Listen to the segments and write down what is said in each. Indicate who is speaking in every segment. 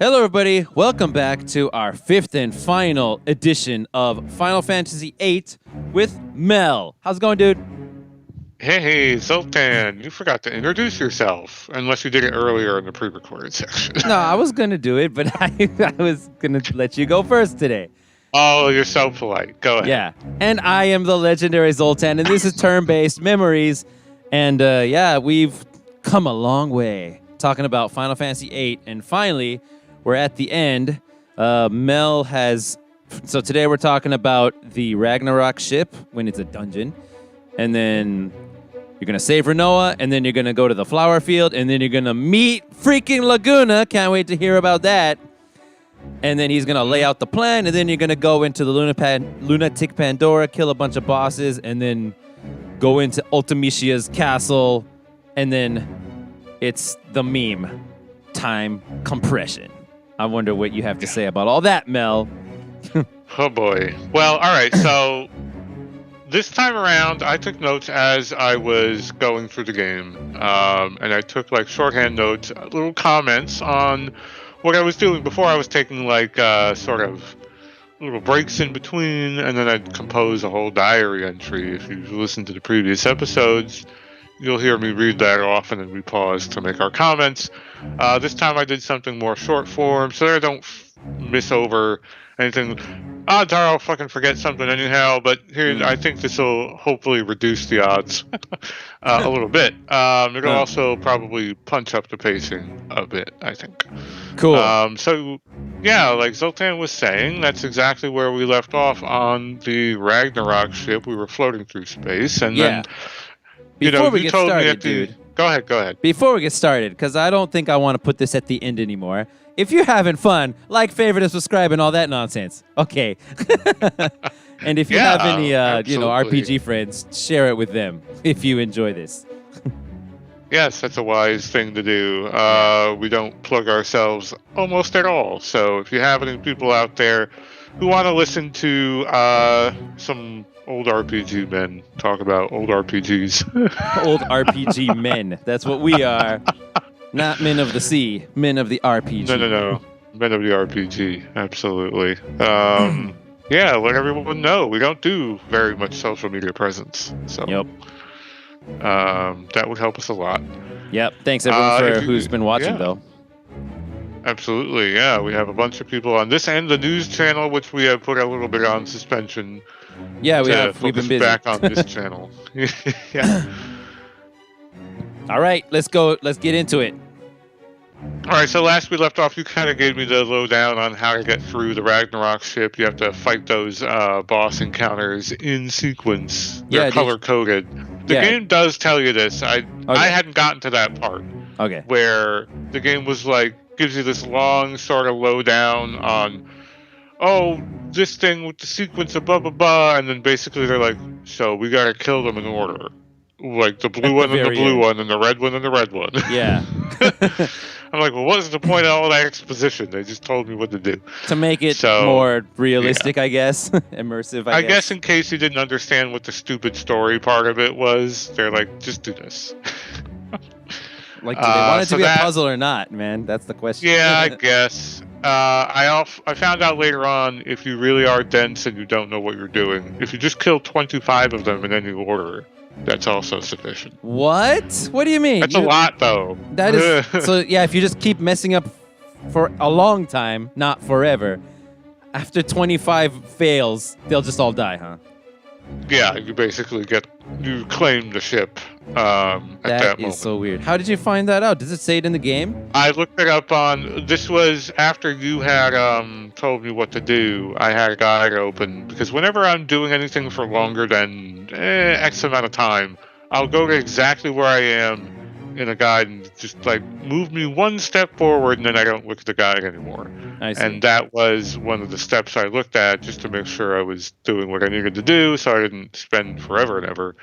Speaker 1: Hello, everybody. Welcome back to our fifth and final edition of Final Fantasy VIII with Mel. How's it going, dude?
Speaker 2: Hey, Zoltan, you forgot to introduce yourself, unless you did it earlier in the pre-recorded section.
Speaker 1: No, I was going to do it, but I was going to let you go first today.
Speaker 2: Oh, you're so polite. Go ahead.
Speaker 1: Yeah. And I am the legendary Zoltan, and this is turn-based memories. And yeah, we've come a long way talking about Final Fantasy VIII, and finally, we're at the end. Mel has... So today we're talking about the Ragnarok ship when it's a dungeon. And then you're going to save Renoa, and then you're going to go to the flower field, and then you're going to meet freaking Laguna. Can't wait to hear about that. And then he's going to lay out the plan, and then you're going to go into the Lunatic Pandora, kill a bunch of bosses, and then go into Ultimicia's castle, and then it's the meme. Time compression. I wonder what you have to say about all that, Mel.
Speaker 2: Oh, boy. Well, all right, so... This time around, I took notes as I was going through the game, and I took like shorthand notes, little comments on what I was doing before I was taking like sort of little breaks in between, and then I'd compose a whole diary entry. If you listen to the previous episodes, you'll hear me read that off, and then we pause to make our comments. This time I did something more short form, so that I don't miss over anything. Odds are I'll fucking forget something anyhow, but here I think this will hopefully reduce the odds a little bit. It'll also probably punch up the pacing a bit, I think.
Speaker 1: Cool.
Speaker 2: So, yeah, like Zoltan was saying, that's exactly where we left off on the Ragnarok ship. We were floating through space, and then,
Speaker 1: Before we
Speaker 2: you
Speaker 1: get
Speaker 2: told
Speaker 1: started,
Speaker 2: me at the...
Speaker 1: dude.
Speaker 2: Go ahead.
Speaker 1: Before we get started, because I don't think I want to put this at the end anymore. If you're having fun, like, favorite, and subscribe, and all that nonsense. Okay. And if you have any, RPG friends, share it with them if you enjoy this.
Speaker 2: Yes, that's a wise thing to do. We don't plug ourselves almost at all. So if you have any people out there who want to listen to some old RPG men talk about old RPGs.
Speaker 1: Old RPG men. That's what we are. Not men of the sea, men of the RPG.
Speaker 2: No. Men of the RPG, absolutely. Yeah, let everyone know. We don't do very much social media presence. So
Speaker 1: Yep.
Speaker 2: That would help us a lot.
Speaker 1: Yep. Thanks, everyone, who's been watching, though.
Speaker 2: Absolutely, yeah. We have a bunch of people on this end, the news channel, which we have put a little bit on suspension.
Speaker 1: Yeah, we've been busy.
Speaker 2: Back on this channel. Yeah.
Speaker 1: All right, let's go. Let's get into it.
Speaker 2: All right, so last we left off, you kind of gave me the lowdown on how to get through the Ragnarok ship. You have to fight those boss encounters in sequence. They're color-coded. The game does tell you this. I hadn't gotten to that part.
Speaker 1: Okay.
Speaker 2: Where the game was like, gives you this long sort of lowdown on, this thing with the sequence of blah, blah, blah, and then basically they're like, so we gotta kill them in order. Like the blue one and the blue one, and the red one and the red one.
Speaker 1: Yeah.
Speaker 2: I'm like, well, what is the point of all that exposition? They just told me what to do.
Speaker 1: To make it more realistic, I guess. Immersive, I guess.
Speaker 2: I guess in case you didn't understand what the stupid story part of it was, they're like, just do this.
Speaker 1: Like, do they want it to be a puzzle or not, man? That's the question.
Speaker 2: Yeah, I guess. I found out later on, if you really are dense and you don't know what you're doing, if you just kill 25 of them in any order, that's also sufficient.
Speaker 1: What? What do you mean?
Speaker 2: That's a lot, though.
Speaker 1: That is... So, yeah, if you just keep messing up for a long time, not forever, after 25 fails, they'll just all die, huh?
Speaker 2: Yeah, you basically you claim the ship at that moment.
Speaker 1: That is so weird. How did you find that out? Does it say it in the game?
Speaker 2: I looked it up on... This was after you had told me what to do. I had a guide open, because whenever I'm doing anything for longer than X amount of time, I'll go to exactly where I am in a guide and just like move me one step forward, and then I don't look at the guide anymore.
Speaker 1: I see.
Speaker 2: And that was one of the steps I looked at just to make sure I was doing what I needed to do, so I didn't spend forever and ever.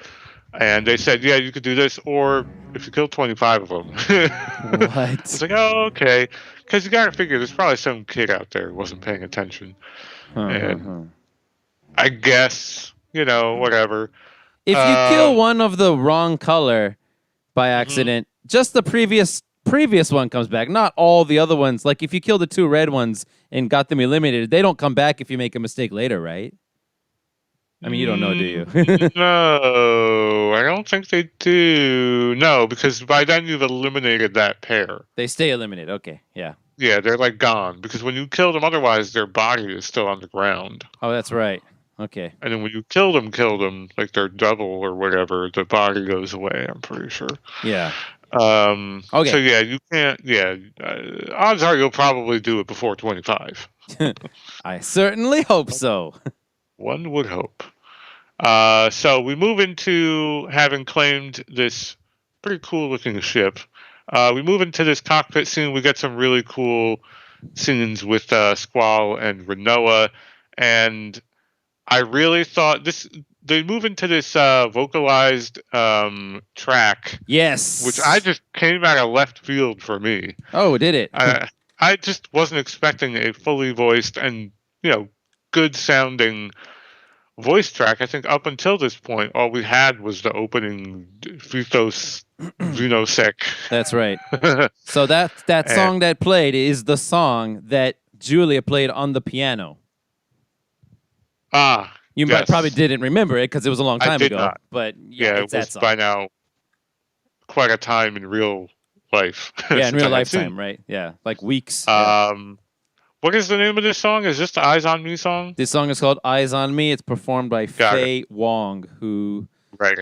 Speaker 2: And they said, yeah, you could do this, or if you kill 25 of them.
Speaker 1: What?
Speaker 2: It's like, oh, okay. Because you got to figure there's probably some kid out there who wasn't paying attention. And I guess, whatever.
Speaker 1: If you kill one of the wrong color by accident, just the previous previous one comes back, not all the other ones. Like if you kill the 2 red ones and got them eliminated, they don't come back if you make a mistake later, right? I mean, you don't know, do you?
Speaker 2: No, I don't think they do. No, because by then you've eliminated that pair.
Speaker 1: They stay eliminated. Okay, yeah.
Speaker 2: Yeah, they're like gone because when you kill them, otherwise their body is still on the ground.
Speaker 1: Oh, that's right. Okay.
Speaker 2: And then when you kill them, like their double or whatever, the body goes away. I'm pretty sure.
Speaker 1: Yeah.
Speaker 2: Okay.
Speaker 1: Okay.
Speaker 2: So yeah, you can't. Yeah, odds are you'll probably do it before 25.
Speaker 1: I certainly hope so.
Speaker 2: One would hope. So we move into having claimed this pretty cool looking ship. We move into this cockpit scene. We get some really cool scenes with Squall and Renoa, and I really thought they move into this vocalized track.
Speaker 1: Yes.
Speaker 2: Which I just came out of left field for me.
Speaker 1: Oh, did it?
Speaker 2: I just wasn't expecting a fully voiced and, good sounding voice track. I think up until this point, all we had was the opening Vitos Vinosec.
Speaker 1: That's right. So that song that played is the song that Julia played on the piano. You probably didn't remember it because it was a long time ago.
Speaker 2: Not.
Speaker 1: But yeah, it's
Speaker 2: it was by now quite a time in real life.
Speaker 1: Yeah, in real lifetime, right? Yeah, like weeks.
Speaker 2: What is the name of this song? Is this the Eyes on Me song?
Speaker 1: This song is called Eyes on Me. It's performed by Faye Wong, who...
Speaker 2: Right.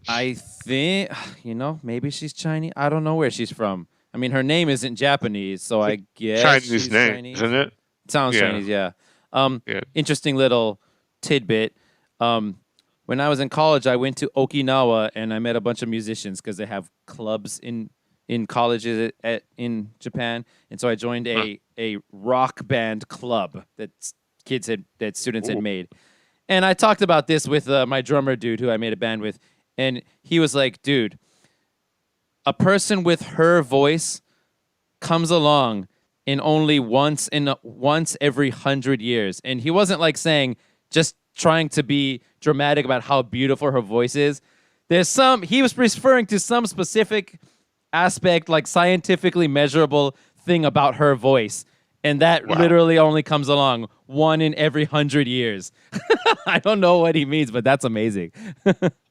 Speaker 1: I think, maybe she's Chinese. I don't know where she's from. I mean, her name isn't Japanese, so I guess
Speaker 2: Chinese name, Chinese. Isn't it?
Speaker 1: Sounds Chinese, yeah. Interesting little tidbit. When I was in college, I went to Okinawa, and I met a bunch of musicians because they have clubs in colleges in Japan, and so I joined a rock band club that students had made, and I talked about this with my drummer dude who I made a band with, and he was like, "Dude, a person with her voice comes along in only once every 100 years," and he wasn't like saying just trying to be dramatic about how beautiful her voice is. He was referring to some specific aspect, like scientifically measurable thing about her voice, and that literally only comes along one in every 100 years. I don't know what he means, but that's amazing.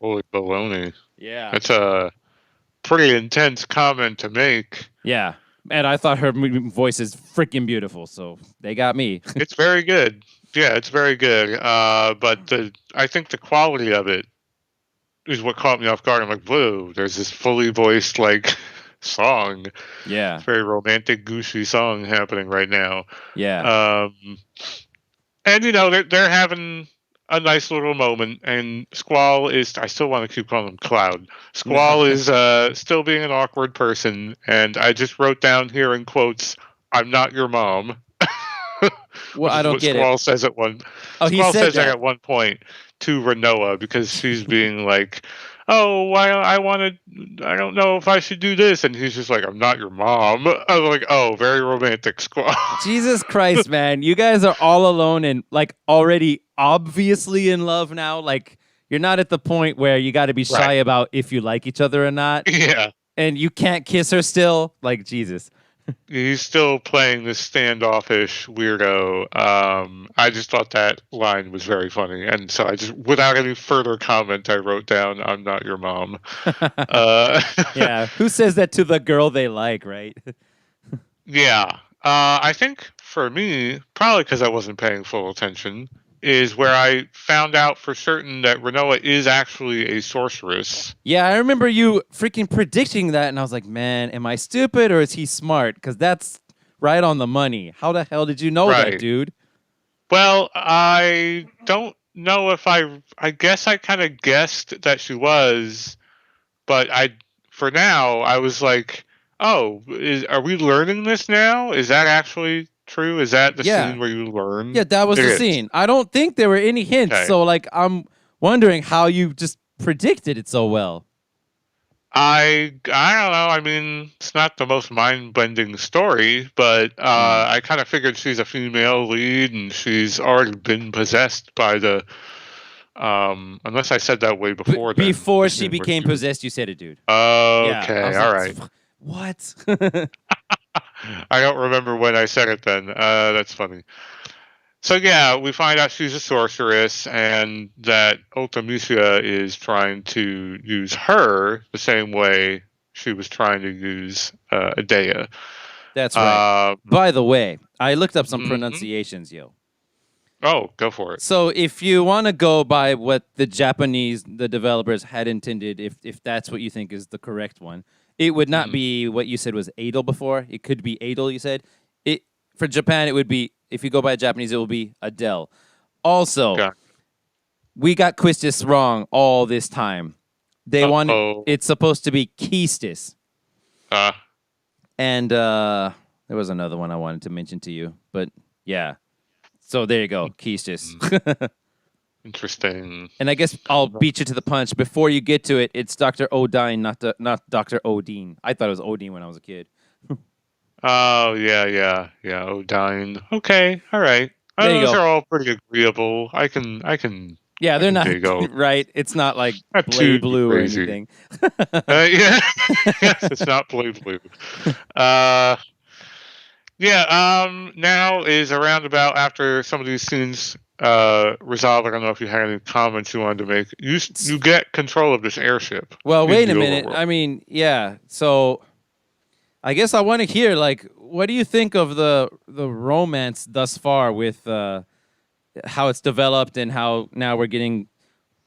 Speaker 2: Holy baloney.
Speaker 1: Yeah,
Speaker 2: that's a pretty intense comment to make.
Speaker 1: Yeah, and I thought her voice is freaking beautiful, so they got me.
Speaker 2: It's very good. Yeah, it's very good. But I think the quality of it is what caught me off guard. I'm like, whoa, there's this fully voiced song.
Speaker 1: Yeah.
Speaker 2: Very romantic, gooshy song happening right now.
Speaker 1: Yeah.
Speaker 2: And they're having a nice little moment, and Squall is, I still want to keep calling him Cloud. Squall is still being an awkward person, and I just wrote down here in quotes, "I'm not your mom."
Speaker 1: Well, I don't get
Speaker 2: Squall
Speaker 1: it.
Speaker 2: says at one.
Speaker 1: Oh,
Speaker 2: Squall says
Speaker 1: that
Speaker 2: at one point to Renoa because she's being like, "Oh, why I don't know if I should do this," and he's just like, "I'm not your mom." I was like, "Oh, very romantic, Squall."
Speaker 1: Jesus Christ, man! You guys are all alone and already obviously in love now. Like you're not at the point where you got to be shy about if you like each other or not.
Speaker 2: Yeah,
Speaker 1: and you can't kiss her still. Like Jesus.
Speaker 2: He's still playing this standoffish weirdo. I just thought that line was very funny, and so I just, without any further comment, I wrote down, "I'm not your mom."
Speaker 1: Yeah, who says that to the girl they like, right?
Speaker 2: Yeah, I think for me, probably because I wasn't paying full attention, is where I found out for certain that Renoa is actually a sorceress.
Speaker 1: Yeah, I remember you freaking predicting that, and I was like, man, am I stupid or is he smart? Because that's right on the money. How the hell did you know that, dude?
Speaker 2: Well, I don't know if I guess I kind of guessed that she was, but for now, I was like, oh, are we learning this now? Is that actually true? Is that the scene where you learn?
Speaker 1: Yeah, that was the scene. I don't think there were any hints. Okay. So I'm wondering how you just predicted it so well.
Speaker 2: I don't know. I mean, it's not the most mind-bending story, but I kind of figured she's a female lead and she's already been possessed by the unless I said that way before.
Speaker 1: Before she became possessed, you said it, dude.
Speaker 2: Okay, all right.
Speaker 1: What?
Speaker 2: I don't remember when I said it then. That's funny. So yeah, we find out she's a sorceress, and that Ultimisia is trying to use her the same way she was trying to use Adea.
Speaker 1: That's right. By the way, I looked up some
Speaker 2: Mhm.
Speaker 1: pronunciations, yo.
Speaker 2: Oh, go for it.
Speaker 1: So if you want to go by what the developers had intended, if that's what you think is the correct one, it would not
Speaker 2: Mhm.
Speaker 1: be what you said was Adel before. It could be Adel, you said. It For Japan, it would be, if you go by Japanese, it will be Adele. Also,
Speaker 2: Got.
Speaker 1: we got Quistis wrong all this time. They wanted
Speaker 2: Oh.
Speaker 1: it's supposed to be Keistis.
Speaker 2: Uh.
Speaker 1: And there was another one I wanted to mention to you, but yeah. So there you go, Keistis.
Speaker 2: Interesting.
Speaker 1: And I guess I'll beat you to the punch. Before you get to it, it's Dr. Odine, not Dr. Odine. I thought it was Odine when I was a kid.
Speaker 2: Oh yeah. Odine. Okay. All right.
Speaker 1: There you
Speaker 2: Those
Speaker 1: go.
Speaker 2: are all pretty agreeable. I can.
Speaker 1: Yeah,
Speaker 2: I
Speaker 1: they're
Speaker 2: can
Speaker 1: not
Speaker 2: dig Odine.
Speaker 1: right. It's not like
Speaker 2: Not
Speaker 1: Blade
Speaker 2: too
Speaker 1: Blue or
Speaker 2: crazy.
Speaker 1: anything.
Speaker 2: Yeah. Yes, it's not blue. Uh. Yeah. Now is around about after some of these scenes resolve. I don't know if you had any comments you wanted to make. You get control of this airship.
Speaker 1: Well,
Speaker 2: In
Speaker 1: wait
Speaker 2: the
Speaker 1: a minute.
Speaker 2: overworld.
Speaker 1: I mean, yeah. So I guess I want to hear, like, what do you think of the romance thus far with how it's developed and how now we're getting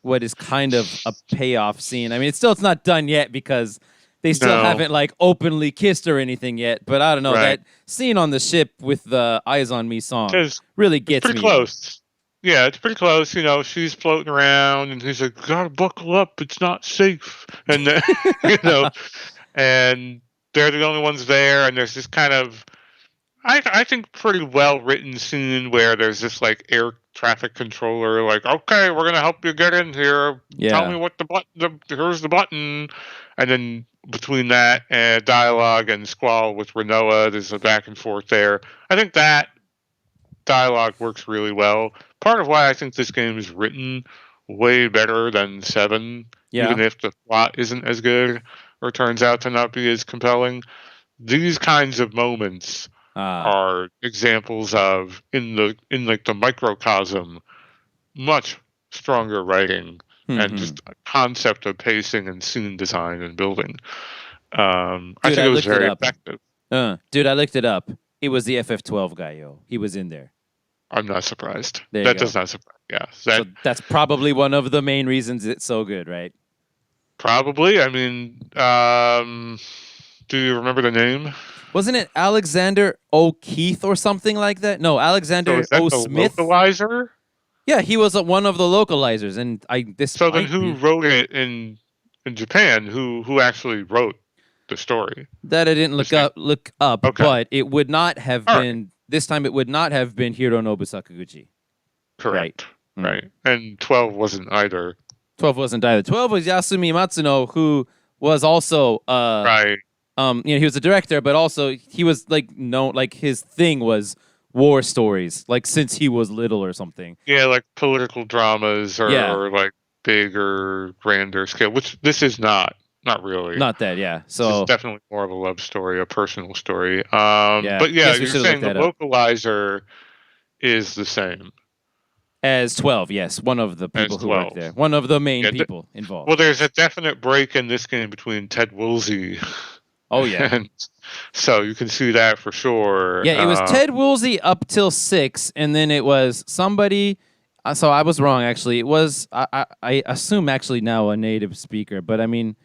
Speaker 1: what is kind of a payoff scene? I mean, it's not done yet because they still
Speaker 2: No.
Speaker 1: haven't like openly kissed or anything yet. But I don't know,
Speaker 2: Right.
Speaker 1: that scene on the ship with the "Eyes on Me" song
Speaker 2: It's
Speaker 1: really
Speaker 2: it's
Speaker 1: gets
Speaker 2: pretty
Speaker 1: me. Yo.
Speaker 2: close. Yeah, it's pretty close. You know, she's floating around, and he's like, "Gotta buckle up. It's not safe." And then, you know, and they're the only ones there. And there's this kind of, I think, pretty well written scene where there's this like air traffic controller, like, "Okay, we're gonna help you get in here. Tell me
Speaker 1: Yeah.
Speaker 2: what the button. Here's the button." And then between that and dialogue and squall with Renoa, there's a back and forth there. I think that dialogue works really well. Part of why I think this game is written way better than 7,
Speaker 1: Yeah.
Speaker 2: even if the plot isn't as good or turns out to not be as compelling. These kinds of moments are examples of, in like the microcosm, much stronger writing and just a concept of pacing and scene design and building. I think it was very effective.
Speaker 1: Dude, I looked it up. It was the FF12 guy, yo. He was in there.
Speaker 2: I'm not surprised.
Speaker 1: There you
Speaker 2: That
Speaker 1: go.
Speaker 2: does not surprise. Yeah,
Speaker 1: So that's probably one of the main reasons it's so good, right?
Speaker 2: probably. I mean, do you remember the name?
Speaker 1: Wasn't it Alexander O'Keefe or something like that? No,
Speaker 2: So
Speaker 1: Alexander
Speaker 2: is that
Speaker 1: O.
Speaker 2: the
Speaker 1: Smith.
Speaker 2: localizer?
Speaker 1: Yeah, he was one of the localizers, and
Speaker 2: So then, who wrote it in Japan? Who actually wrote the story?
Speaker 1: that I didn't look up,
Speaker 2: Okay.
Speaker 1: but it would not have
Speaker 2: All
Speaker 1: been this time. It would not have been Hironobu Sakaguchi.
Speaker 2: Correct.
Speaker 1: Mm.
Speaker 2: Right. And 12 wasn't either.
Speaker 1: 12 wasn't either. 12 was Yasumi Matsuno, who was also
Speaker 2: Right.
Speaker 1: he was a director, but also he was like known, like his thing was war stories, like since he was little or something.
Speaker 2: Yeah, like political dramas or,
Speaker 1: Yeah.
Speaker 2: or like bigger, grander scale, which this is not. Not really.
Speaker 1: Not that, yeah.
Speaker 2: This
Speaker 1: So
Speaker 2: is definitely more of a love story, a personal story.
Speaker 1: yeah,
Speaker 2: But yeah,
Speaker 1: guess we
Speaker 2: you're
Speaker 1: should've
Speaker 2: saying
Speaker 1: looked
Speaker 2: the
Speaker 1: that up.
Speaker 2: localizer is the same
Speaker 1: as 12, yes, one of the people
Speaker 2: as
Speaker 1: who worked
Speaker 2: 12.
Speaker 1: there, one of the main
Speaker 2: Yeah,
Speaker 1: people involved.
Speaker 2: Well, there's a definite break in this game between Ted Woolsey.
Speaker 1: Oh yeah,
Speaker 2: And so you can see that for sure.
Speaker 1: yeah. It was Ted Woolsey up till 6, and then it was somebody. So I was wrong, actually. It was I assume actually now a native speaker, but I mean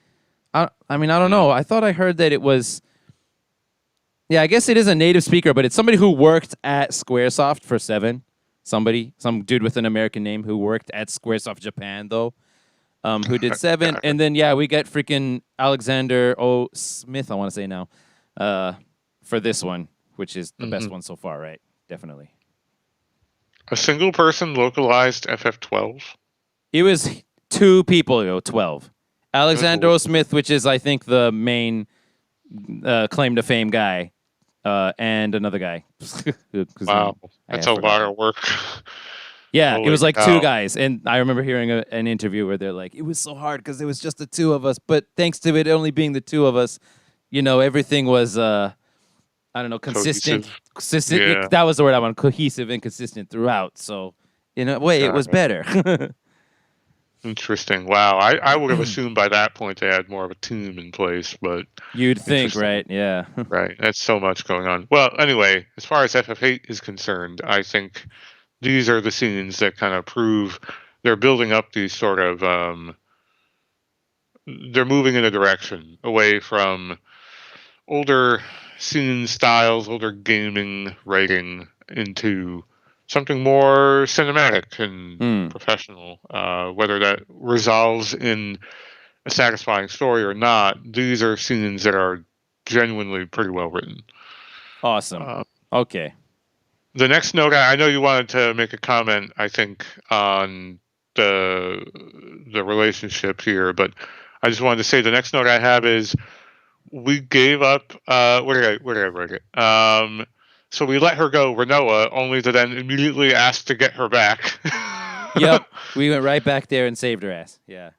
Speaker 1: I don't know. I thought I heard that it was. Yeah, I guess it is a native speaker, but it's somebody who worked at Squaresoft for 7. Some dude with an American name who worked at Squaresoft Japan, though, who did 7. And then, yeah, we get freaking Alexander O. Smith, I want to say now, for this one, which is the best one so far, right? Definitely.
Speaker 2: A single person localized FF12?
Speaker 1: It was 2 people, 12. Alexander O. Smith, which is, I think, the main claim to fame guy, and another guy.
Speaker 2: Wow, that's a lot of work.
Speaker 1: Yeah,
Speaker 2: Holy
Speaker 1: it was like
Speaker 2: cow.
Speaker 1: 2 guys, and I remember hearing an interview where they're like, "It was so hard because it was just the 2 of us, but thanks to it only being the 2 of us, everything was I don't know, consistent.
Speaker 2: Cohesive.
Speaker 1: Consistent.
Speaker 2: Yeah.
Speaker 1: That was the word I want. Cohesive and consistent throughout. So in a way, it was
Speaker 2: Got it.
Speaker 1: better.
Speaker 2: Interesting. Wow. I would have assumed by that point they had more of a team in place, but
Speaker 1: You'd think,
Speaker 2: interesting.
Speaker 1: right? Yeah.
Speaker 2: Right. That's so much going on. Well, anyway, as far as FF8 is concerned, I think these are the scenes that kind of prove they're building up these sort of they're moving in a direction away from older scene styles, older gaming writing into something more cinematic and
Speaker 1: Hmm.
Speaker 2: professional. Whether that resolves in a satisfying story or not, these are scenes that are genuinely pretty well written.
Speaker 1: Awesome.
Speaker 2: Uh,
Speaker 1: Okay.
Speaker 2: the next note, I know you wanted to make a comment, I think, on the relationship here, but I just wanted to say the next note I have is we gave up. Where did I write it? So we let her go, Renoa, only to then immediately ask to get her back.
Speaker 1: Yep. We went right back there and saved her ass. Yeah.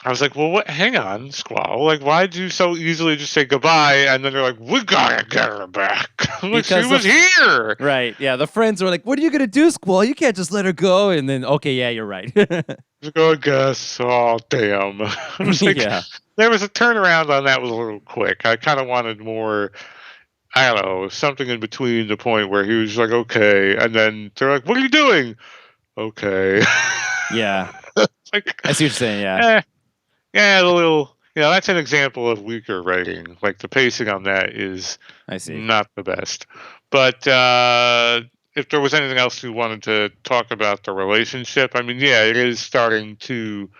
Speaker 2: I was like, well, what? Hang on, Squall. Like, why'd you so easily just say goodbye? And then they're like, we gotta get her back. I'm like, she
Speaker 1: Because
Speaker 2: was here.
Speaker 1: Right. Yeah. The friends were like, "What are you gonna do, Squall? You can't just let her go." And then, okay, yeah, you're right.
Speaker 2: Like, oh, I guess. Oh, damn. I was like,
Speaker 1: Yeah.
Speaker 2: there was a turnaround on that was a little quick. I kind of wanted more. I don't know, something in between the point where he was like, okay, and then they're like, what are you doing? Okay.
Speaker 1: Yeah.
Speaker 2: Like,
Speaker 1: I see what you're saying. Yeah.
Speaker 2: yeah, a little, that's an example of weaker writing. Like, the pacing on that is
Speaker 1: I see.
Speaker 2: not the best. But if there was anything else you wanted to talk about the relationship, I mean, yeah, it is starting to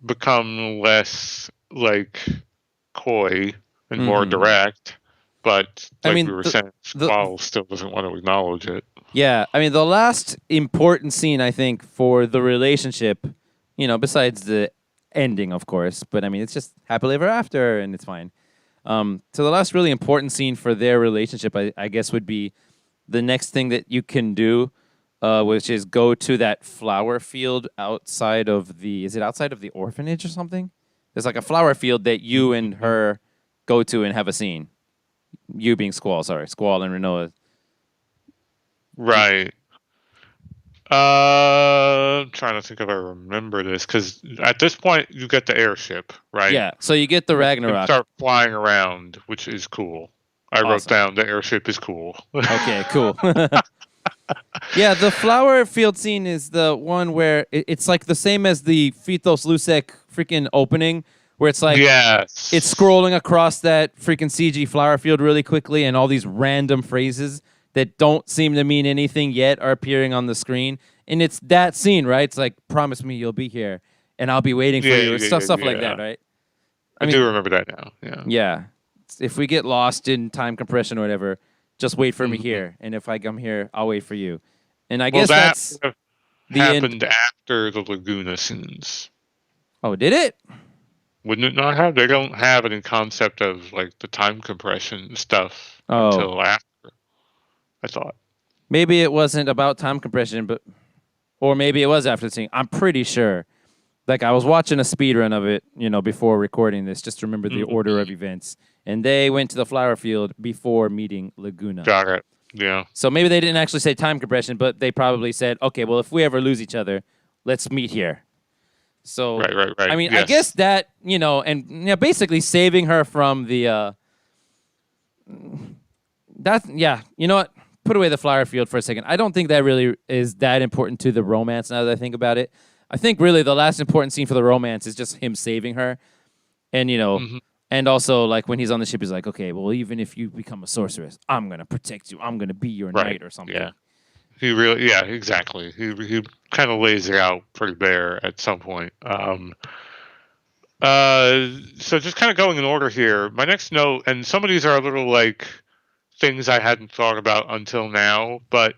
Speaker 2: become less, like, coy and more direct. But
Speaker 1: I
Speaker 2: like we
Speaker 1: mean,
Speaker 2: were saying,
Speaker 1: the
Speaker 2: Squall still doesn't want to acknowledge it.
Speaker 1: yeah. I mean, the last important scene I think for the relationship, besides the ending, of course, but I mean, it's just happily ever after, and it's fine. So the last really important scene for their relationship, I guess, would be the next thing that you can do, which is go to that flower field outside of the. Is it outside of the orphanage or something? There's like a flower field that you and her go to and have a scene. You being Squall, sorry, Squall and Renoa.
Speaker 2: Right. I'm trying to think if I remember this because at this point you get the airship, right?
Speaker 1: Yeah, so you get the
Speaker 2: And
Speaker 1: Ragnarok.
Speaker 2: start flying around, which is cool. I wrote
Speaker 1: Awesome.
Speaker 2: down the airship is cool.
Speaker 1: Okay, cool. Yeah, the flower field scene is the one where it's like the same as the Fitos Lusek freaking opening, where it's like
Speaker 2: Yes.
Speaker 1: it's scrolling across that freaking CG flower field really quickly, and all these random phrases that don't seem to mean anything yet are appearing on the screen. And it's that scene, right? It's like, promise me you'll be here, and I'll be waiting for you. It's stuff like that, right?
Speaker 2: I do remember that now. Yeah.
Speaker 1: Yeah. If we get lost in time compression or whatever, just wait for me here. And if I come here, I'll wait for you. And I guess that's
Speaker 2: that
Speaker 1: the
Speaker 2: happened
Speaker 1: end.
Speaker 2: after the Laguna scenes.
Speaker 1: Oh, did it?
Speaker 2: Wouldn't it not have? They don't have any concept of like the time compression stuff until after. I thought.
Speaker 1: Maybe it wasn't about time compression, or maybe it was after the scene. I'm pretty sure. Like I was watching a speed run of it, before recording this, just to remember the order of events. And they went to the flower field before meeting Laguna.
Speaker 2: Got it. Yeah.
Speaker 1: So maybe they didn't actually say time compression, but they probably said, okay, well, if we ever lose each other, let's meet here. So,
Speaker 2: right.
Speaker 1: I mean,
Speaker 2: Yes.
Speaker 1: I guess that, and basically saving her from the, you know what? Put away the flower field for a second. I don't think that really is that important to the romance now that I think about it. I think really the last important scene for the romance is just him saving her. And, and also like when he's on the ship, he's like, okay, well, even if you become a sorceress, I'm going to protect you. I'm going to be your knight or something.
Speaker 2: Yeah. Exactly. He kind of lays it out pretty bare at some point. So just kind of going in order here, my next note, and some of these are a little like things I hadn't thought about until now, but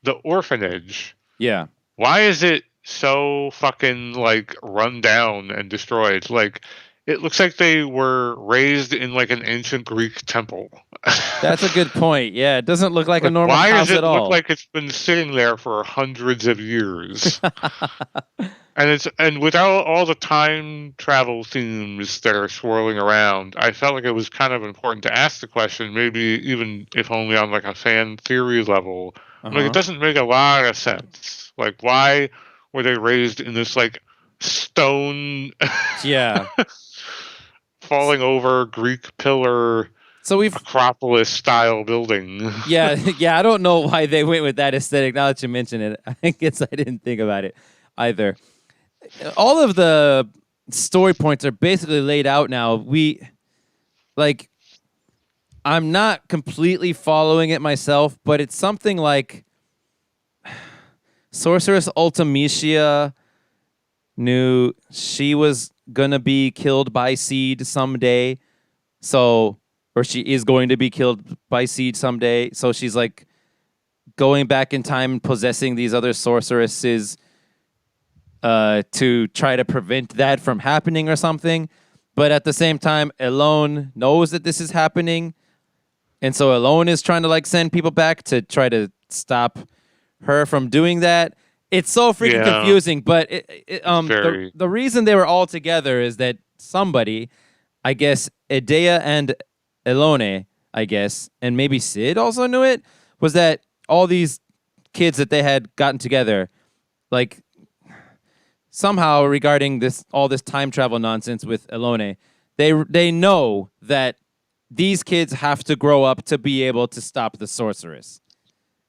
Speaker 2: the orphanage.
Speaker 1: Yeah.
Speaker 2: Why is it so fucking like run down and destroyed? Like it looks like they were raised in like an ancient Greek temple.
Speaker 1: That's a good point. Yeah, it doesn't look like a normal house at all.
Speaker 2: Why does it look like it's been sitting there for hundreds of years? and without all the time travel themes that are swirling around, I felt like it was kind of important to ask the question, maybe even if only on like a fan theory level. Like it
Speaker 1: Uh-huh.
Speaker 2: doesn't make a lot of sense. Like why were they raised in this like stone
Speaker 1: Yeah.
Speaker 2: falling over Greek pillar
Speaker 1: So we've
Speaker 2: Acropolis style building?
Speaker 1: yeah, yeah, I don't know why they went with that aesthetic. Now that you mention it, I guess I didn't think about it either. All of the story points are basically laid out now. Like I'm not completely following it myself, but it's something like Sorceress Ultimecia knew she was gonna be killed by Seed someday. So, or she is going to be killed by Seed someday. So she's like going back in time and possessing these other sorceresses to try to prevent that from happening or something. But at the same time, Elone knows that this is happening. And so Elone is trying to like send people back to try to stop her from doing that. It's so freaking
Speaker 2: Yeah,
Speaker 1: confusing, but
Speaker 2: very.
Speaker 1: the reason they were all together is that somebody, I guess Edea and Elone, I guess, and maybe Sid also knew it, was that all these kids that they had gotten together, like somehow regarding this all this time travel nonsense with Elone, they know that these kids have to grow up to be able to stop the sorceress.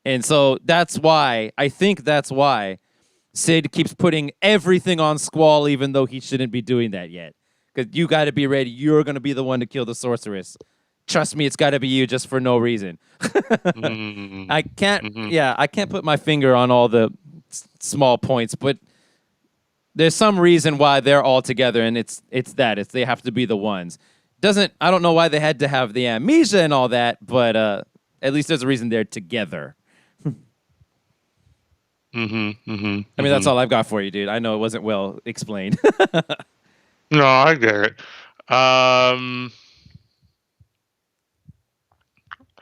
Speaker 1: And so I think that's why Sid keeps putting everything on Squall, even though he shouldn't be doing that yet. Because you got to be ready. You're going to be the one to kill the sorceress. Trust me, it's got to be you just for no reason.
Speaker 2: Mm-hmm.
Speaker 1: I can't put my finger on all the small points, but there's some reason why they're all together, and it's they have to be the ones. I don't know why they had to have the amnesia and all that, but at least there's a reason they're together.
Speaker 2: Mm-hmm. Mm-hmm.
Speaker 1: I mean, that's all I've got for you, dude. I know it wasn't well explained.
Speaker 2: No, I get it.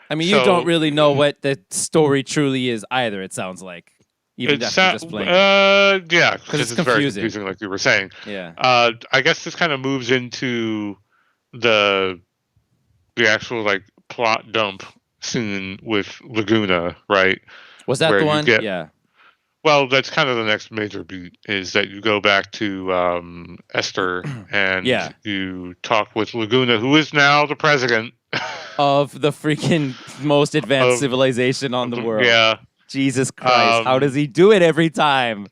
Speaker 1: I mean, you don't
Speaker 2: So
Speaker 1: really know what the story truly is either, it sounds like. Even
Speaker 2: it's
Speaker 1: after just playing.
Speaker 2: yeah, because
Speaker 1: it's
Speaker 2: it's very
Speaker 1: confusing.
Speaker 2: confusing, like you were saying.
Speaker 1: Yeah.
Speaker 2: I guess this kind of moves into the actual like plot dump scene with Laguna, right?
Speaker 1: Was that
Speaker 2: Where
Speaker 1: the
Speaker 2: you
Speaker 1: one?
Speaker 2: get
Speaker 1: Yeah.
Speaker 2: well, that's kind of the next major beat is that you go back to Esther and
Speaker 1: Yeah.
Speaker 2: you talk with Laguna, who is now the president
Speaker 1: Of the freaking most advanced
Speaker 2: of
Speaker 1: civilization on the world.
Speaker 2: yeah.
Speaker 1: Jesus Christ. How does he do it every time?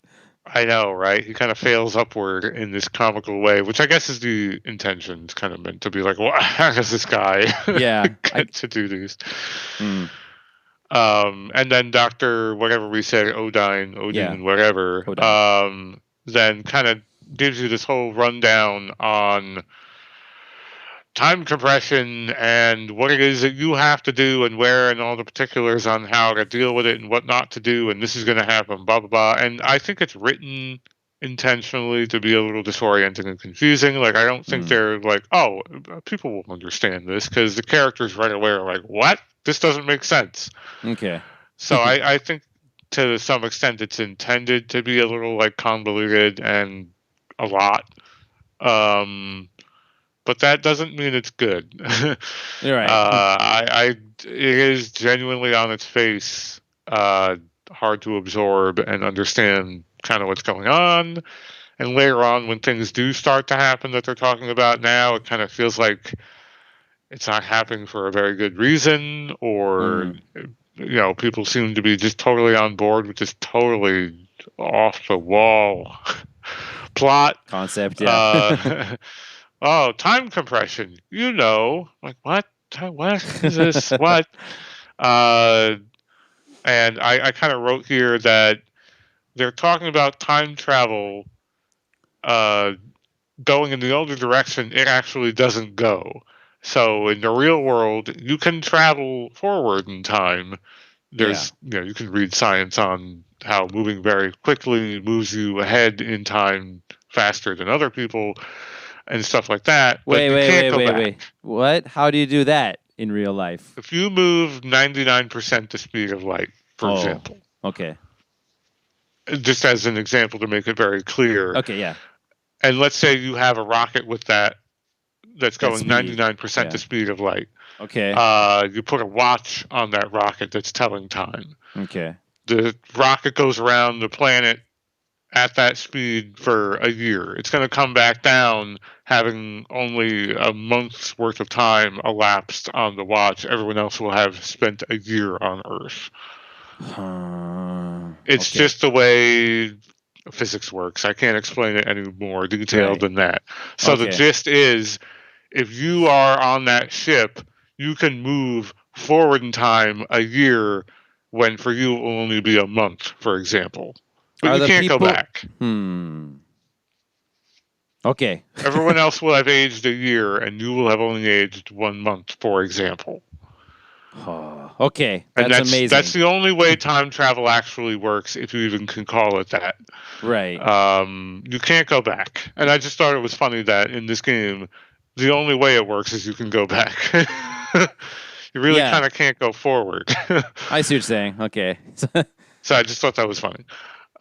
Speaker 2: I know, right? He kind of fails upward in this comical way, which I guess is the intention. It's kind of meant to be like, well, how does this guy
Speaker 1: Yeah.
Speaker 2: get to do these?
Speaker 1: Mm.
Speaker 2: And then Dr. whatever we said, Odin,
Speaker 1: Yeah.
Speaker 2: whatever,
Speaker 1: Odin.
Speaker 2: then kind of gives you this whole rundown on time compression and what it is that you have to do and where and all the particulars on how to deal with it and what not to do and this is going to happen, blah, blah, blah. And I think it's written intentionally to be a little disorienting and confusing. Like, I don't think they're like, oh, people will understand this because the characters right away are like, what? This doesn't make sense.
Speaker 1: Okay.
Speaker 2: So I think to some extent it's intended to be a little like convoluted and a lot. But that doesn't mean it's good.
Speaker 1: You're right.
Speaker 2: It is genuinely on its face hard to absorb and understand kind of what's going on. And later on, when things do start to happen that they're talking about now, it kind of feels like it's not happening for a very good reason, or people seem to be just totally on board with this totally off the wall plot
Speaker 1: Concept, yeah.
Speaker 2: Oh, time compression. Like what? What is this? What? And I kind of wrote here that they're talking about time travel going in the other direction. It actually doesn't go. So in the real world, you can travel forward in time. There's, you can read science on how moving very quickly moves you ahead in time faster than other people. And stuff like that.
Speaker 1: Wait. What? How do you do that in real life?
Speaker 2: If you move 99% the speed of light, for example.
Speaker 1: Okay.
Speaker 2: just as an example to make it very clear.
Speaker 1: Okay, yeah.
Speaker 2: And let's say you have a rocket with that's
Speaker 1: That
Speaker 2: going
Speaker 1: speed.
Speaker 2: 99% the
Speaker 1: Yeah.
Speaker 2: speed of light.
Speaker 1: Okay.
Speaker 2: You put a watch on that rocket that's telling time.
Speaker 1: Okay.
Speaker 2: The rocket goes around the planet at that speed for a year. It's going to come back down having only a month's worth of time elapsed on the watch. Everyone else will have spent a year on Earth. It's
Speaker 1: Okay.
Speaker 2: just the way physics works. I can't explain it any more detailed than that. So the
Speaker 1: Okay.
Speaker 2: gist is, if you are on that ship, you can move forward in time a year when for you it will only be a month, for example. But
Speaker 1: Are
Speaker 2: you
Speaker 1: the
Speaker 2: can't go
Speaker 1: people?
Speaker 2: back.
Speaker 1: Okay.
Speaker 2: Everyone else will have aged a year, and you will have only aged 1 month, for example.
Speaker 1: Okay,
Speaker 2: And
Speaker 1: that's
Speaker 2: that's
Speaker 1: amazing.
Speaker 2: the only way time travel actually works, if you even can call it that.
Speaker 1: Right.
Speaker 2: You can't go back. And I just thought it was funny that in this game, the only way it works is you can go back. You really
Speaker 1: Yeah.
Speaker 2: kind of can't go forward.
Speaker 1: I see what you're saying. Okay.
Speaker 2: So I just thought that was funny.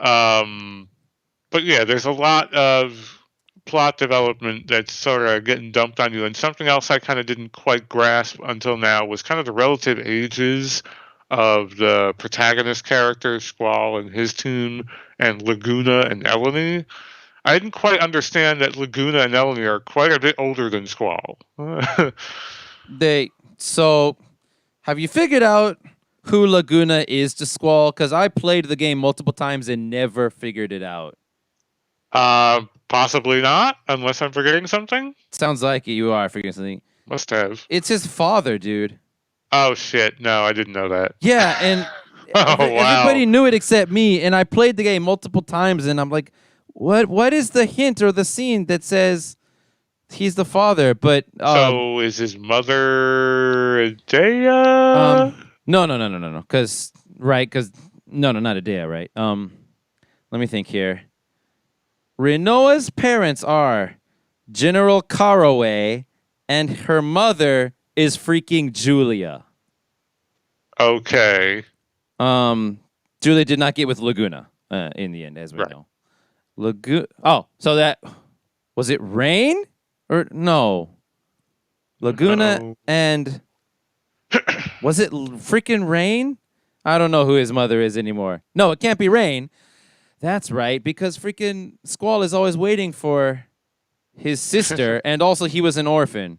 Speaker 2: But yeah, there's a lot of plot development that's sort of getting dumped on you. And something else I kind of didn't quite grasp until now was kind of the relative ages of the protagonist characters, Squall and his team, and Laguna and Eleni. I didn't quite understand that Laguna and Eleni are quite a bit older than Squall.
Speaker 1: So have you figured out who Laguna is to Squall? Because I played the game multiple times and never figured it out.
Speaker 2: Possibly not, unless I'm forgetting something.
Speaker 1: Sounds like you are forgetting something.
Speaker 2: Must have.
Speaker 1: It's his father, dude.
Speaker 2: Oh shit! No, I didn't know that.
Speaker 1: Yeah, and
Speaker 2: Oh wow!
Speaker 1: everybody knew it except me, and I played the game multiple times, and I'm like, what is the hint or the scene that says he's the father? But
Speaker 2: So is his mother Dea?
Speaker 1: no, because no, not Adea, right? Let me think here. Renoa's parents are General Caraway, and her mother is freaking Julia.
Speaker 2: Okay.
Speaker 1: Julia did not get with Laguna in the end, as we know. Oh, so that was it. Rain or no? Laguna and was it freaking Rain? I don't know who his mother is anymore. No, it can't be Rain. That's right, because freaking Squall is always waiting for his sister, and also he was an orphan.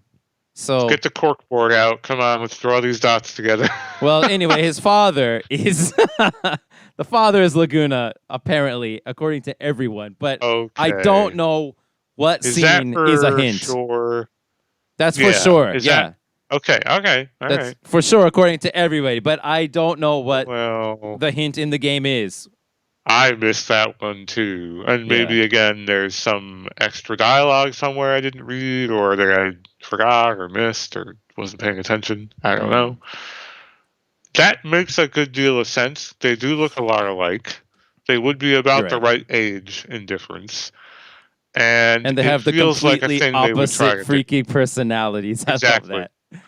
Speaker 1: So
Speaker 2: let's get the corkboard out. Come on, let's draw these dots together.
Speaker 1: Well, anyway, his father is the father is Laguna, apparently, according to everyone. But
Speaker 2: Okay.
Speaker 1: I don't know what scene is a hint.
Speaker 2: Sure?
Speaker 1: That's for sure.
Speaker 2: Okay. All
Speaker 1: That's
Speaker 2: right.
Speaker 1: for sure, according to everybody. But I don't know what
Speaker 2: Well,
Speaker 1: the hint in the game is.
Speaker 2: I missed that one too. And maybe again, there's some extra dialogue somewhere I didn't read, or that I forgot or missed or wasn't paying attention. I don't know. That makes a good deal of sense. They do look a lot alike. They would be about the right age in difference. And
Speaker 1: they have the completely opposite freaking personalities.
Speaker 2: Exactly.
Speaker 1: I love that.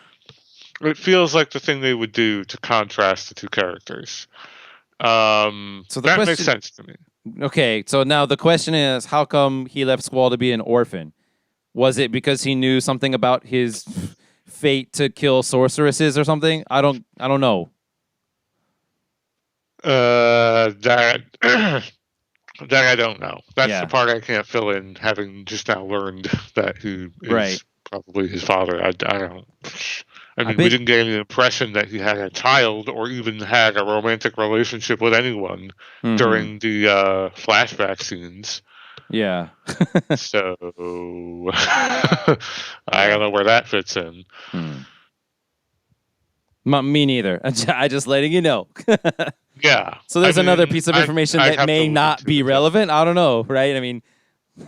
Speaker 2: It feels like the thing they would do to contrast the two characters. So that makes sense to me.
Speaker 1: Okay, so now the question is, how come he left Squall to be an orphan? Was it because he knew something about his fate to kill sorceresses or something? I don't know.
Speaker 2: That I don't know. That's the part I can't fill in, having just now learned that who is probably his father. I don't. I mean, we didn't get any impression that he had a child or even had a romantic relationship with anyone during the flashback scenes.
Speaker 1: Yeah.
Speaker 2: So I don't know where that fits in.
Speaker 1: Me neither. I just letting you know.
Speaker 2: Yeah.
Speaker 1: So there's another piece of information that may not be relevant. I don't know, right? I mean,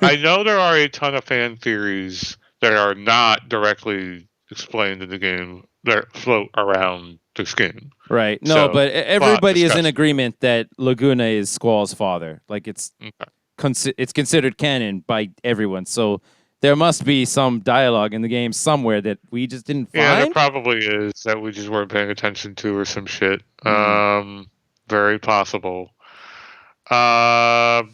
Speaker 2: I know there are a ton of fan theories that are not directly explained in the game that float around this game.
Speaker 1: Right. No, but everybody is in agreement that Laguna is Squall's father. Like it's considered canon by everyone. So there must be some dialogue in the game somewhere that we just didn't find.
Speaker 2: Yeah, there probably is that we just weren't paying attention to or some shit. Very possible. Uh,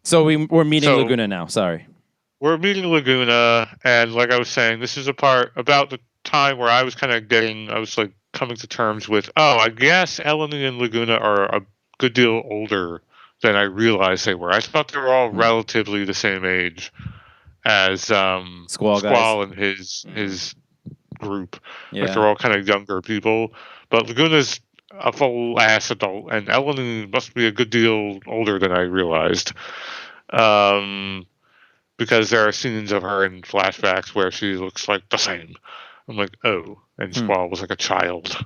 Speaker 1: So we're meeting
Speaker 2: so
Speaker 1: Laguna now. Sorry.
Speaker 2: we're meeting Laguna, and like I was saying, this is a part about the time where I was kind of I was like coming to terms with, oh, I guess Eleni and Laguna are a good deal older than I realized they were. I thought they were all relatively the same age as
Speaker 1: Squall guys.
Speaker 2: Squall and his group. Like
Speaker 1: Yeah.
Speaker 2: they're all kind of younger people, but Laguna's a full ass adult, and Eleni must be a good deal older than I realized. Um, because there are scenes of her in flashbacks where she looks like the same. I'm like, oh, and Squall was like a child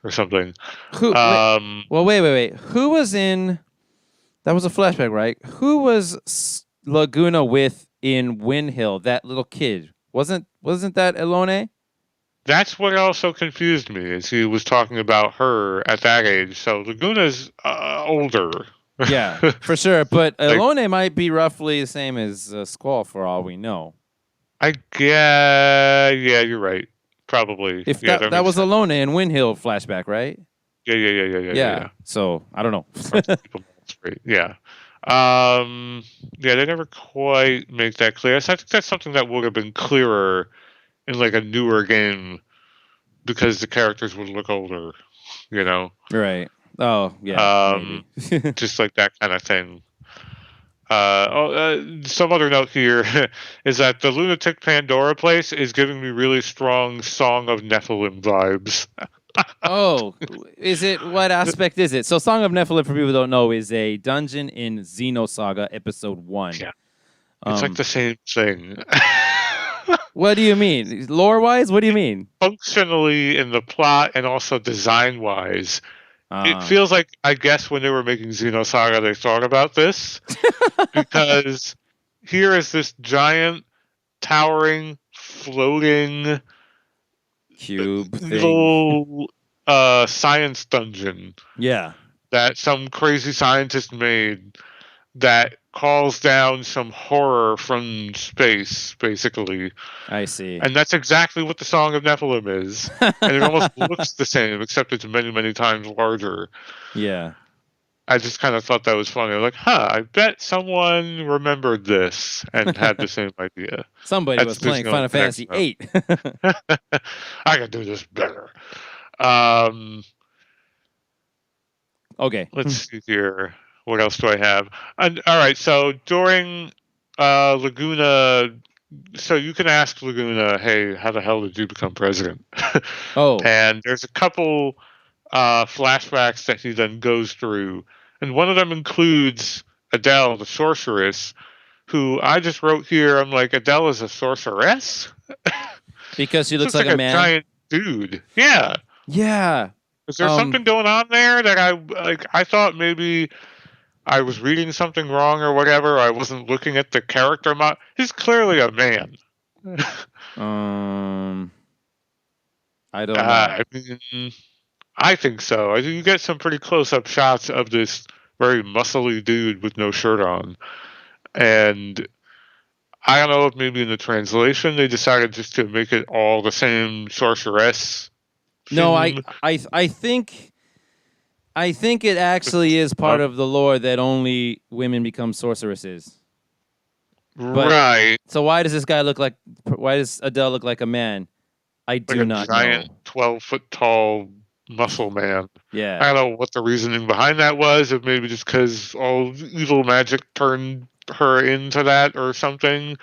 Speaker 2: or something.
Speaker 1: Who? Wait. Who was in? That was a flashback, right? Who was Laguna with in Windhill? That little kid wasn't that Elone?
Speaker 2: That's what also confused me, is he was talking about her at that age. So Laguna's older.
Speaker 1: Yeah, for sure. But
Speaker 2: Like,
Speaker 1: Elone might be roughly the same as Squall for all we know.
Speaker 2: I guess, yeah, you're right. Probably.
Speaker 1: If
Speaker 2: Yeah,
Speaker 1: that was
Speaker 2: sense.
Speaker 1: Elone in Windhill flashback, right?
Speaker 2: Yeah.
Speaker 1: So I don't know.
Speaker 2: Yeah. Yeah, they never quite make that clear. So I think that's something that would have been clearer in like a newer game because the characters would look older, you know?
Speaker 1: Right. Oh, yeah. Maybe.
Speaker 2: Just like that kind of thing. Some other note here is that the Lunatic Pandora place is giving me really strong Song of Nephilim vibes.
Speaker 1: Oh, is it? What aspect is it? So, Song of Nephilim, for people who don't know, is a dungeon in Xenosaga Episode 1.
Speaker 2: Yeah. It's like the same thing.
Speaker 1: What do you mean? Lore-wise, what do you mean?
Speaker 2: Functionally in the plot and also design-wise, it feels like, I guess, when they were making Xenosaga, they thought about this. Because here is this giant, towering, floating
Speaker 1: cube
Speaker 2: little science dungeon.
Speaker 1: Yeah.
Speaker 2: That some crazy scientist made that calls down some horror from space, basically.
Speaker 1: I see.
Speaker 2: And that's exactly what the Song of Nephilim is. And it almost looks the same, except it's many, many times larger.
Speaker 1: Yeah.
Speaker 2: I just kind of thought that was funny. Like, I bet someone remembered this and had the same idea.
Speaker 1: Somebody was playing Final Fantasy VIII.
Speaker 2: I can do this better.
Speaker 1: Okay.
Speaker 2: Let's see here. What else do I have? And all right, so during Laguna, so you can ask Laguna, hey, how the hell did you become president?
Speaker 1: Oh.
Speaker 2: And there's a couple flashbacks that he then goes through. And one of them includes Adele, the sorceress, who I just wrote here. I'm like, Adele is a sorceress?
Speaker 1: Because she looks like a man?
Speaker 2: Giant dude. Yeah.
Speaker 1: Yeah.
Speaker 2: Is there something going on there that I thought maybe I was reading something wrong or whatever? I wasn't looking at the character model. He's clearly a man.
Speaker 1: I don't know.
Speaker 2: I mean, I think so. You get some pretty close-up shots of this very muscly dude with no shirt on. And I don't know if maybe in the translation they decided just to make it all the same sorceress.
Speaker 1: No, I think it actually is part of the lore that only women become sorceresses. But,
Speaker 2: right.
Speaker 1: So why does this guy look like? Why does Adele look like a man? I do not know.
Speaker 2: Like a giant 12-foot tall muscle man.
Speaker 1: Yeah.
Speaker 2: I don't know what the reasoning behind that was. If maybe just because all evil magic turned her into that or something.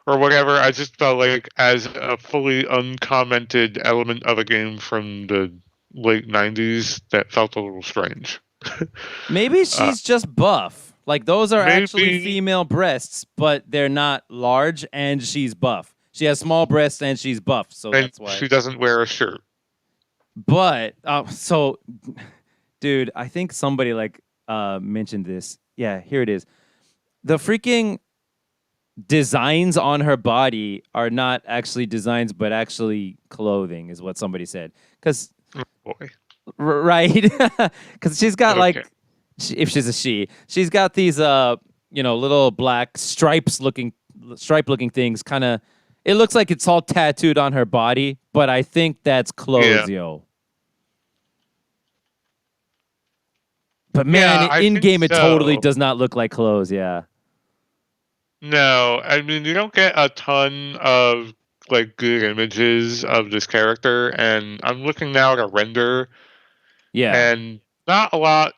Speaker 2: Or whatever. I just felt like as a fully uncommented element of a game from the late 90s, that felt a little strange.
Speaker 1: Maybe she's just buff. Like those are actually female breasts, but they're not large, and she's buff. She has small breasts and she's buff, so that's why.
Speaker 2: She doesn't wear a shirt.
Speaker 1: But so, dude, I think somebody mentioned this. Yeah, here it is. The freaking designs on her body are not actually designs, but actually clothing, is what somebody said. Because, right? Because she's got if she's a she's got these little black stripe looking things. Kind of, it looks like it's all tattooed on her body, but I think that's clothes, yo. But
Speaker 2: Yeah,
Speaker 1: man,
Speaker 2: I
Speaker 1: in
Speaker 2: think
Speaker 1: game it totally
Speaker 2: so.
Speaker 1: does not look like clothes. Yeah.
Speaker 2: No, I mean you don't get a ton of like good images of this character, and I'm looking now at a render,
Speaker 1: Yeah.
Speaker 2: and not a lot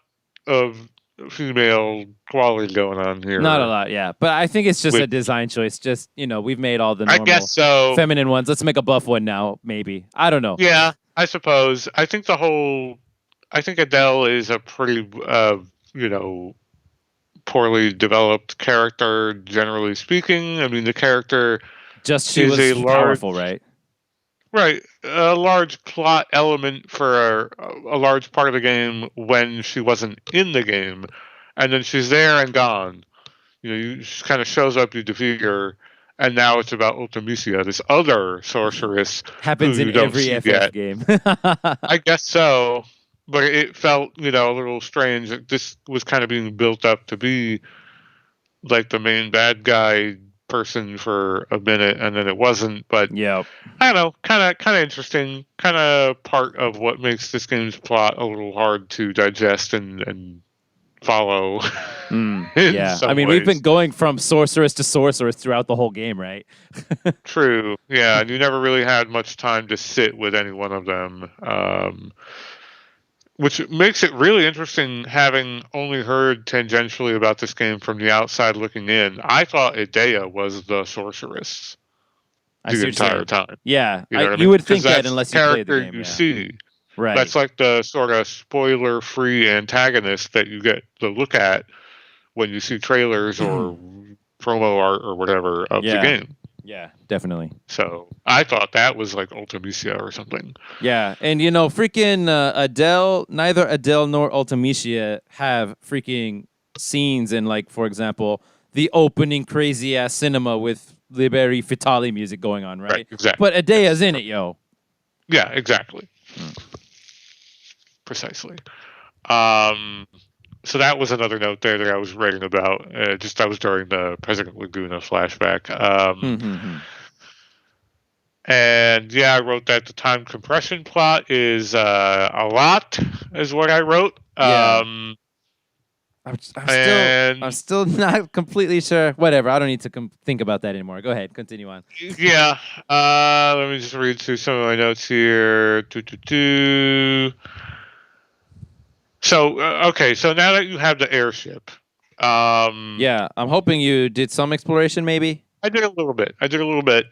Speaker 2: of female quality going on
Speaker 1: Not a
Speaker 2: here.
Speaker 1: lot, yeah. But I think it's just a
Speaker 2: Which
Speaker 1: design choice. Just, we've made all the
Speaker 2: I guess
Speaker 1: normal
Speaker 2: so.
Speaker 1: feminine ones. Let's make a buff one now, maybe. I don't know.
Speaker 2: Yeah, I suppose. I think Adele is a pretty, you know, poorly developed character, generally speaking. I mean, the character
Speaker 1: Just she
Speaker 2: is
Speaker 1: was
Speaker 2: a
Speaker 1: powerful, right?
Speaker 2: a large plot element for a large part of the game when she wasn't in the game, and then she's there and gone. She kind of shows up, you defeat her, and now it's about Ultimisia, this other sorceress who
Speaker 1: Happens in
Speaker 2: you don't
Speaker 1: every
Speaker 2: see
Speaker 1: FF
Speaker 2: yet.
Speaker 1: game.
Speaker 2: I guess so, but it felt, a little strange. This was kind of being built up to be like the main bad guy person for a minute, and then it wasn't. But
Speaker 1: Yep.
Speaker 2: I don't know, kind of interesting, kind of part of what makes this game's plot a little hard to digest and follow in
Speaker 1: Yeah. I
Speaker 2: some
Speaker 1: mean, we've been
Speaker 2: ways.
Speaker 1: going from sorceress to sorceress throughout the whole game, right?
Speaker 2: True, yeah, and you never really had much time to sit with any one of them. Which makes it really interesting having only heard tangentially about this game from the outside looking in. I thought Idea was the sorceress
Speaker 1: I
Speaker 2: the
Speaker 1: see what you're
Speaker 2: entire
Speaker 1: saying.
Speaker 2: time.
Speaker 1: Yeah.
Speaker 2: You know what I
Speaker 1: You
Speaker 2: mean?
Speaker 1: would
Speaker 2: Because
Speaker 1: think that
Speaker 2: that's the
Speaker 1: unless you played the
Speaker 2: character
Speaker 1: game,
Speaker 2: you
Speaker 1: yeah.
Speaker 2: see.
Speaker 1: Right.
Speaker 2: That's like the sort of spoiler free antagonist that you get to look at when you see trailers or promo art or whatever of the game.
Speaker 1: Yeah, definitely.
Speaker 2: So I thought that was like Ultimisia or something.
Speaker 1: Yeah, and freaking Adele, neither Adele nor Ultimisia have freaking scenes in, like, for example, the opening crazy ass cinema with Liberi Fitali music going on, right?
Speaker 2: Exactly.
Speaker 1: But Adea's
Speaker 2: Yes.
Speaker 1: in it, yo.
Speaker 2: Yeah, exactly. Precisely. Um, so that was another note there that I was writing about. Just that was during the President Laguna flashback. And yeah, I wrote that the time compression plot is a lot, is what I wrote.
Speaker 1: Yeah. I'm
Speaker 2: And
Speaker 1: still not completely sure. Whatever. I don't need to think about that anymore. Go ahead. Continue on.
Speaker 2: yeah, let me just read through some of my notes here. So okay, so now that you have the airship,
Speaker 1: Yeah, I'm hoping you did some exploration, maybe.
Speaker 2: I did a little bit.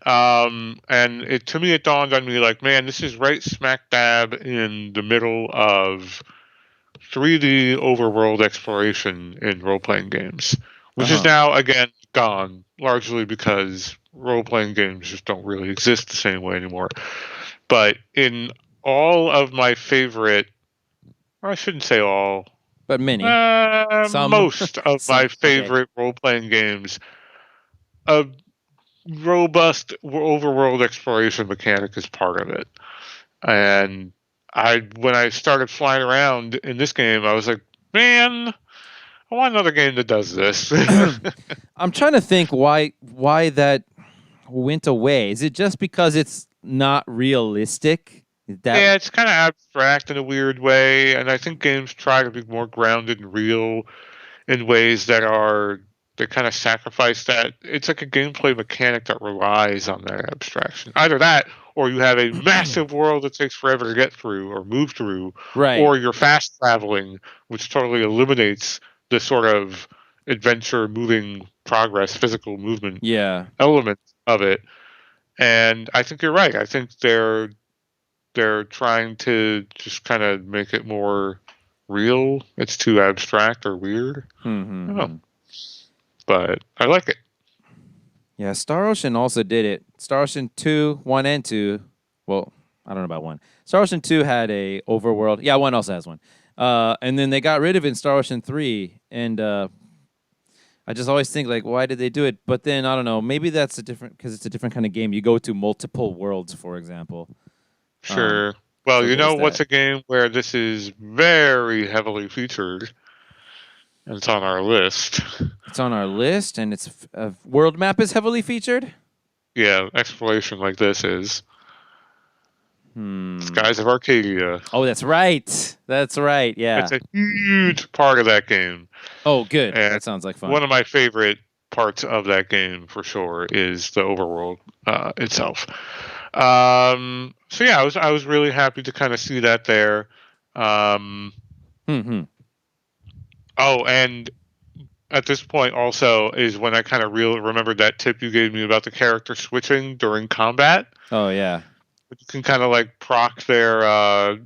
Speaker 2: And to me, it dawned on me like, man, this is right smack dab in the middle of 3D overworld exploration in role playing games, which is now again gone, largely because role playing games just don't really exist the same way anymore. But in all of my favorite, or I shouldn't say all,
Speaker 1: But many. Some.
Speaker 2: most of
Speaker 1: Some.
Speaker 2: my favorite role playing games, a robust overworld exploration mechanic is part of it. And when I started flying around in this game, I was like, man, I want another game that does this.
Speaker 1: I'm trying to think why that went away. Is it just because it's not realistic?
Speaker 2: Yeah, it's kind of abstract in a weird way, and I think games try to be more grounded and real in ways that kind of sacrifice that. It's like a gameplay mechanic that relies on that abstraction. Either that, or you have a massive world that takes forever to get through or move through,
Speaker 1: right?
Speaker 2: Or you're fast traveling, which totally eliminates the sort of adventure, moving progress, physical movement element of it. And I think you're right. I think they're trying to just kind of make it more real. It's too abstract or weird. I don't know. But I like it.
Speaker 1: Yeah, Star Ocean also did it. Star Ocean 2, 1 and 2. Well, I don't know about 1. Star Ocean 2 had a overworld. Yeah, 1 also has one. And then they got rid of it in Star Ocean 3. And I just always think, like, why did they do it? But then, I don't know, maybe that's because it's a different kind of game. You go to multiple worlds, for example.
Speaker 2: Sure. Well,
Speaker 1: so
Speaker 2: what's a game where this is very heavily featured? And it's on our list.
Speaker 1: It's on our list, and it's world map is heavily featured?
Speaker 2: Yeah, exploration like this is. Skies of Arcadia.
Speaker 1: Oh, that's right. That's right. Yeah.
Speaker 2: It's a huge part of that game.
Speaker 1: Oh, good.
Speaker 2: And
Speaker 1: That sounds like fun.
Speaker 2: one of my favorite parts of that game, for sure, is the overworld itself. So yeah, I was really happy to kind of see that there.
Speaker 1: Mm-hmm.
Speaker 2: Oh, and at this point also is when I kind of remembered that tip you gave me about the character switching during combat.
Speaker 1: Oh, yeah.
Speaker 2: You can kind of like proc their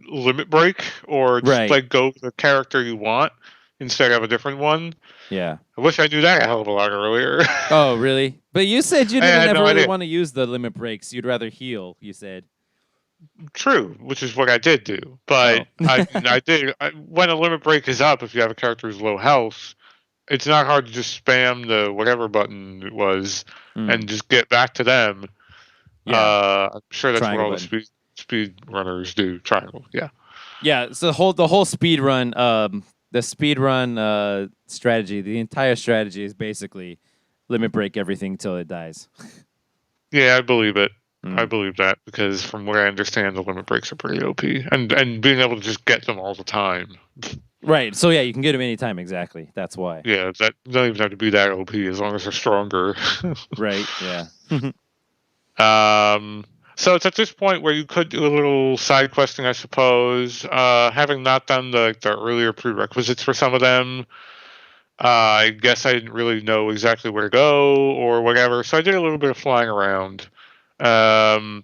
Speaker 2: limit break, or just
Speaker 1: Right.
Speaker 2: like go with the character you want instead of a different one.
Speaker 1: Yeah.
Speaker 2: I wish I knew that a hell of a lot earlier.
Speaker 1: Oh, really? But you said you
Speaker 2: I had
Speaker 1: didn't ever
Speaker 2: no
Speaker 1: really
Speaker 2: idea.
Speaker 1: want to use the limit breaks. You'd rather heal, you said.
Speaker 2: True, which is what I did do. But
Speaker 1: Oh.
Speaker 2: I did. When a limit break is up, if you have a character who's low health, it's not hard to just spam the whatever button it was and just get back to them.
Speaker 1: Yeah.
Speaker 2: I'm sure that's
Speaker 1: Triangle
Speaker 2: what all
Speaker 1: button.
Speaker 2: the speed runners do. Triangle, yeah.
Speaker 1: Yeah, so the whole speed run, the speed run strategy, the entire strategy is basically limit break everything till it dies.
Speaker 2: Yeah, I believe it. I
Speaker 1: Mm.
Speaker 2: believe that because from what I understand, the limit breaks are pretty OP, and being able to just get them all the time.
Speaker 1: Right. So yeah, you can get them anytime. Exactly. That's why.
Speaker 2: Yeah, that don't even have to be that OP as long as they're stronger.
Speaker 1: Right. Yeah.
Speaker 2: So it's at this point where you could do a little side questing, I suppose. Having not done the earlier prerequisites for some of them, I guess I didn't really know exactly where to go or whatever. So I did a little bit of flying around. And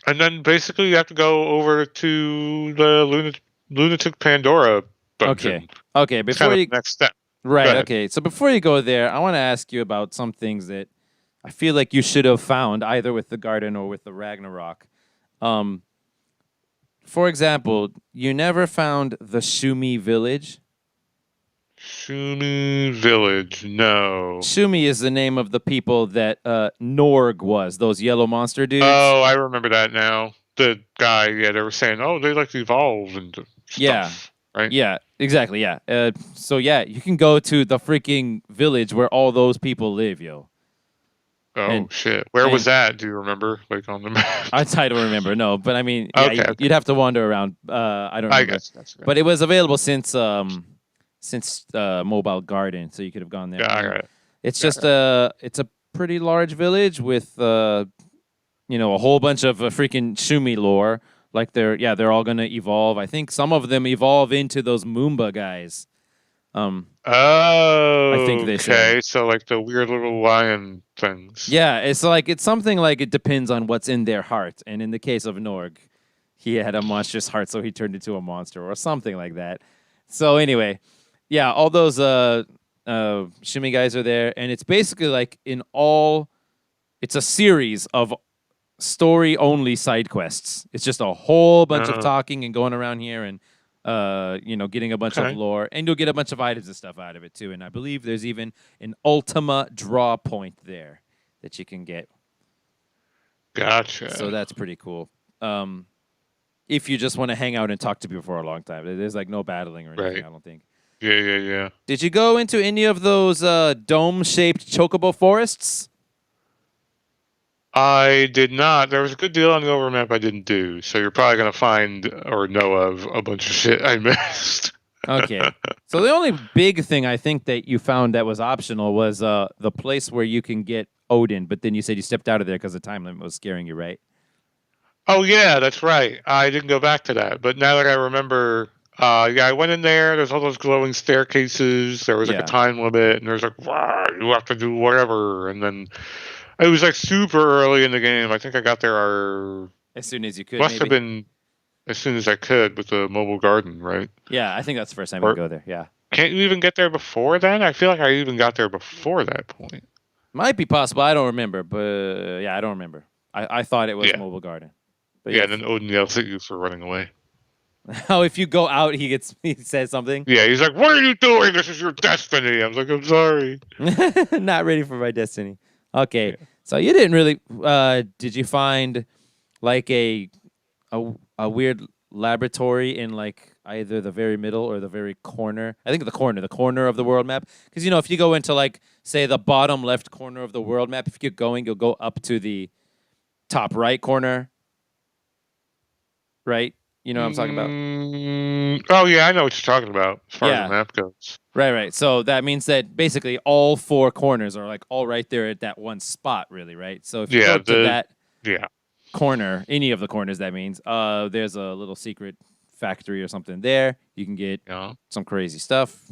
Speaker 2: then basically you have to go over to the Lunatic Pandora dungeon.
Speaker 1: Okay.
Speaker 2: It's kind
Speaker 1: Before
Speaker 2: of
Speaker 1: you
Speaker 2: the next step. Go
Speaker 1: right.
Speaker 2: ahead.
Speaker 1: Okay. So before you go there, I want to ask you about some things that I feel like you should have found either with the garden or with the Ragnarok. For example, you never found the Shumi village.
Speaker 2: Shuni Village, no.
Speaker 1: Shumi is the name of the people that Norg was, those yellow monster dudes.
Speaker 2: Oh, I remember that now. The guy, yeah, they were saying, oh, they like to evolve and stuff,
Speaker 1: Yeah.
Speaker 2: right?
Speaker 1: Yeah, exactly, yeah. So yeah, you can go to the freaking village where all those people live, yo.
Speaker 2: Oh,
Speaker 1: And-
Speaker 2: shit. Where was
Speaker 1: and-
Speaker 2: that? Do you remember? Like on the map?
Speaker 1: I don't remember, no, but I mean, yeah,
Speaker 2: Okay, okay.
Speaker 1: you'd have to wander around. I don't remember.
Speaker 2: I guess that's good.
Speaker 1: But it was available since Mobile Garden, so you could have gone there.
Speaker 2: Yeah, all right.
Speaker 1: It's
Speaker 2: Yeah,
Speaker 1: just it's a pretty large village with a whole bunch of freaking Shumi lore. Like they're all gonna evolve. I think some of them evolve into those Moomba guys.
Speaker 2: Oh,
Speaker 1: I think they
Speaker 2: okay.
Speaker 1: say.
Speaker 2: So like the weird little lion things.
Speaker 1: Yeah, it's something like it depends on what's in their heart. And in the case of Norg, he had a monstrous heart, so he turned into a monster or something like that. So anyway, yeah, all those Shimmy guys are there, and it's basically like it's a series of story-only side quests. It's just a whole bunch of talking and going around here and getting a bunch of lore, and you'll get a bunch of items and stuff out of it too. And I believe there's even an Ultima draw point there that you can get.
Speaker 2: Gotcha.
Speaker 1: So that's pretty cool. If you just want to hang out and talk to people for a long time, there's like no battling or anything.
Speaker 2: Right.
Speaker 1: I don't think.
Speaker 2: Yeah.
Speaker 1: Did you go into any of those dome-shaped chocobo forests?
Speaker 2: I did not. There was a good deal on the overmap I didn't do, so you're probably gonna find or know of a bunch of shit I missed.
Speaker 1: Okay. So the only big thing I think that you found that was optional was the place where you can get Odin, but then you said you stepped out of there because the time limit was scaring you, right?
Speaker 2: Oh yeah, that's right. I didn't go back to that, but now that I remember, I went in there. There's all those glowing staircases. There was like
Speaker 1: Yeah.
Speaker 2: a time limit, and there's like, wow, you have to do whatever. And then it was like super early in the game. I think I got there.
Speaker 1: As soon as you could,
Speaker 2: Must
Speaker 1: maybe.
Speaker 2: have been as soon as I could with the mobile garden, right?
Speaker 1: Yeah, I think that's the first time
Speaker 2: Or-
Speaker 1: you go there. Yeah.
Speaker 2: Can't you even get there before then? I feel like I even got there before that point.
Speaker 1: Might be possible. I don't remember, but yeah, I don't remember. I thought it was
Speaker 2: Yeah.
Speaker 1: Mobile Garden. But
Speaker 2: Yeah, and then Odin yells at you for running away.
Speaker 1: Oh, if you go out, he says something.
Speaker 2: Yeah, he's like, "What are you doing? This is your destiny." I was like, "I'm sorry."
Speaker 1: Not ready for my destiny. Okay, so you didn't really. Did you find like a weird laboratory in like either the very middle or the very corner? I think the corner of the world map. Because if you go into like say the bottom left corner of the world map, if you keep going, you'll go up to the top right corner. right? You know what I'm talking about?
Speaker 2: Oh yeah, I know what you're talking about as far as the
Speaker 1: Yeah.
Speaker 2: map goes.
Speaker 1: Right. So that means that basically all four corners are like all right there at that one spot, really, right? So if you go
Speaker 2: Yeah,
Speaker 1: to that
Speaker 2: yeah.
Speaker 1: corner, any of the corners, that means there's a little secret factory or something there. You can get
Speaker 2: Yeah.
Speaker 1: some crazy stuff.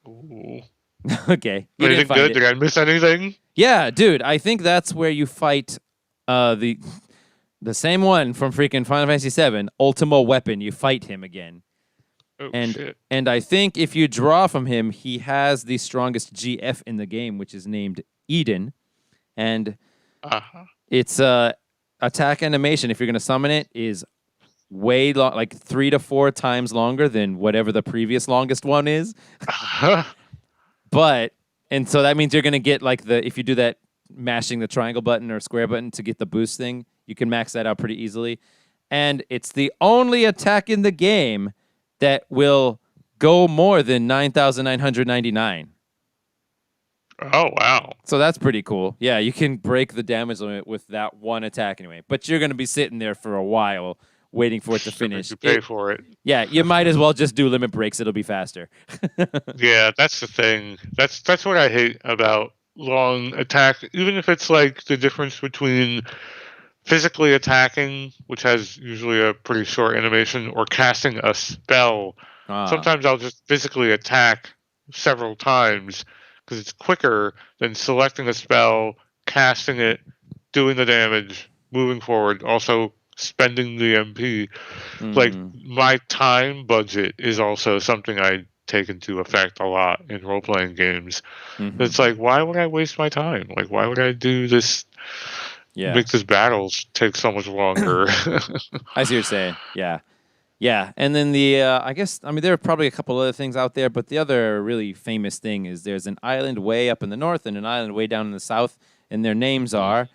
Speaker 2: Ooh.
Speaker 1: Okay, you didn't
Speaker 2: Anything
Speaker 1: find
Speaker 2: good?
Speaker 1: it.
Speaker 2: Did I miss anything?
Speaker 1: Yeah, dude, I think that's where you fight the same one from freaking Final Fantasy VII, Ultimo Weapon. You fight him again.
Speaker 2: Oh
Speaker 1: And
Speaker 2: shit.
Speaker 1: and I think if you draw from him, he has the strongest GF in the game, which is named Eden. And
Speaker 2: Uh-huh.
Speaker 1: its attack animation, if you're gonna summon it, is way long, like 3 to 4 times longer than whatever the previous longest one is. But and so that means you're gonna get like if you do that mashing the triangle button or square button to get the boost thing, you can max that out pretty easily. And it's the only attack in the game that will go more than 9,999.
Speaker 2: Oh wow.
Speaker 1: So that's pretty cool. Yeah, you can break the damage limit with that one attack anyway. But you're gonna be sitting there for a while waiting for it to finish.
Speaker 2: You pay for it.
Speaker 1: Yeah, you might as well just do limit breaks. It'll be faster.
Speaker 2: Yeah, that's the thing. That's what I hate about long attack. Even if it's like the difference between physically attacking, which has usually a pretty short animation, or casting a spell. Sometimes I'll just physically attack several times because it's quicker than selecting a spell, casting it, doing the damage, moving forward, also spending the MP. Like, my time budget is also something I take into effect a lot in role-playing games. It's like, why would I waste my time? Like, why would I do this?
Speaker 1: Yeah.
Speaker 2: Make this battles take so much longer.
Speaker 1: I see what you're saying. Yeah. Yeah. And then I guess, I mean, there are probably a couple other things out there, but the other really famous thing is there's an island way up in the north and an island way down in the south, and their names are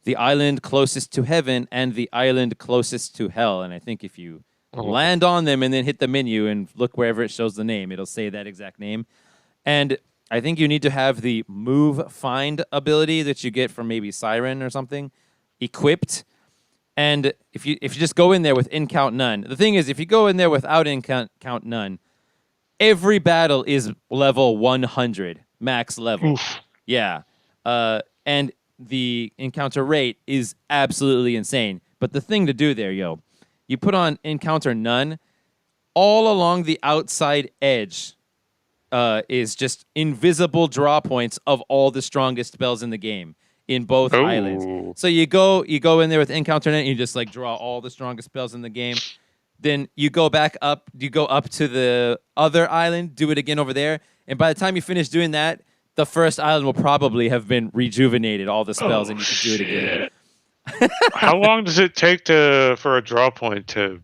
Speaker 1: the island closest to heaven and the island closest to hell. And I think if you land on them and then hit the menu and look wherever it shows the name, it'll say that exact name. And I think you need to have the move find ability that you get from maybe Siren or something equipped. And if you just go in there with in count none, the thing is, if you go in there without in count none, every battle is level 100 max level.
Speaker 2: Oof.
Speaker 1: Yeah, and the encounter rate is absolutely insane. But the thing to do there, you put on encounter none all along the outside edge. Is just invisible draw points of all the strongest spells in the game in both islands. So you go in there with encounter net and you just like draw all the strongest spells in the game. Then you go back up, you go up to the other island, do it again over there, and by the time you finish doing that, the first island will probably have been rejuvenated, all the spells, and you can do it again.
Speaker 2: How long does it take for a draw point to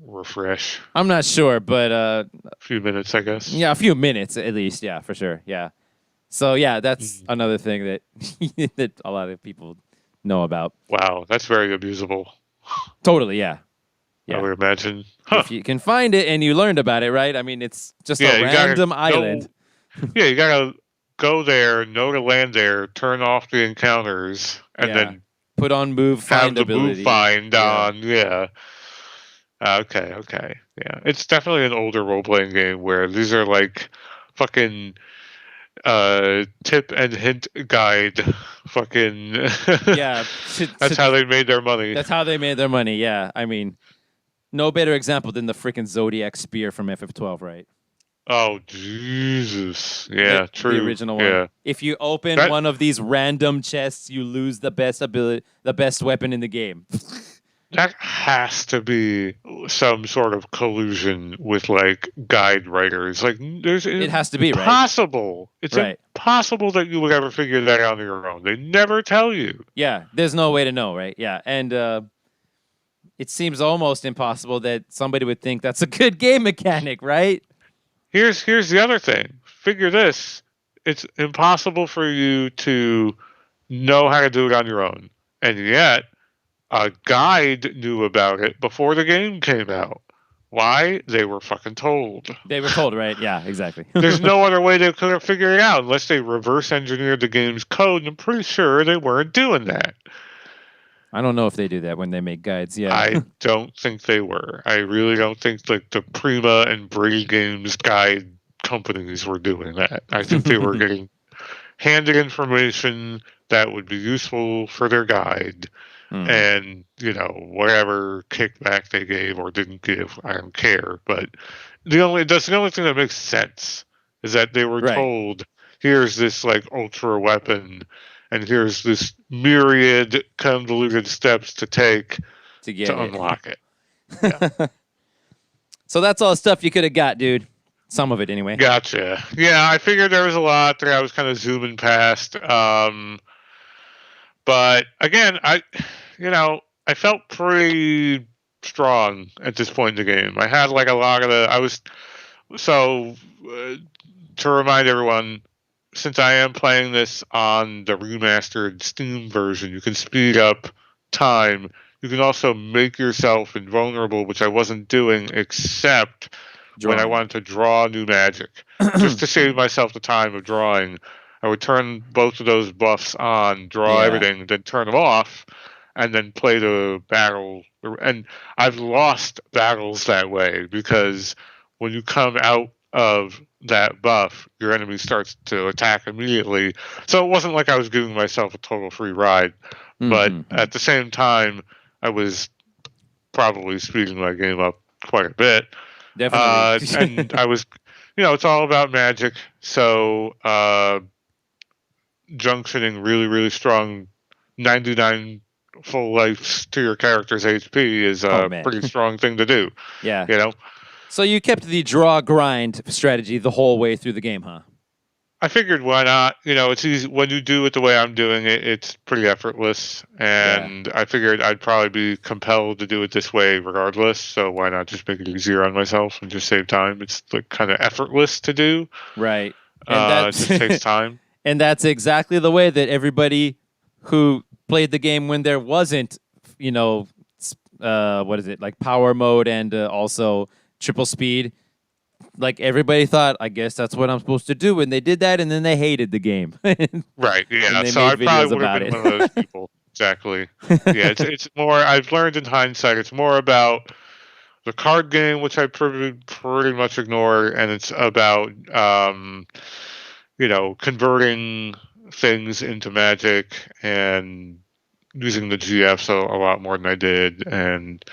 Speaker 2: refresh?
Speaker 1: I'm not sure, but
Speaker 2: a few minutes, I guess.
Speaker 1: Yeah, a few minutes at least. Yeah, for sure. Yeah. So yeah, that's another thing that that a lot of people know about.
Speaker 2: Wow, that's very abusable.
Speaker 1: Totally. Yeah.
Speaker 2: I would imagine.
Speaker 1: If you can find it and you learned about it, right? I mean, it's just a random island.
Speaker 2: Yeah, you gotta go there, know to land there, turn off the encounters, and then
Speaker 1: put on move find ability.
Speaker 2: Move find on. Yeah. Okay. Yeah. It's definitely an older role playing game where these are like fucking tip and hint guide fucking that's how they made their money.
Speaker 1: That's how they made their money, yeah. I mean, no better example than the freaking Zodiac Spear from FF12, right?
Speaker 2: Oh Jesus. Yeah, true.
Speaker 1: The original one.
Speaker 2: Yeah.
Speaker 1: If you open one of these random chests, you lose the best weapon in the game.
Speaker 2: That has to be some sort of collusion with like guide writers. Like, it
Speaker 1: has to be
Speaker 2: impossible.
Speaker 1: Right?
Speaker 2: It's impossible that you would ever figure that out on your own. They never tell you.
Speaker 1: Yeah, there's no way to know, right? Yeah, and it seems almost impossible that somebody would think that's a good game mechanic, right?
Speaker 2: Here's the other thing. Figure this: it's impossible for you to know how to do it on your own, and yet a guide knew about it before the game came out. Why? They were fucking told.
Speaker 1: They were told, right? Yeah, exactly.
Speaker 2: There's no other way they could have figured it out unless they reverse engineered the game's code, and I'm pretty sure they weren't doing that.
Speaker 1: I don't know if they do that when they make guides. Yeah.
Speaker 2: I don't think they were. I really don't think like the Prima and Brady Games guide companies were doing that. I think they were getting handed information that would be useful for their guide, and whatever kickback they gave or didn't give, I don't care. But that's the only thing that makes sense is that they were told, here's this like ultra weapon, and here's this myriad convoluted steps to take to unlock it. Yeah.
Speaker 1: So that's all the stuff you could have got, dude. Some of it, anyway.
Speaker 2: Gotcha. Yeah, I figured there was a lot that I was kind of zooming past. But again, I felt pretty strong at this point in the game. I had like a lot of to remind everyone, since I am playing this on the remastered Steam version, you can speed up time. You can also make yourself invulnerable, which I wasn't doing except when I wanted to draw new magic. Just to save myself the time of drawing, I would turn both of those buffs on, draw everything, then turn them off, and then play the battle. And I've lost battles that way because when you come out of that buff, your enemy starts to attack immediately. So it wasn't like I was giving myself a total free ride, but at the same time, I was probably speeding my game up quite a bit.
Speaker 1: Definitely.
Speaker 2: And I was, it's all about magic. So junctioning really, really strong 99 full lives to your character's HP is a pretty strong thing to do.
Speaker 1: Yeah. So you kept the draw grind strategy the whole way through the game, huh?
Speaker 2: I figured why not? It's easy when you do it the way I'm doing it. It's pretty effortless, and I figured I'd probably be compelled to do it this way regardless. So why not just make it easier on myself and just save time? It's like kind of effortless to do,
Speaker 1: right? And
Speaker 2: it just takes time.
Speaker 1: And that's exactly the way that everybody who played the game when there wasn't, what is it, like power mode and also triple speed. Like everybody thought, I guess that's what I'm supposed to do, and they did that, and then they hated the game.
Speaker 2: Right? Yeah. So I probably would have been one of those people. Exactly. Yeah. It's more. I've learned in hindsight. It's more about the card game, which I pretty much ignore, and it's about converting things into magic and using the GFs a lot more than I did, and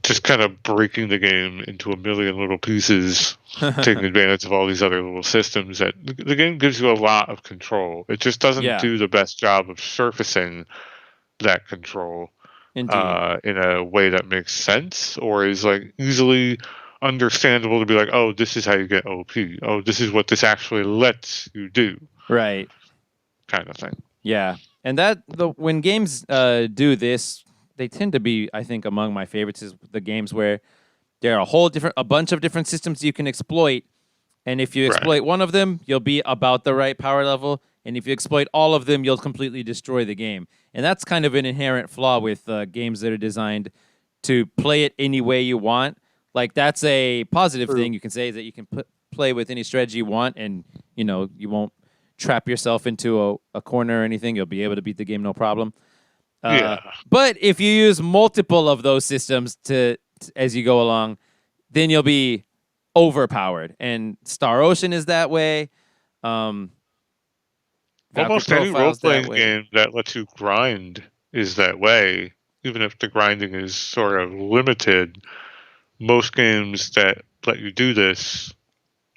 Speaker 2: just kind of breaking the game into a million little pieces, taking advantage of all these other little systems. That the game gives you a lot of control. It just doesn't do the best job of surfacing that control in a way that makes sense or is like easily understandable to be like, oh, this is how you get OP. Oh, this is what this actually lets you do.
Speaker 1: Right.
Speaker 2: Kind of thing.
Speaker 1: Yeah. And when games do this, they tend to be, I think, among my favorites is the games where there are a bunch of different systems you can exploit. And if you exploit one of them, you'll be about the right power level. And if you exploit all of them, you'll completely destroy the game. And that's kind of an inherent flaw with games that are designed to play it any way you want. Like, that's a positive thing you can say, is that you can play with any strategy you want, and, you won't trap yourself into a corner or anything. You'll be able to beat the game no problem. But if you use multiple of those systems as you go along, then you'll be overpowered. And Star Ocean is that way.
Speaker 2: Almost any role-playing game that lets you grind is that way, even if the grinding is sort of limited. Most games that let you do this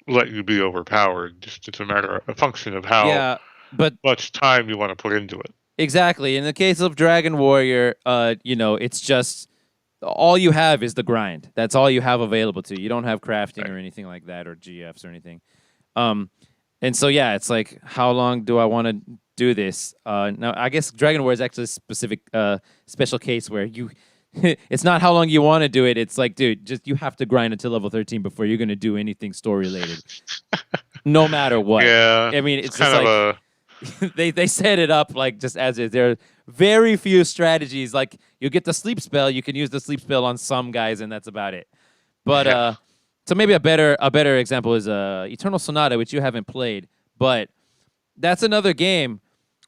Speaker 2: let you be overpowered. Just it's a function of how much time you want to put into it.
Speaker 1: Exactly. In the case of Dragon Warrior, it's just all you have is the grind. That's all you have available to you. You don't have crafting or anything like that, or GFs or anything. And so, it's like, how long do I want to do this? Now, I guess Dragon Warrior is actually a special case where it's not how long you want to do it. It's like, dude, you have to grind until level 13 before you're going to do anything story related. No matter what.
Speaker 2: Yeah.
Speaker 1: I mean, it's kind of they set it up like just as is. There are very few strategies. Like, you get the sleep spell, you can use the sleep spell on some guys, and that's about it. But so maybe a better example is Eternal Sonata, which you haven't played, but that's another game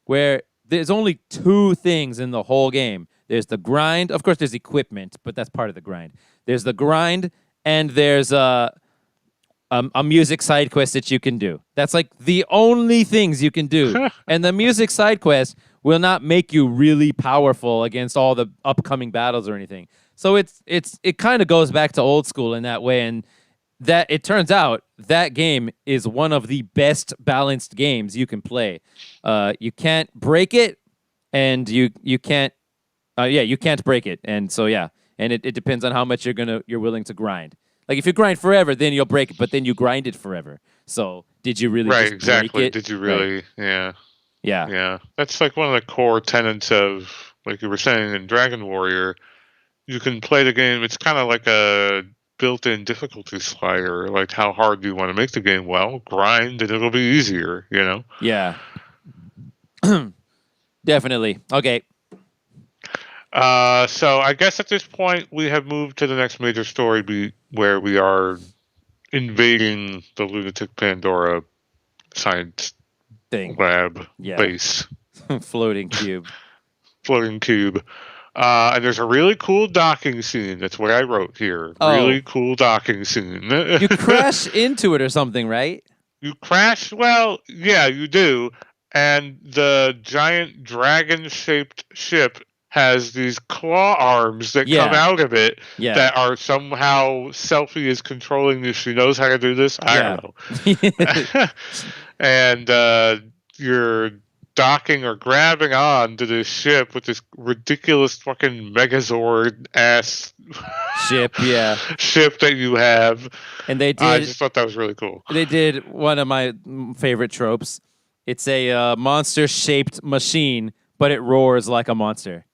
Speaker 1: where there's only two things in the whole game. There's the grind. Of course, there's equipment, but that's part of the grind. There's the grind, and there's a music side quest that you can do. That's like the only things you can do. And the music side quest will not make you really powerful against all the upcoming battles or anything. So it kind of goes back to old school in that way. And that it turns out that game is one of the best balanced games you can play. You can't break it, and you can't. You can't break it, and so and it depends on how much you're willing to grind. Like if you grind forever, then you'll break it, but then you grind it forever. So did you really
Speaker 2: right?
Speaker 1: just
Speaker 2: Exactly.
Speaker 1: break it?
Speaker 2: Did you really?
Speaker 1: Right.
Speaker 2: Yeah.
Speaker 1: Yeah.
Speaker 2: Yeah. That's like one of the core tenets of, like you were saying in Dragon Warrior. You can play the game. It's kind of like a built-in difficulty slider. Like how hard do you want to make the game? Well, grind and it'll be easier. You know.
Speaker 1: Yeah. Definitely. Okay.
Speaker 2: So I guess at this point we have moved to the next major story where we are invading the lunatic Pandora science
Speaker 1: Thing.
Speaker 2: lab
Speaker 1: Yeah.
Speaker 2: base.
Speaker 1: Floating cube.
Speaker 2: Floating cube. And there's a really cool docking scene. That's what I wrote here.
Speaker 1: Oh.
Speaker 2: Really cool docking scene.
Speaker 1: You crash into it or something, right?
Speaker 2: You crash? Well, yeah, you do. And the giant dragon-shaped ship has these claw arms that come out of it that are somehow Selphie is controlling this. She knows how to do this. I don't know. And you're docking or grabbing on to this ship with this ridiculous fucking Megazord ass
Speaker 1: ship
Speaker 2: that you have.
Speaker 1: And they did.
Speaker 2: I just thought that was really cool.
Speaker 1: They did one of my favorite tropes. It's a monster-shaped machine, but it roars like a monster.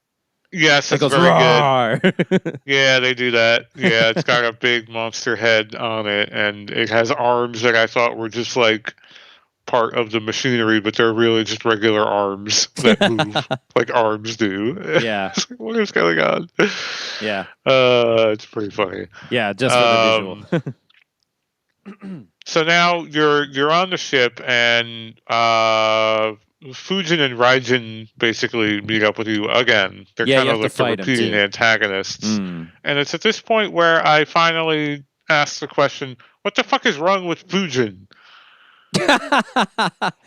Speaker 2: Yes,
Speaker 1: it goes
Speaker 2: very
Speaker 1: roar.
Speaker 2: Good. Yeah, they do that. Yeah, it's got a big monster head on it, and it has arms that I thought were just like part of the machinery, but they're really just regular arms that move like arms do.
Speaker 1: Yeah.
Speaker 2: What is going on?
Speaker 1: Yeah.
Speaker 2: It's pretty funny.
Speaker 1: Yeah, just for the visual.
Speaker 2: So now you're on the ship, and Fujin and Raijin basically meet up with you again. They're kind of like the repeating antagonists. And it's at this point where I finally ask the question, what the fuck is wrong with Fujin?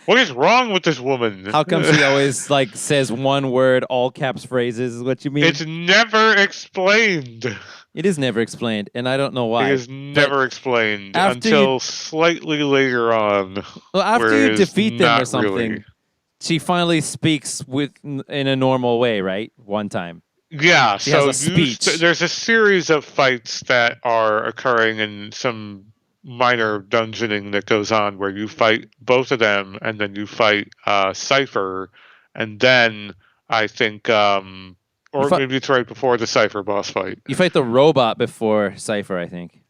Speaker 2: What is wrong with this woman?
Speaker 1: How come she always like says one word, all caps phrases is what you mean?
Speaker 2: It's never explained.
Speaker 1: It is never explained, and I don't know why.
Speaker 2: It is never explained until slightly later on.
Speaker 1: Well, after you defeat them or something,
Speaker 2: really.
Speaker 1: She finally speaks in a normal way, right? One time.
Speaker 2: Yeah,
Speaker 1: she has a speech.
Speaker 2: There's a series of fights that are occurring in some minor dungeoning that goes on where you fight both of them, and then you fight Cypher, and then I think, or maybe it's right before the Cypher boss fight.
Speaker 1: You fight the robot before Cypher, I think.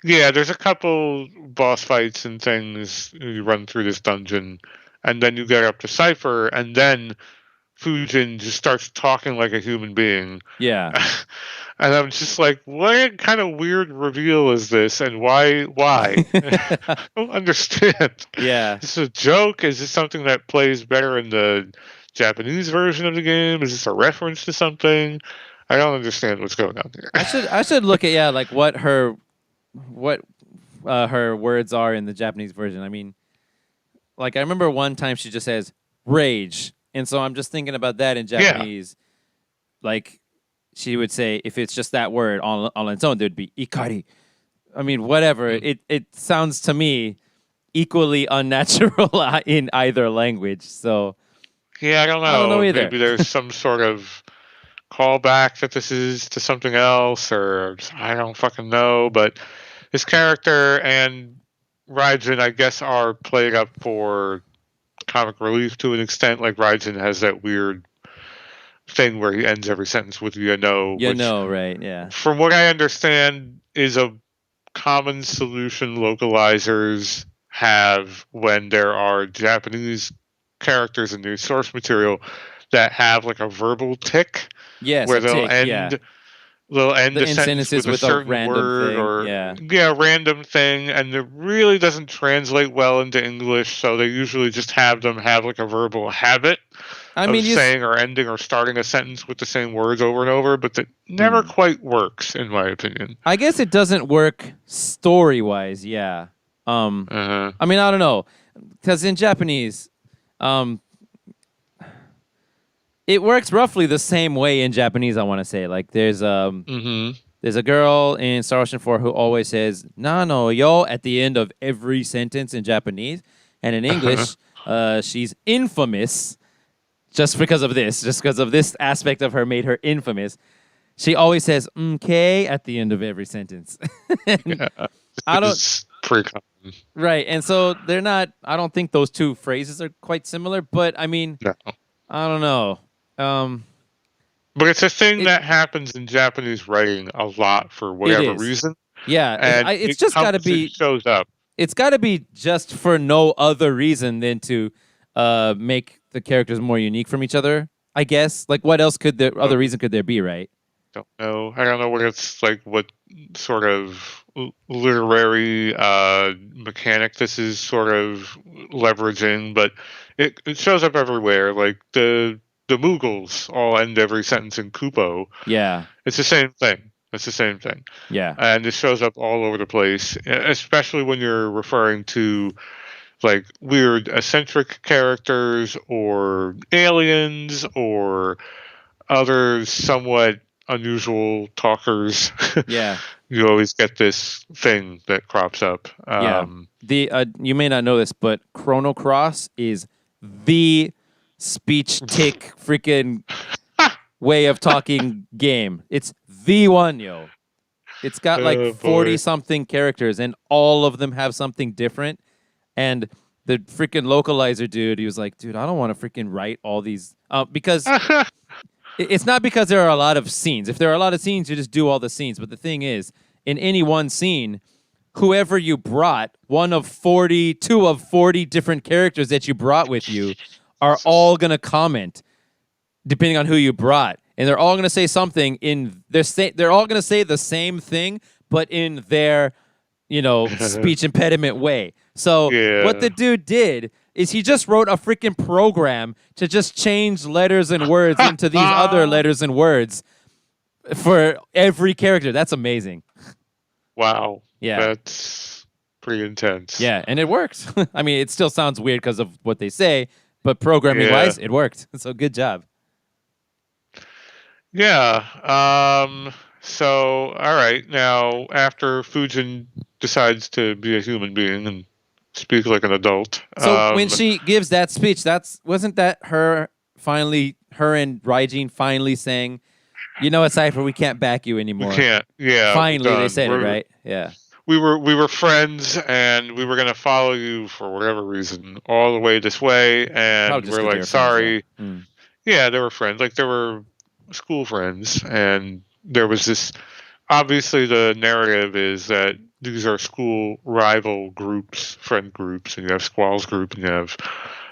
Speaker 2: Yeah, there's a couple boss fights and things. You run through this dungeon, and then you get up to Cypher, and then Fujin just starts talking like a human being.
Speaker 1: Yeah.
Speaker 2: And I'm just like, what kind of weird reveal is this, and why? I don't understand.
Speaker 1: Yeah.
Speaker 2: Is this a joke? Is this something that plays better in the Japanese version of the game? Is this a reference to something? I don't understand what's going on here.
Speaker 1: I should look at like what her words are in the Japanese version. I mean, like I remember one time she just says rage, and so I'm just thinking about that in Japanese. Yeah. Like she would say, if it's just that word on its own, there'd be ikari. I mean, whatever. It sounds to me equally unnatural in either language. So
Speaker 2: yeah, I don't know either. Maybe there's some sort of callback that this is to something else, or I don't fucking know. But this character and Raijin, I guess, are played up for comic relief to an extent. Like Raijin has that weird thing where he ends every sentence with "you know."
Speaker 1: You know, right? Yeah.
Speaker 2: From what I understand, is a common solution localizers have when there are Japanese characters in their source material that have like a verbal tick.
Speaker 1: Yes,
Speaker 2: where they'll end. They'll end the sentence with a certain word thing. Or random thing, and it really doesn't translate well into English. So they usually just have them have like a verbal habit
Speaker 1: I
Speaker 2: of
Speaker 1: mean,
Speaker 2: saying or ending or starting a sentence with the same words over and over, but that never quite works, in my opinion.
Speaker 1: I guess it doesn't work story-wise, yeah.
Speaker 2: Uh-huh.
Speaker 1: I mean, I don't know, because in Japanese, um, it works roughly the same way in Japanese. I want to say, like, there's a girl in Star Ocean 4 who always says "nano yo" at the end of every sentence in Japanese, and in
Speaker 2: Uh-huh.
Speaker 1: English, she's infamous just because of this. Just because of this aspect of her made her infamous. She always says "okay" at the end of every sentence. And
Speaker 2: Yeah.
Speaker 1: I don't.
Speaker 2: It's pretty common.
Speaker 1: Right, and so they're not. I don't think those two phrases are quite similar. But I mean,
Speaker 2: No.
Speaker 1: I don't know. Um,
Speaker 2: But it's a thing
Speaker 1: it
Speaker 2: that happens in Japanese writing a lot for
Speaker 1: it
Speaker 2: whatever
Speaker 1: is.
Speaker 2: reason,
Speaker 1: Yeah,
Speaker 2: and
Speaker 1: it's
Speaker 2: it
Speaker 1: just got to
Speaker 2: comes, it
Speaker 1: be.
Speaker 2: shows up.
Speaker 1: It's got to be just for no other reason than to make the characters more unique from each other. I guess. Like, what else could there other reason could there be? Right.
Speaker 2: Don't know. I don't know what it's like. What sort of literary mechanic this is sort of leveraging, but it shows up everywhere. Like the Mughals all end every sentence in "kupo."
Speaker 1: Yeah.
Speaker 2: It's the same thing. It's the same thing,
Speaker 1: Yeah.
Speaker 2: and it shows up all over the place, especially when you're referring to like weird eccentric characters or aliens or other somewhat unusual talkers.
Speaker 1: Yeah.
Speaker 2: You always get this thing that crops up.
Speaker 1: Yeah. The you may not know this, but Chrono Cross is the speech tick freaking way of talking game. It's the one, yo. It's got like
Speaker 2: Oh
Speaker 1: 40
Speaker 2: boy.
Speaker 1: something characters and all of them have something different. And the freaking localizer dude, he was like, dude, I don't want to freaking write all these because it's not because there are a lot of scenes. If there are a lot of scenes, you just do all the scenes. But the thing is, in any one scene, whoever you brought, one of 40, two of 40 different characters that you brought with you are all going to comment depending on who you brought. And they're all going to say something in their they're all going to say the same thing, but in their, speech impediment way. So what
Speaker 2: Yeah.
Speaker 1: the dude did is he just wrote a freaking program to just change letters and words into these other letters and words for every character. That's amazing.
Speaker 2: Wow.
Speaker 1: Yeah.
Speaker 2: That's pretty intense.
Speaker 1: Yeah, and it works. I mean, it still sounds weird because of what they say, but programming
Speaker 2: Yeah.
Speaker 1: wise, it worked. So good job.
Speaker 2: Yeah. So, all right. Now, after Fujin decides to be a human being and speak like an adult,
Speaker 1: So when she gives that speech, wasn't that her and Raijin finally saying, "You know what, Cypher, we can't back you
Speaker 2: we
Speaker 1: anymore."
Speaker 2: can't. Yeah, we're
Speaker 1: Finally, they
Speaker 2: done.
Speaker 1: said it, right? Yeah.
Speaker 2: We were friends, and we were gonna follow you for whatever reason all the way this way, and
Speaker 1: Probably just
Speaker 2: we're
Speaker 1: because they
Speaker 2: like,
Speaker 1: were friends,
Speaker 2: sorry.
Speaker 1: though. Mm.
Speaker 2: Yeah, they were friends. Like they were school friends, and there was this. Obviously, the narrative is that these are school rival groups, friend groups, and you have Squall's group, and you have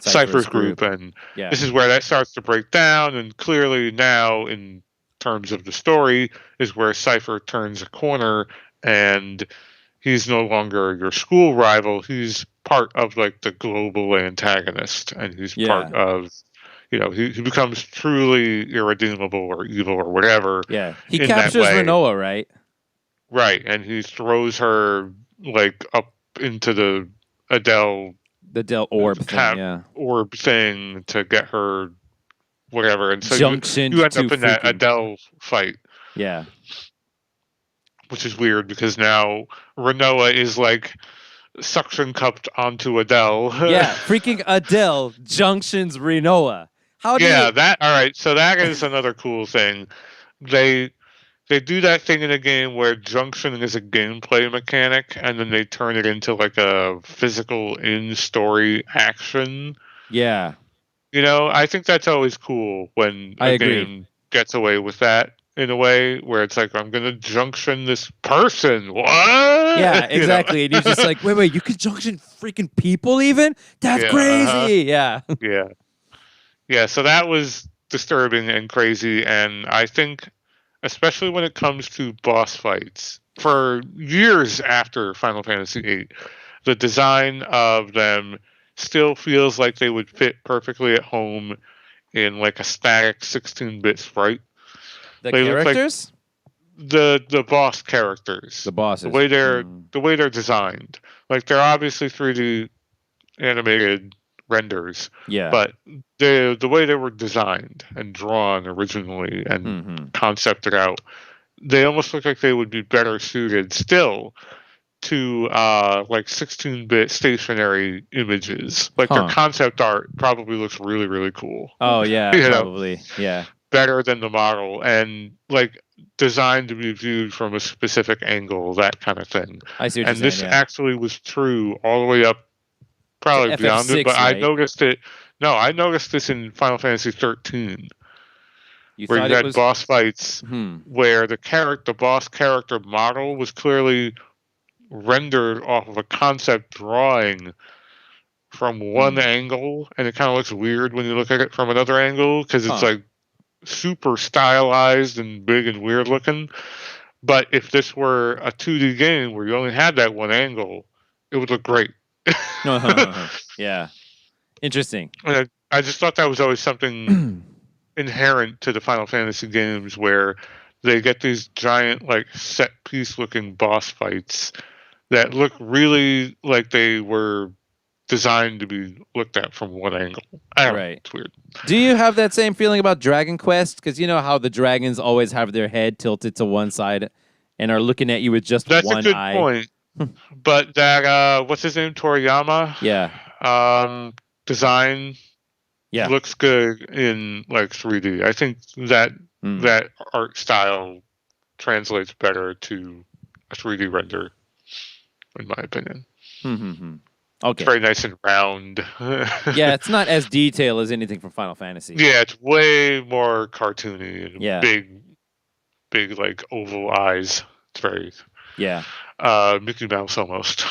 Speaker 2: Cypher's group, and
Speaker 1: Yeah.
Speaker 2: this is where that starts to break down. And clearly, now in terms of the story, is where Cypher turns a corner, and he's no longer your school rival. He's part of like the global antagonist, and he's part
Speaker 1: Yeah.
Speaker 2: of, he becomes truly irredeemable or evil or whatever
Speaker 1: Yeah. He
Speaker 2: in that
Speaker 1: captures
Speaker 2: way.
Speaker 1: Renoa, right?
Speaker 2: Right, and he throws her like up into the Adele
Speaker 1: The Del Orb thing, yeah.
Speaker 2: orb thing to get her whatever, and so
Speaker 1: Junctioned
Speaker 2: you end
Speaker 1: to
Speaker 2: up in that
Speaker 1: freaking.
Speaker 2: Adele fight,
Speaker 1: Yeah.
Speaker 2: which is weird because now Renoa is like suction cupped onto Adele.
Speaker 1: Yeah. Freaking Adele junctions Renoa. How do you.
Speaker 2: Yeah, that all right. So that is another cool thing. They they do that thing in a game where junctioning is a gameplay mechanic, and then they turn it into like a physical in-story action.
Speaker 1: Yeah.
Speaker 2: I think that's always cool when
Speaker 1: I
Speaker 2: a
Speaker 1: agree.
Speaker 2: game gets away with that in a way where it's like, I'm gonna junction this person. What?
Speaker 1: Yeah, exactly. And you're just like, wait, you could junction freaking people even? That's
Speaker 2: Yeah,
Speaker 1: crazy. Yeah.
Speaker 2: yeah, yeah. So that was disturbing and crazy, and I think, especially when it comes to boss fights, for years after Final Fantasy VIII, the design of them still feels like they would fit perfectly at home in like a static 16-bit sprite.
Speaker 1: The
Speaker 2: They look like
Speaker 1: characters?
Speaker 2: the boss characters.
Speaker 1: The bosses.
Speaker 2: The way they're designed. Like they're obviously 3D animated renders,
Speaker 1: Yeah.
Speaker 2: but the way they were designed and drawn originally and concepted out, they almost look like they would be better suited still to like 16-bit stationary images. Like their concept art probably looks really, really cool.
Speaker 1: Oh yeah, probably. Yeah.
Speaker 2: Better than the model, and like designed to be viewed from a specific angle, that kind of thing.
Speaker 1: I see what
Speaker 2: and
Speaker 1: you're
Speaker 2: this
Speaker 1: saying, yeah.
Speaker 2: actually was true all the way up, probably beyond
Speaker 1: FF6,
Speaker 2: it. But
Speaker 1: right?
Speaker 2: I noticed it. No, I noticed this in Final Fantasy 13, where you had boss fights where the boss character model was clearly rendered off of a concept drawing from one angle, and it kind of looks weird when you look at it from another angle because it's like super stylized and big and weird looking. But if this were a 2D game where you only had that one angle, it would look great.
Speaker 1: Yeah. Interesting.
Speaker 2: And I just thought that was always something inherent to the Final Fantasy games, where they get these giant, like, set piece looking boss fights that look really like they were designed to be looked at from one angle. I don't know. It's weird.
Speaker 1: Do you have that same feeling about Dragon Quest? Because you know how the dragons always have their head tilted to one side and are looking at you with just one eye.
Speaker 2: That's a good point. But that, what's his name? Toriyama?
Speaker 1: Yeah.
Speaker 2: Design looks good in like 3D. I think that that art style translates better to a 3D render, in my opinion.
Speaker 1: Okay.
Speaker 2: It's very nice and round.
Speaker 1: Yeah, it's not as detailed as anything from Final Fantasy.
Speaker 2: Yeah, it's way more cartoony and big like oval eyes. It's very Mickey Mouse almost.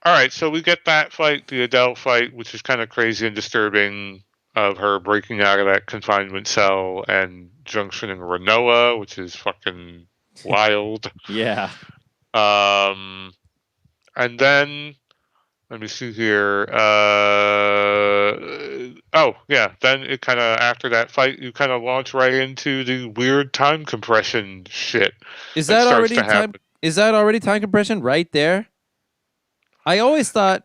Speaker 2: All right, so we get that fight, the Adele fight, which is kind of crazy and disturbing, of her breaking out of that confinement cell and junctioning Renoa, which is fucking wild.
Speaker 1: Yeah.
Speaker 2: And then, let me see here. Then it kind of, after that fight, you kind of launch right into the weird time compression shit.
Speaker 1: Is that already time? Is that already time compression right there? I thought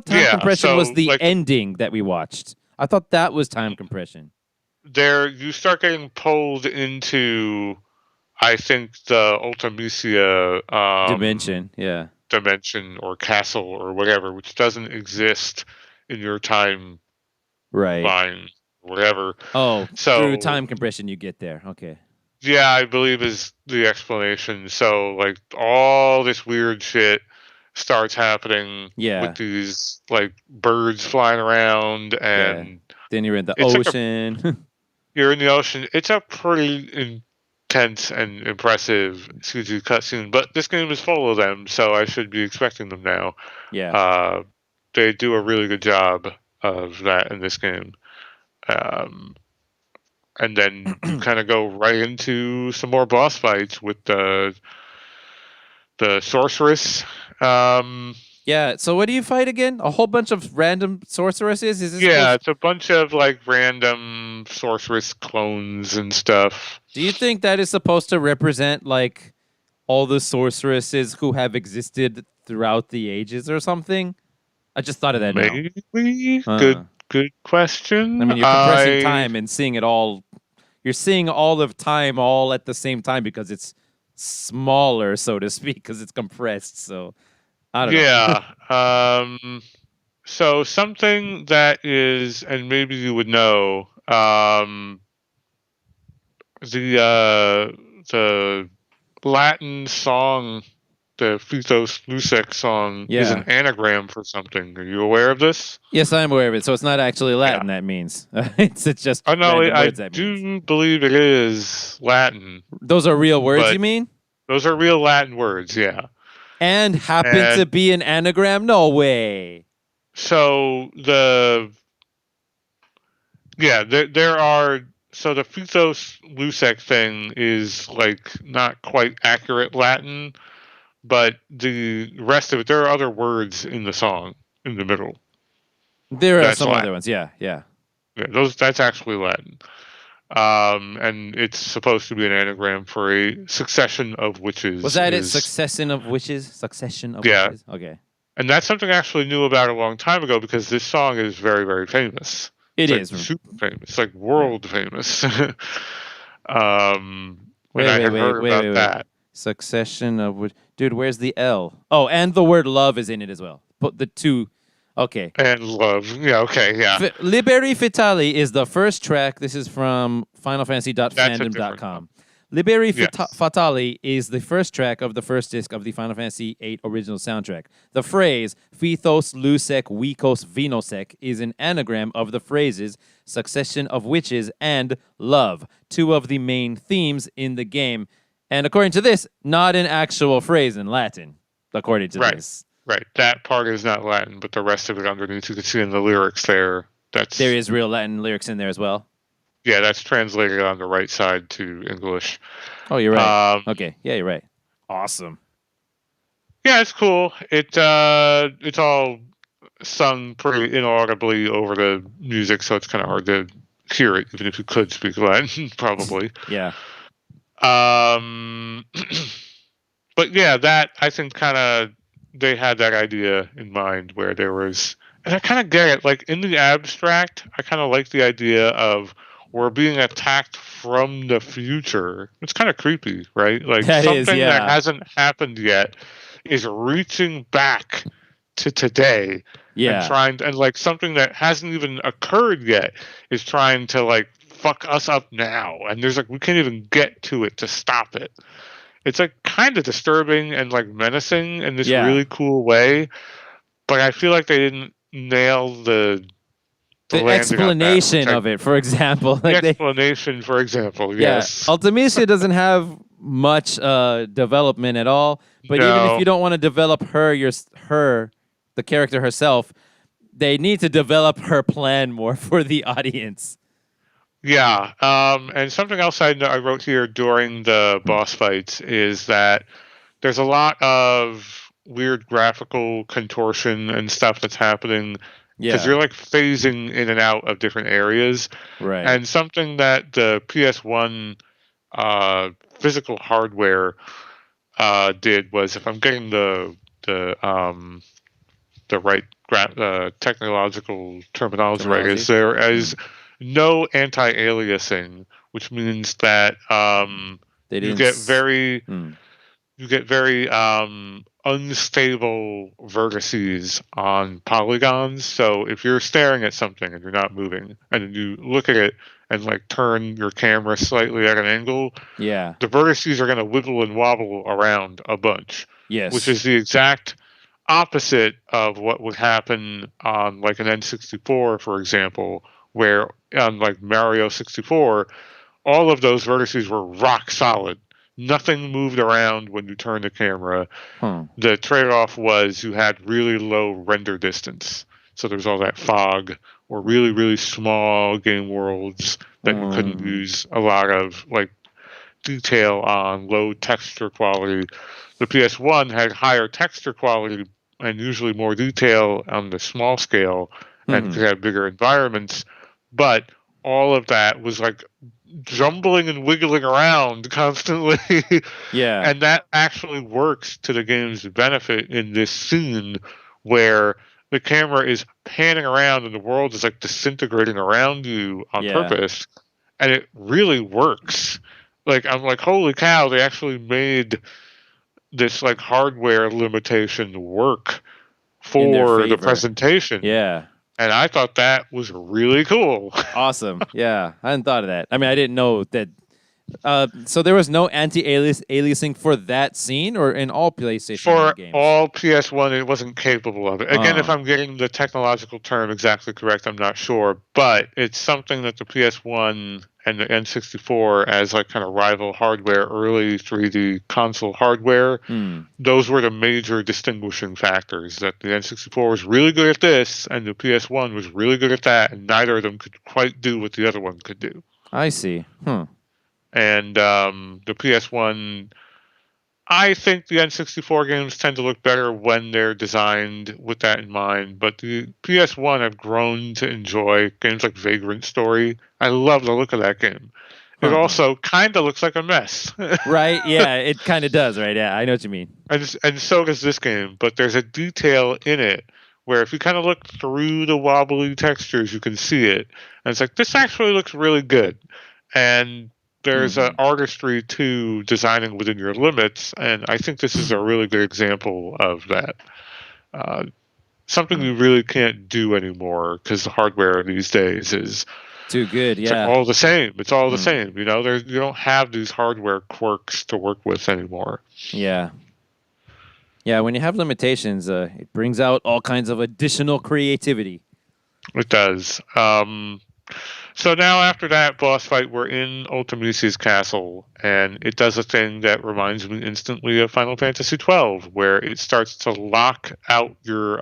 Speaker 1: time compression was the ending that we watched. I thought that was time compression.
Speaker 2: There, you start getting pulled into, I think, the Ultimisia dimension or castle or whatever, which doesn't exist in your time line, whatever.
Speaker 1: Oh, so through time compression you get there. Okay.
Speaker 2: Yeah, I believe is the explanation. So like all this weird shit starts happening with these like birds flying around, and
Speaker 1: then you're in the ocean.
Speaker 2: You're in the ocean. It's a pretty intense and impressive CG cutscene, but this game is full of them, so I should be expecting them now.
Speaker 1: Yeah.
Speaker 2: They do a really good job of that in this game. And then you kind of go right into some more boss fights with the sorceress.
Speaker 1: So what do you fight again? A whole bunch of random sorceresses?
Speaker 2: It's a bunch of like random sorceress clones and stuff.
Speaker 1: Do you think that is supposed to represent like all the sorceresses who have existed throughout the ages or something? I just thought of that now.
Speaker 2: Maybe. Good question.
Speaker 1: I mean, you're compressing time and seeing it all. You're seeing all of time all at the same time because it's smaller, so to speak, because it's compressed. So I don't know.
Speaker 2: So something that is, and maybe you would know, the Latin song, the Phytos Lusek song, is an anagram for something. Are you aware of this?
Speaker 1: Yes, I'm aware of it. So it's not actually Latin. That means it's just.
Speaker 2: Oh no, I do believe it is Latin.
Speaker 1: Those are real words, you mean?
Speaker 2: Those are real Latin words, yeah.
Speaker 1: And happen to be an anagram? No way.
Speaker 2: So there are. So the Phytos Lusek thing is like not quite accurate Latin, but the rest of it, there are other words in the song in the middle.
Speaker 1: There are
Speaker 2: That's
Speaker 1: some
Speaker 2: Latin.
Speaker 1: other ones. Yeah.
Speaker 2: Yeah, that's actually Latin. And it's supposed to be an anagram for a succession of witches.
Speaker 1: Was that it? Succession of Witches? Succession of
Speaker 2: Yeah.
Speaker 1: Witches? Okay.
Speaker 2: And that's something I actually knew about a long time ago because this song is very, very famous.
Speaker 1: It
Speaker 2: It's
Speaker 1: is.
Speaker 2: like super famous, like world famous. And
Speaker 1: Wait,
Speaker 2: I
Speaker 1: wait,
Speaker 2: had
Speaker 1: wait,
Speaker 2: heard
Speaker 1: wait,
Speaker 2: about
Speaker 1: wait, wait.
Speaker 2: that.
Speaker 1: Succession of which? Dude, where's the L? Oh, and the word love is in it as well. Put the two. Okay.
Speaker 2: And love. Yeah, okay, yeah.
Speaker 1: Liberi Fitali is the first track. This is from
Speaker 2: That's a different one.
Speaker 1: FinalFantasy.fandom.com. Liberi
Speaker 2: Yes.
Speaker 1: Fatali is the first track of the first disc of the Final Fantasy VIII original soundtrack. The phrase Phthos Lusek Wikos Vinosek is an anagram of the phrases Succession of Witches and Love, two of the main themes in the game. And according to this, not an actual phrase in Latin, according to this.
Speaker 2: Right. That part is not Latin, but the rest of it underneath, you can see in the lyrics there.
Speaker 1: There is real Latin lyrics in there as well.
Speaker 2: Yeah, that's translated on the right side to English.
Speaker 1: Oh, you're right. Okay. Yeah, you're right. Awesome.
Speaker 2: Yeah, it's cool. It's all sung pretty inaudibly over the music, so it's kind of hard to hear it, even if you could speak Latin, probably.
Speaker 1: Yeah.
Speaker 2: But yeah, that I think kind of they had that idea in mind where there was, and I kind of get it. Like in the abstract, I kind of like the idea of we're being attacked from the future. It's kind of creepy, right? Like
Speaker 1: That
Speaker 2: something
Speaker 1: is, yeah.
Speaker 2: that hasn't happened yet is reaching back to today.
Speaker 1: Yeah.
Speaker 2: And trying, and like something that hasn't even occurred yet is trying to like fuck us up now. And there's like, we can't even get to it to stop it. It's like kind of disturbing and like menacing in this really cool way. But I feel like they didn't nail the
Speaker 1: explanation of it, for example.
Speaker 2: Like the explanation, for example, yes.
Speaker 1: Ultimecia doesn't have much development at all. But even if you don't want to develop the character herself, they need to develop her plan more for the audience.
Speaker 2: Yeah, and something else I wrote here during the boss fights is that there's a lot of weird graphical contortion and stuff that's happening because you're like phasing in and out of different areas.
Speaker 1: Right.
Speaker 2: And something that the PS1 physical hardware did was, if I'm getting the right technological terminology right, is there is no anti-aliasing, which means that you get very unstable vertices on polygons. So if you're staring at something and you're not moving, and you look at it and like turn your camera slightly at an angle, the vertices are going to wiggle and wobble around a bunch.
Speaker 1: Yes,
Speaker 2: which is the exact opposite of what would happen on like an N64, for example, where on like Mario 64, all of those vertices were rock solid. Nothing moved around when you turned the camera. The trade-off was you had really low render distance. So there's all that fog or really, really small game worlds that you couldn't use a lot of like detail on, low texture quality. The PS1 had higher texture quality and usually more detail on the small scale and could have bigger environments. But all of that was like jumbling and wiggling around constantly. And that actually works to the game's benefit in this scene where the camera is panning around and the world is like disintegrating around you on purpose. And it really works. Like, I'm like, holy cow, they actually made this like hardware limitation work for the presentation. And I thought that was really cool.
Speaker 1: Awesome. Yeah, I hadn't thought of that. I mean, I didn't know that. So there was no anti-aliasing for that scene, or in all PlayStation games?
Speaker 2: For all PS1, it wasn't capable of it. Again, if I'm getting the technological term exactly correct, I'm not sure. But it's something that the PS1 and the N64, as like kind of rival hardware, early 3D console hardware, those were the major distinguishing factors. That the N64 was really good at this, and the PS1 was really good at that, and neither of them could quite do what the other one could do.
Speaker 1: I see.
Speaker 2: And the PS1 I think the N64 games tend to look better when they're designed with that in mind. But the PS1, I've grown to enjoy games like Vagrant Story. I love the look of that game. It
Speaker 1: Huh.
Speaker 2: also kind of looks like a mess.
Speaker 1: Right? Yeah, it kind of does, right? Yeah, I know what you mean.
Speaker 2: And so does this game, but there's a detail in it where if you kind of look through the wobbly textures, you can see it. And it's like, this actually looks really good. And there's an
Speaker 1: Mhm.
Speaker 2: artistry to designing within your limits. And I think this is a really good example of that. Uh, Something
Speaker 1: Mm.
Speaker 2: you really can't do anymore because the hardware these days is
Speaker 1: Too good,
Speaker 2: it's like
Speaker 1: yeah.
Speaker 2: all the same. It's all the
Speaker 1: Mm.
Speaker 2: same. You know, you don't have these hardware quirks to work with anymore.
Speaker 1: Yeah. Yeah, when you have limitations, it brings out all kinds of additional creativity.
Speaker 2: It does. So now after that boss fight, we're in Ultimisi's castle, and it does a thing that reminds me instantly of Final Fantasy XII, where it starts to lock out your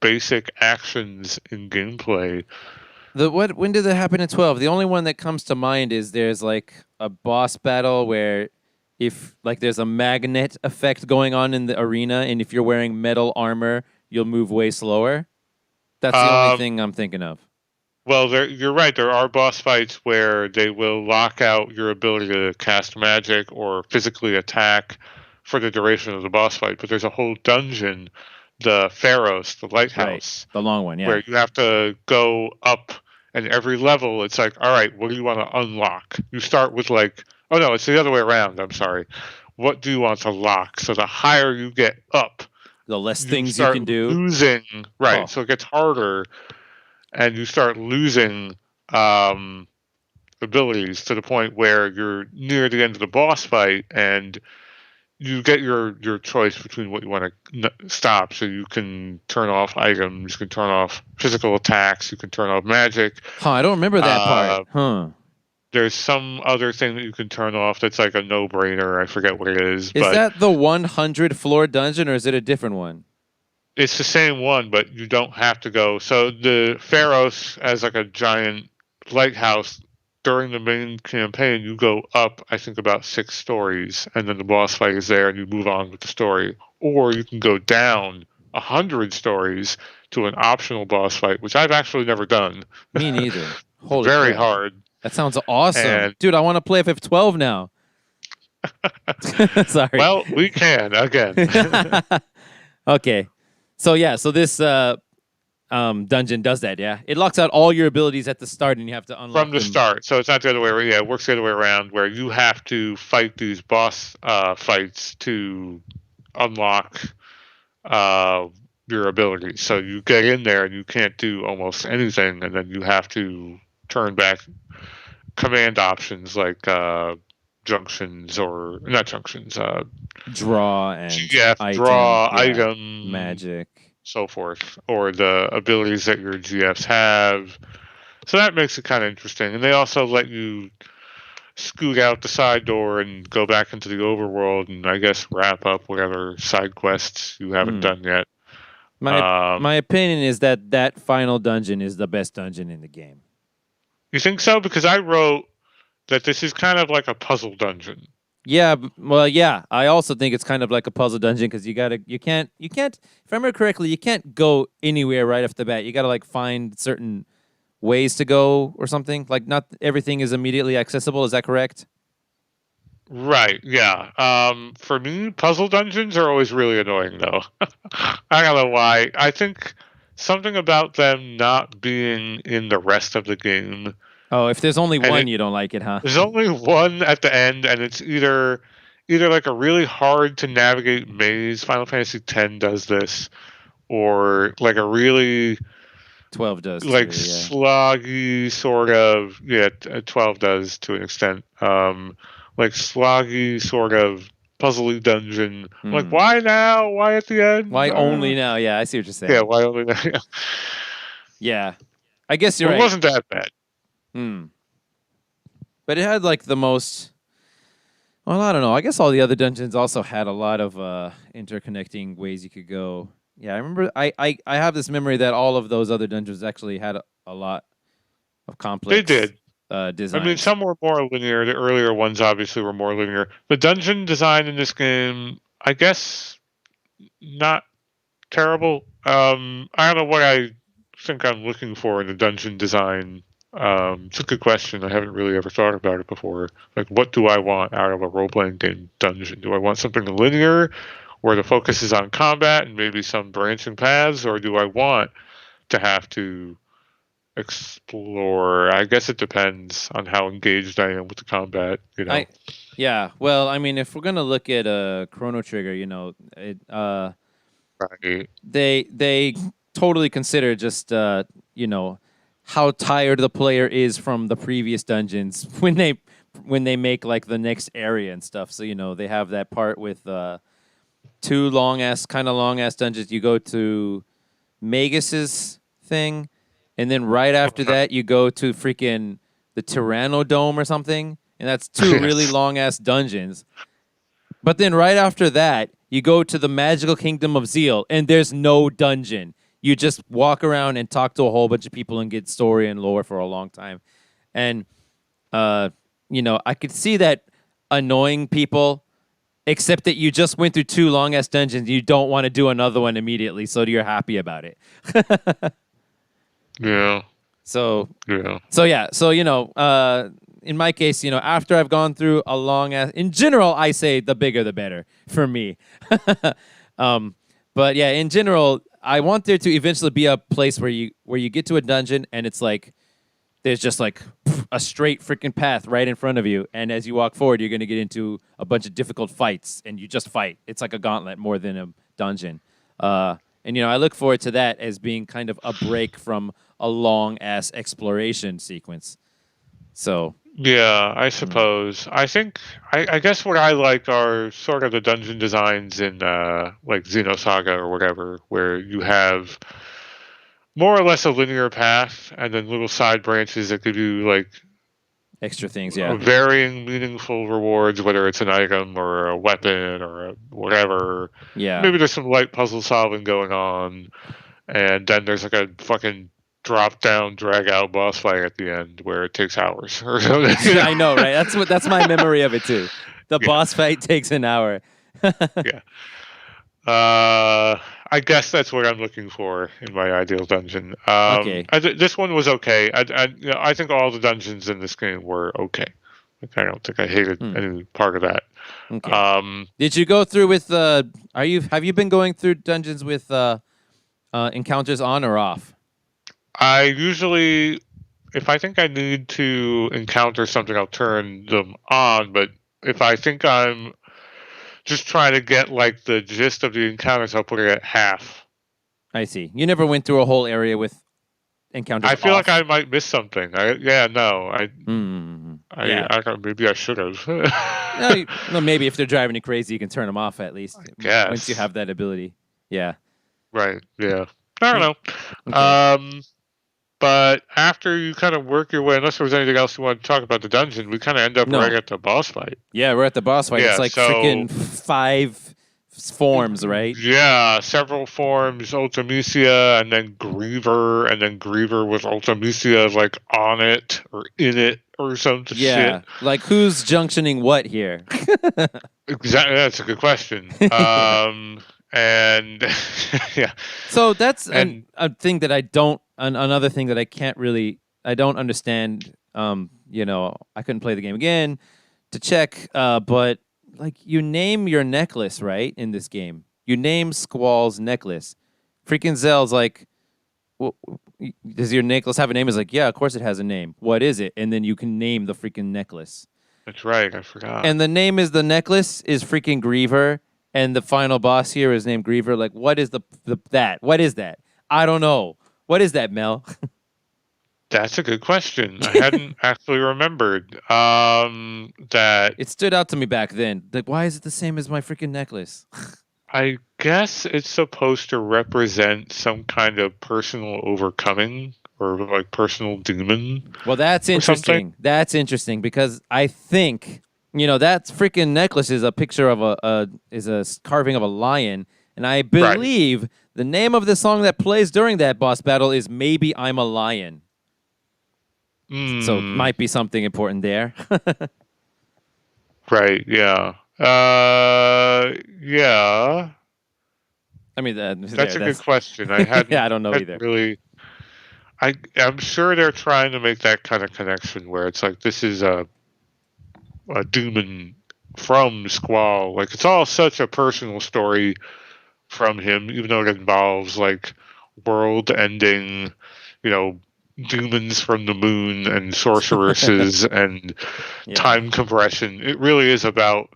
Speaker 2: basic actions in gameplay.
Speaker 1: When did that happen in 12? The only one that comes to mind is there's like a boss battle where if like there's a magnet effect going on in the arena and if you're wearing metal armor, you'll move way slower. That's the only
Speaker 2: Um,
Speaker 1: thing I'm thinking of.
Speaker 2: well, you're right. There are boss fights where they will lock out your ability to cast magic or physically attack for the duration of the boss fight. But there's a whole dungeon, the Pharos, the
Speaker 1: Right.
Speaker 2: lighthouse,
Speaker 1: The long one, yeah.
Speaker 2: where you have to go up, and every level it's like, all right, what do you want to unlock? You start with like, oh no, it's the other way around. I'm sorry. What do you want to lock? So the higher you get up,
Speaker 1: The less
Speaker 2: you
Speaker 1: things you
Speaker 2: start
Speaker 1: can do.
Speaker 2: losing. Right.
Speaker 1: Huh.
Speaker 2: So it gets harder, and you start losing um, abilities to the point where you're near the end of the boss fight, and you get your choice between what you want to stop. So you can turn off items, you can turn off physical attacks, you can turn off magic.
Speaker 1: Huh, I don't remember that part.
Speaker 2: Uh,
Speaker 1: Huh.
Speaker 2: there's some other thing that you can turn off that's like a no-brainer. I forget what it is,
Speaker 1: Is
Speaker 2: but
Speaker 1: that the 100 floor dungeon or is it a different one?
Speaker 2: it's the same one, but you don't have to go. So the Pharos as like a giant lighthouse during the main campaign, you go up, I think, about 6 stories, and then the boss fight is there, and you move on with the story. Or you can go down 100 stories to an optional boss fight, which I've actually never done.
Speaker 1: Me neither.
Speaker 2: It's
Speaker 1: Holy
Speaker 2: very
Speaker 1: crap.
Speaker 2: hard,
Speaker 1: That sounds awesome.
Speaker 2: and
Speaker 1: Dude, I want to play FF12 now. Sorry.
Speaker 2: well, we can again.
Speaker 1: Okay. So yeah, so this dungeon does that, yeah? It locks out all your abilities at the start and you have to unlock
Speaker 2: From the
Speaker 1: them.
Speaker 2: start. So it's not the other way around. Yeah, it works the other way around where you have to fight these boss fights to unlock uh, your abilities. So you get in there and you can't do almost anything, and then you have to turn back command options like junctions or not junctions,
Speaker 1: Draw and
Speaker 2: GF,
Speaker 1: item,
Speaker 2: draw,
Speaker 1: yeah,
Speaker 2: item,
Speaker 1: magic.
Speaker 2: so forth, or the abilities that your GFs have. So that makes it kind of interesting. And they also let you scoot out the side door and go back into the overworld and I guess wrap up whatever side quests you haven't done yet.
Speaker 1: My opinion is that that final dungeon is the best dungeon in the game.
Speaker 2: You think so? Because I wrote that this is kind of like a puzzle dungeon.
Speaker 1: Yeah, well, yeah. I also think it's kind of like a puzzle dungeon because you can't. If I remember correctly, you can't go anywhere right off the bat. You gotta like find certain ways to go or something. Like not everything is immediately accessible. Is that correct?
Speaker 2: Right, yeah. For me, puzzle dungeons are always really annoying, though. I don't know why. I think something about them not being in the rest of the game.
Speaker 1: Oh, if there's only
Speaker 2: And
Speaker 1: one, you don't like it, huh?
Speaker 2: there's only one at the end, and it's either like a really hard to navigate maze. Final Fantasy X does this, or like a really
Speaker 1: 12 does
Speaker 2: like
Speaker 1: too. Yeah.
Speaker 2: sloggy sort of 12 does to an extent. Like sloggy sort of puzzly dungeon. I'm like, why now? Why at the end?
Speaker 1: Why only now? Yeah, I see what you're saying.
Speaker 2: Yeah, why only now?
Speaker 1: Yeah, I guess you're
Speaker 2: Well,
Speaker 1: right.
Speaker 2: it wasn't that bad.
Speaker 1: But it had like the most. Well, I don't know. I guess all the other dungeons also had a lot of interconnecting ways you could go. Yeah, I remember. I have this memory that all of those other dungeons actually had a lot of complex.
Speaker 2: They did. I mean,
Speaker 1: designs.
Speaker 2: some were more linear. The earlier ones obviously were more linear. The dungeon design in this game, I guess, not terrible. I don't know what I think I'm looking for in the dungeon design. It's a good question. I haven't really ever thought about it before. Like, what do I want out of a role-playing game dungeon? Do I want something linear, where the focus is on combat and maybe some branching paths, or do I want to have to explore? I guess it depends on how engaged I am with the combat.
Speaker 1: Yeah. Well, I mean, if we're gonna look at Chrono Trigger,
Speaker 2: Right.
Speaker 1: they totally consider just how tired the player is from the previous dungeons when they make like the next area and stuff. So they have that part with two long ass dungeons. You go to Magus's thing, and then right after that you go to freaking the Tyrannodome or something, and that's two really long ass dungeons. But then right after that, you go to the magical kingdom of Zeal, and there's no dungeon. You just walk around and talk to a whole bunch of people and get story and lore for a long time. And, I could see that annoying people, except that you just went through two long-ass dungeons. You don't want to do another one immediately, so you're happy about it.
Speaker 2: Yeah.
Speaker 1: So,
Speaker 2: Yeah.
Speaker 1: in my case, after I've gone through a long ass, in general, I say the bigger the better for me. But yeah, in general, I want there to eventually be a place where you get to a dungeon and it's like there's just like a straight freaking path right in front of you, and as you walk forward, you're gonna get into a bunch of difficult fights, and you just fight. It's like a gauntlet more than a dungeon. And I look forward to that as being kind of a break from a long ass exploration sequence. So
Speaker 2: yeah, I suppose. I guess what I like are sort of the dungeon designs in like Xenosaga or whatever, where you have more or less a linear path and then little side branches that give you like
Speaker 1: extra things, yeah.
Speaker 2: Varying meaningful rewards, whether it's an item or a weapon or whatever.
Speaker 1: Yeah.
Speaker 2: Maybe there's some light puzzle solving going on, and then there's like a fucking drop down, drag out boss fight at the end where it takes hours or something.
Speaker 1: I know, right? That's my memory of it too. The boss fight takes an hour.
Speaker 2: Yeah. I guess that's what I'm looking for in my ideal dungeon.
Speaker 1: Okay.
Speaker 2: This one was okay. I think all the dungeons in this game were okay. I don't think I hated any part of that.
Speaker 1: Okay. Did you go through with have you been going through dungeons with encounters on or off?
Speaker 2: I usually, if I think I need to encounter something, I'll turn them on. But if I think I'm just trying to get like the gist of the encounters, I'll put it at half.
Speaker 1: I see. You never went through a whole area with encounters.
Speaker 2: I feel
Speaker 1: off.
Speaker 2: like I might miss something. Maybe I should have.
Speaker 1: No, maybe if they're driving you crazy, you can turn them off at least.
Speaker 2: Yes.
Speaker 1: Once you have that ability. Yeah.
Speaker 2: Right. Yeah. I don't know.
Speaker 1: Okay.
Speaker 2: But after you kind of work your way, unless there was anything else you want to talk about the dungeon, we kind of end up right at the boss fight.
Speaker 1: Yeah, we're at the boss fight.
Speaker 2: Yeah,
Speaker 1: it's like freaking 5 forms, right?
Speaker 2: Yeah, several forms, Ultimisia, and then Griever with Ultimisia like on it or in it or some shit.
Speaker 1: Like who's junctioning what here?
Speaker 2: Exactly, that's a good question. And yeah.
Speaker 1: So that's a thing that I don't. Another thing that I don't understand. I couldn't play the game again to check. But like, you name your necklace right in this game. You name Squall's necklace. Freaking Zell's like, does your necklace have a name? It's like, yeah, of course it has a name. What is it? And then you can name the freaking necklace.
Speaker 2: That's right. I forgot.
Speaker 1: And the name is the necklace is freaking Griever. And the final boss here is named Griever. Like, what is that? What is that? I don't know. What is that, Mel?
Speaker 2: That's a good question. I hadn't actually remembered that.
Speaker 1: It stood out to me back then. Like, why is it the same as my freaking necklace?
Speaker 2: I guess it's supposed to represent some kind of personal overcoming or like personal demon.
Speaker 1: Well, that's interesting. That's interesting because I think... that freaking necklace is a picture of a carving of a lion, and I believe the name of the song that plays during that boss battle is "Maybe I'm a Lion." So
Speaker 2: Hmm.
Speaker 1: might be something important there.
Speaker 2: Right. Yeah. Yeah.
Speaker 1: I mean,
Speaker 2: That's
Speaker 1: there.
Speaker 2: a good
Speaker 1: That's
Speaker 2: question. I
Speaker 1: yeah. I
Speaker 2: hadn't
Speaker 1: don't know
Speaker 2: hadn't
Speaker 1: either.
Speaker 2: really. I'm sure they're trying to make that kind of connection where it's like this is a demon from Squall. Like it's all such a personal story from him, even though it involves like world-ending, you know, demons from the moon and sorceresses and
Speaker 1: Yeah.
Speaker 2: time compression. It really is about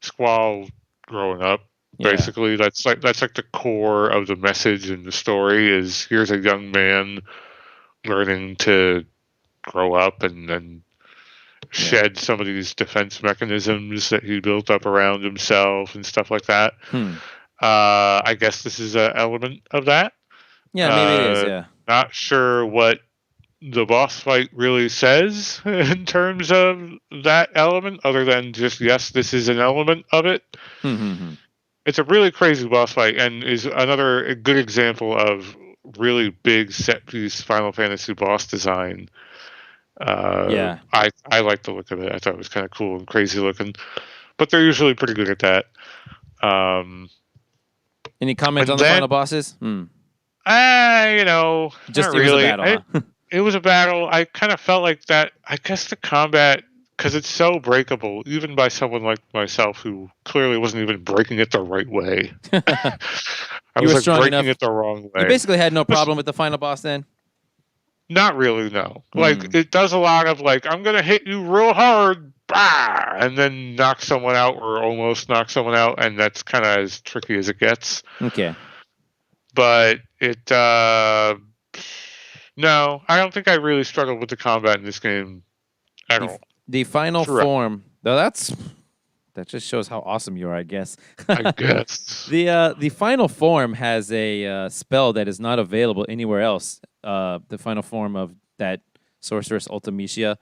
Speaker 2: Squall growing up.
Speaker 1: Yeah.
Speaker 2: Basically, that's like the core of the message in the story. Is here's a young man learning to grow up and
Speaker 1: Yeah.
Speaker 2: shed some of these defense mechanisms that he built up around himself and stuff like that.
Speaker 1: Hmm.
Speaker 2: I guess this is an element of that.
Speaker 1: Yeah. Maybe it is.
Speaker 2: Uh,
Speaker 1: Yeah.
Speaker 2: Not sure what the boss fight really says in terms of that element, other than just yes, this is an element of it.
Speaker 1: Hmm. Hmm. Hmm.
Speaker 2: It's a really crazy boss fight, and is another good example of really big set piece Final Fantasy boss design.
Speaker 1: Yeah.
Speaker 2: I like the look of it. I thought it was kind of cool and crazy looking, but they're usually pretty good at that. Um,
Speaker 1: Any comments
Speaker 2: and
Speaker 1: on the
Speaker 2: then
Speaker 1: final bosses? Hmm.
Speaker 2: not
Speaker 1: Just it was a
Speaker 2: really.
Speaker 1: battle, huh?
Speaker 2: It was a battle. I kind of felt like that. I guess the combat, because it's so breakable, even by someone like myself who clearly wasn't even breaking it the right way. I
Speaker 1: You
Speaker 2: was
Speaker 1: were
Speaker 2: like
Speaker 1: strong
Speaker 2: breaking
Speaker 1: enough.
Speaker 2: it the wrong
Speaker 1: You
Speaker 2: way.
Speaker 1: basically had no
Speaker 2: Just
Speaker 1: problem with the final boss then.
Speaker 2: not really, no. Like
Speaker 1: Hmm.
Speaker 2: it does a lot of like I'm gonna hit you real hard, bah, and then knock someone out or almost knock someone out, and that's kind of as tricky as it gets.
Speaker 1: Okay.
Speaker 2: But no, I don't think I really struggled with the combat in this game at
Speaker 1: The
Speaker 2: all.
Speaker 1: the final
Speaker 2: Throughout,
Speaker 1: form. Though that just shows how awesome you are, I guess.
Speaker 2: I guess.
Speaker 1: The final form has a spell that is not available anywhere else. The final form of that sorceress Ultimecia.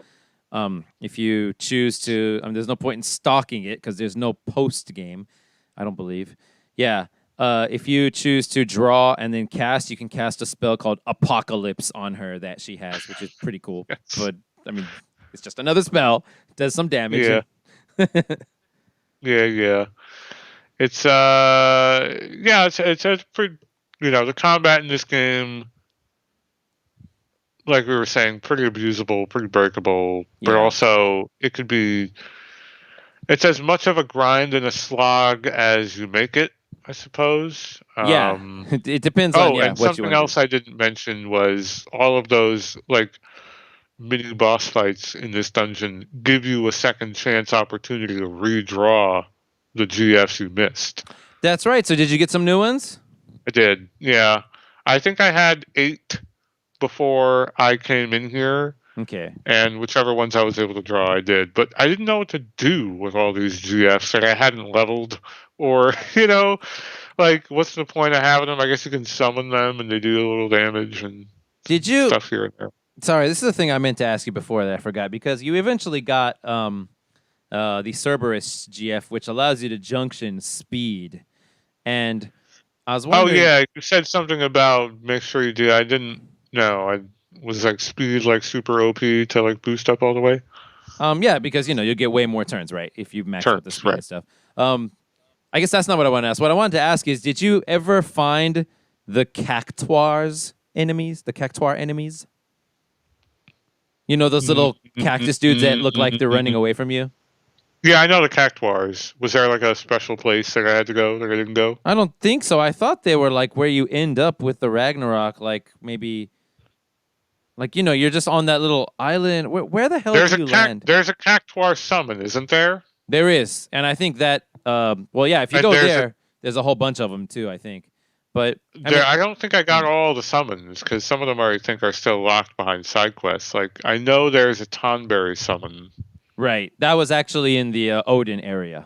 Speaker 1: If you choose to, there's no point in stalking it because there's no post game. I don't believe. Yeah. If you choose to draw and then cast, you can cast a spell called Apocalypse on her that she has, which is pretty cool.
Speaker 2: Yes.
Speaker 1: But I mean, it's just another spell. Does some damage.
Speaker 2: Yeah.
Speaker 1: And
Speaker 2: Yeah. It's pretty. The combat in this game, like we were saying, pretty abusable, pretty breakable, but
Speaker 1: yeah.
Speaker 2: also it could be. It's as much of a grind and a slog as you make it, I suppose.
Speaker 1: Yeah. It depends on
Speaker 2: Oh, and
Speaker 1: what you
Speaker 2: something
Speaker 1: want to do.
Speaker 2: else I didn't mention was all of those like mini boss fights in this dungeon give you a second chance opportunity to redraw the GFs you missed.
Speaker 1: That's right. So did you get some new ones?
Speaker 2: I did, yeah. I think I had 8 before I came in here,
Speaker 1: Okay.
Speaker 2: and whichever ones I was able to draw, I did. But I didn't know what to do with all these GFs that I hadn't leveled, or like what's the point of having them? I guess you can summon them and they do a little damage and
Speaker 1: Did you?
Speaker 2: stuff here and there.
Speaker 1: Sorry, this is the thing I meant to ask you before that I forgot because you eventually got the Cerberus GF, which allows you to junction speed, and I was
Speaker 2: Oh
Speaker 1: wondering.
Speaker 2: yeah, you said something about make sure you do. I didn't know. I was like speed like super OP to like boost up all the way.
Speaker 1: Yeah, because you get way more turns, right? If you max out the
Speaker 2: Turns,
Speaker 1: speed
Speaker 2: right.
Speaker 1: and stuff. I guess that's not what I want to ask. What I wanted to ask is, did you ever find the Cactuars enemies? The Cactuar enemies? You know those little cactus dudes that look like they're running away from you?
Speaker 2: Yeah, I know the cactuars. Was there like a special place that I had to go that I didn't go?
Speaker 1: I don't think so. I thought they were like where you end up with the Ragnarok, like maybe like you're just on that little island. Where the hell do you land?
Speaker 2: There's a cactuar summon, isn't there?
Speaker 1: There is, and I think that well, yeah, if you
Speaker 2: And
Speaker 1: go there, there's a whole bunch of them too, I think. But I mean,
Speaker 2: I don't think I got all the summons because some of them I think are still locked behind side quests. Like I know there's a Tonberry summon.
Speaker 1: right. That was actually in the Odin area.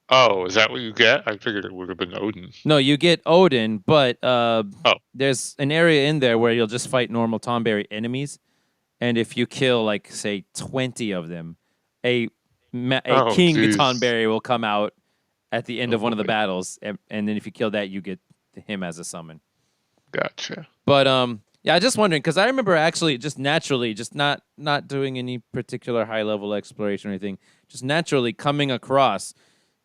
Speaker 2: Oh, is that what you get? I figured it would have been Odin.
Speaker 1: No, you get Odin, but
Speaker 2: Oh,
Speaker 1: there's an area in there where you'll just fight normal Tonberry enemies, and if you kill like say 20 of them, a King
Speaker 2: jeez.
Speaker 1: Tonberry will come out at the end
Speaker 2: Oh
Speaker 1: of one of the
Speaker 2: boy.
Speaker 1: battles, and then if you kill that, you get him as a summon.
Speaker 2: Gotcha.
Speaker 1: But Yeah, I just wondering because I remember actually just naturally, just not doing any particular high level exploration or anything, just naturally coming across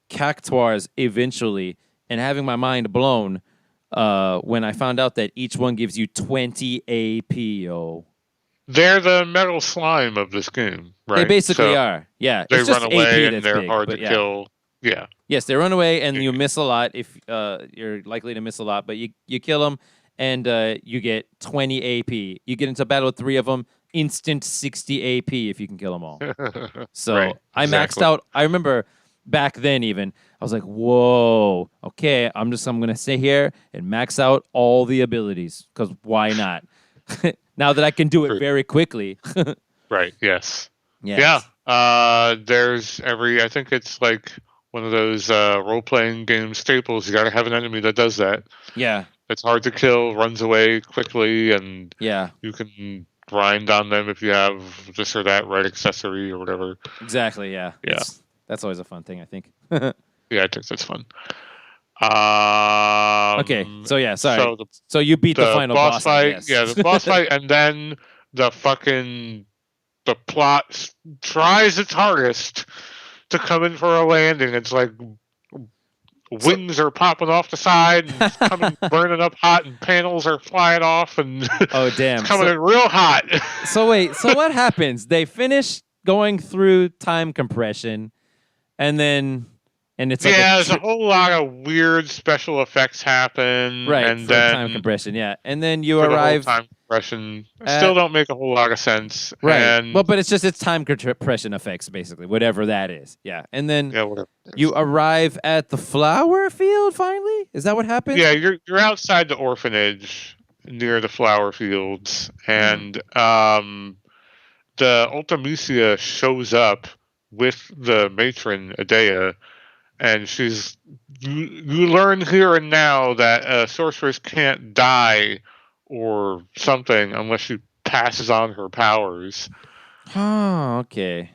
Speaker 1: cactuars eventually and having my mind blown when I found out that each one gives you 20 AP. Yo,
Speaker 2: They're the metal slime of this game,
Speaker 1: they
Speaker 2: right?
Speaker 1: basically
Speaker 2: So
Speaker 1: are. Yeah,
Speaker 2: they
Speaker 1: it's
Speaker 2: run
Speaker 1: just AP
Speaker 2: away and
Speaker 1: that's
Speaker 2: they're
Speaker 1: big,
Speaker 2: hard to
Speaker 1: but yeah.
Speaker 2: kill. Yeah.
Speaker 1: Yes, they run away and you miss a lot if you're likely to miss a lot, but you kill them and you get 20 AP. You get into battle with 3 of them, instant 60 AP if you can kill them all.
Speaker 2: Right.
Speaker 1: So I maxed
Speaker 2: Exactly.
Speaker 1: out. I remember back then even I was like, "Whoa, okay, I'm gonna sit here and max out all the abilities because why not?" Now that I can do it
Speaker 2: True.
Speaker 1: very quickly.
Speaker 2: Right. Yes.
Speaker 1: Yes.
Speaker 2: Yeah. There's I think it's like one of those role playing game staples. You got to have an enemy that does that.
Speaker 1: Yeah.
Speaker 2: It's hard to kill, runs away quickly, and
Speaker 1: Yeah.
Speaker 2: you can grind on them if you have this or that right accessory or whatever.
Speaker 1: Exactly. Yeah.
Speaker 2: Yeah.
Speaker 1: That's always a fun thing, I think.
Speaker 2: Yeah, I think that's fun.
Speaker 1: Okay, so yeah, sorry.
Speaker 2: So
Speaker 1: So you beat the final
Speaker 2: boss
Speaker 1: boss, I
Speaker 2: fight,
Speaker 1: guess.
Speaker 2: yeah, the boss fight, and then the plot tries its hardest to come in for a landing. It's like wings are popping off the side and it's coming burning up hot, and panels are flying off, and
Speaker 1: Oh damn!
Speaker 2: it's coming in real hot.
Speaker 1: So wait, so what happens? They finish going through time compression, and it's like
Speaker 2: Yeah, there's a whole lot of weird special effects happen,
Speaker 1: right
Speaker 2: and
Speaker 1: for
Speaker 2: then
Speaker 1: time compression, yeah, and then you
Speaker 2: for the whole
Speaker 1: arrive
Speaker 2: time compression,
Speaker 1: at-
Speaker 2: still don't make a whole lot of sense.
Speaker 1: right.
Speaker 2: And
Speaker 1: Well, but it's just time compression effects, basically, whatever that is. Yeah, and then
Speaker 2: yeah, whatever.
Speaker 1: you arrive at the flower field. Finally, is that what happens?
Speaker 2: Yeah, you're outside the orphanage near the flower fields, and the Ultimucia shows up with the matron Adea, and you learn here and now that a sorceress can't die or something unless she passes on her powers.
Speaker 1: Oh, okay.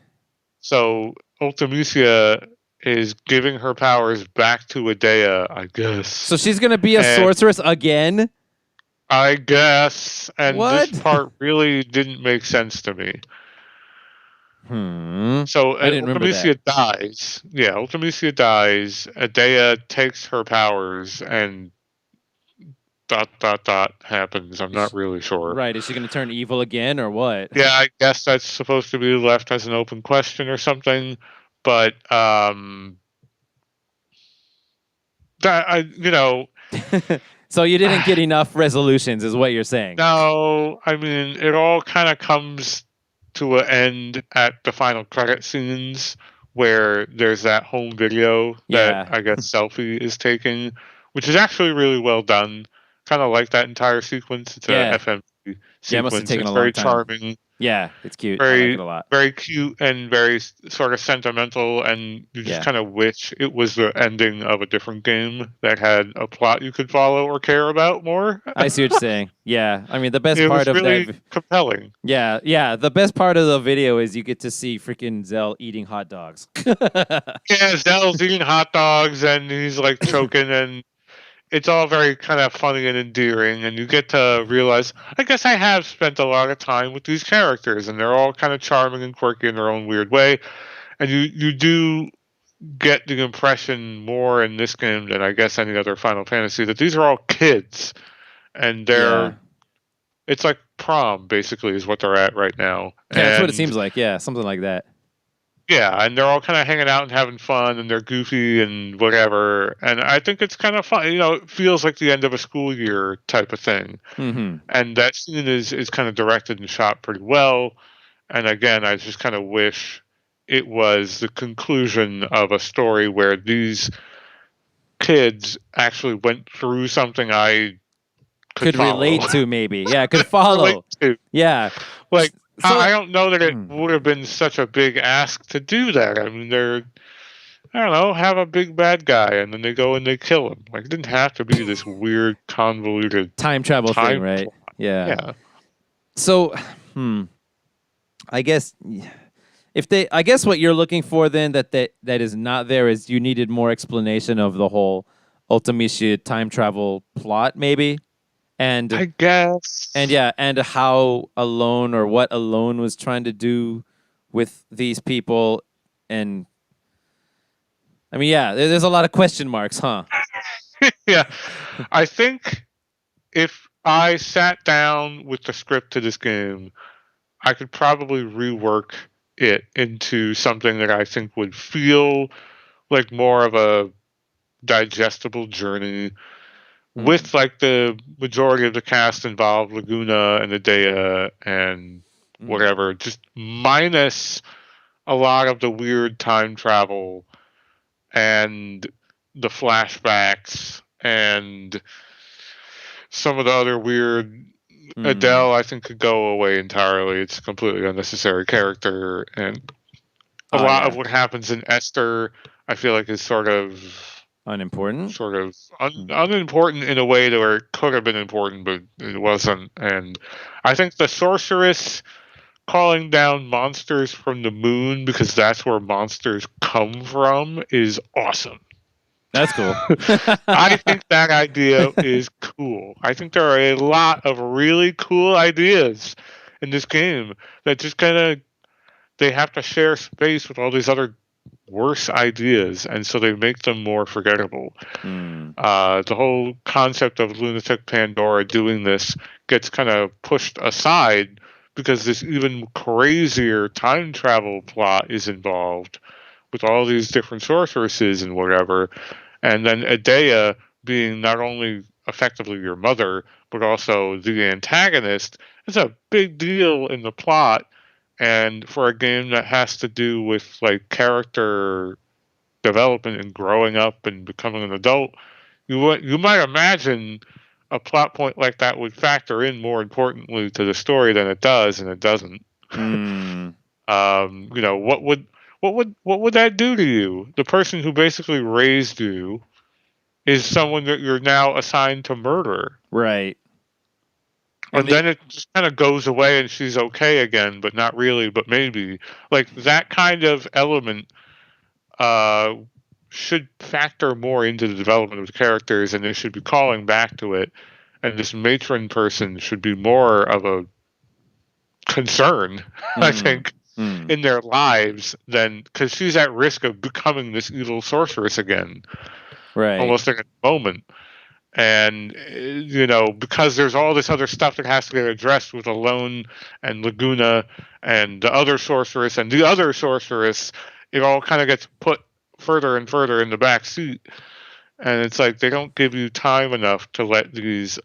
Speaker 2: So Ultimucia is giving her powers back to Adea, I guess.
Speaker 1: So she's gonna be a sorceress again?
Speaker 2: I guess. And
Speaker 1: What?
Speaker 2: this part really didn't make sense to me. So
Speaker 1: I didn't remember
Speaker 2: Ultimucia
Speaker 1: that.
Speaker 2: dies. Yeah, Ultimucia dies. Adea takes her powers, and ... happens. I'm not really sure.
Speaker 1: Right? Is she going to turn evil again, or what?
Speaker 2: Yeah, I guess that's supposed to be left as an open question or something. But
Speaker 1: So you didn't get enough resolutions, is what you're saying?
Speaker 2: No, I mean it all kind of comes to an end at the final credit scenes, where there's that home video that I guess Selfie is taking, which is actually really well done. Kind of like that entire sequence. It's a FMV sequence.
Speaker 1: Yeah, it must have taken
Speaker 2: it's
Speaker 1: a
Speaker 2: very
Speaker 1: long time.
Speaker 2: charming.
Speaker 1: Yeah, it's cute.
Speaker 2: Very,
Speaker 1: I like it a lot.
Speaker 2: Very cute and very sort of sentimental, and you just kind of wish it was the ending of a different game that had a plot you could follow or care about more.
Speaker 1: I see what you're saying. Yeah, I mean the best
Speaker 2: it
Speaker 1: part
Speaker 2: was
Speaker 1: of
Speaker 2: really
Speaker 1: that.
Speaker 2: Compelling.
Speaker 1: Yeah. The best part of the video is you get to see freaking Zell eating hot dogs.
Speaker 2: Yeah, Zell's eating hot dogs and he's like choking, and it's all very kind of funny and endearing, and you get to realize, I guess I have spent a lot of time with these characters, and they're all kind of charming and quirky in their own weird way, and you do get the impression more in this game than I guess any other Final Fantasy that these are all kids, and it's like prom basically is what they're at right now.
Speaker 1: Yeah, that's what it seems like. Yeah, something like that.
Speaker 2: Yeah, and they're all kind of hanging out and having fun, and they're goofy and whatever. And I think it's kind of fun. It feels like the end of a school year type of thing.
Speaker 1: Mm-hmm.
Speaker 2: And that scene is kind of directed and shot pretty well. And again, I just kind of wish it was the conclusion of a story where these kids actually went through something I could
Speaker 1: relate to, maybe. Yeah, could follow. Yeah.
Speaker 2: Like, so, I don't know that it would have been such a big ask to do that. I mean, have a big bad guy, and then they go and they kill him. Like, it didn't have to be this weird, convoluted
Speaker 1: time travel thing, right? Yeah. So, I guess I guess what you're looking for then that is not there is you needed more explanation of the whole Ultimucia time travel plot, maybe. and
Speaker 2: I guess.
Speaker 1: and how Alone, or what Alone was trying to do with these people, and I mean, yeah, there's a lot of question marks, huh?
Speaker 2: Yeah. I think if I sat down with the script to this game, I could probably rework it into something that I think would feel like more of a digestible journey with like the majority of the cast involved, Laguna and Adea and whatever, just minus a lot of the weird time travel and the flashbacks and some of the other weird. Adele, I think, could go away entirely. It's a completely unnecessary character, and a lot of what happens in Esther, I feel like, is sort of
Speaker 1: Unimportant.
Speaker 2: unimportant in a way that where it could have been important, but it wasn't. And I think the sorceress calling down monsters from the moon, because that's where monsters come from, is awesome.
Speaker 1: That's cool.
Speaker 2: I think that idea is cool. I think there are a lot of really cool ideas in this game that just kind of they have to share space with all these other worse ideas, and so they make them more forgettable. The whole concept of Lunatic Pandora doing this gets kind of pushed aside because this even crazier time travel plot is involved with all these different sorceresses and whatever. And then Adea being not only effectively your mother, but also the antagonist is a big deal in the plot. And for a game that has to do with like character development and growing up and becoming an adult, you might imagine a plot point like that would factor in more importantly to the story than it does, and it doesn't. You know, what would that do to you? The person who basically raised you is someone that you're now assigned to murder.
Speaker 1: Right.
Speaker 2: And then it just kind of goes away and she's okay again, but not really, but maybe. Like that kind of element should factor more into the development of the characters, and they should be calling back to it. And this matron person should be more of a concern, I think, in their lives than because she's at risk of becoming this evil sorceress again,
Speaker 1: right?
Speaker 2: Almost in a moment. And you know, because there's all this other stuff that has to get addressed with Alone and Laguna and the other sorceress and the other sorceress, it all kind of gets put further and further in the back seat. And it's like they don't give you time enough to let these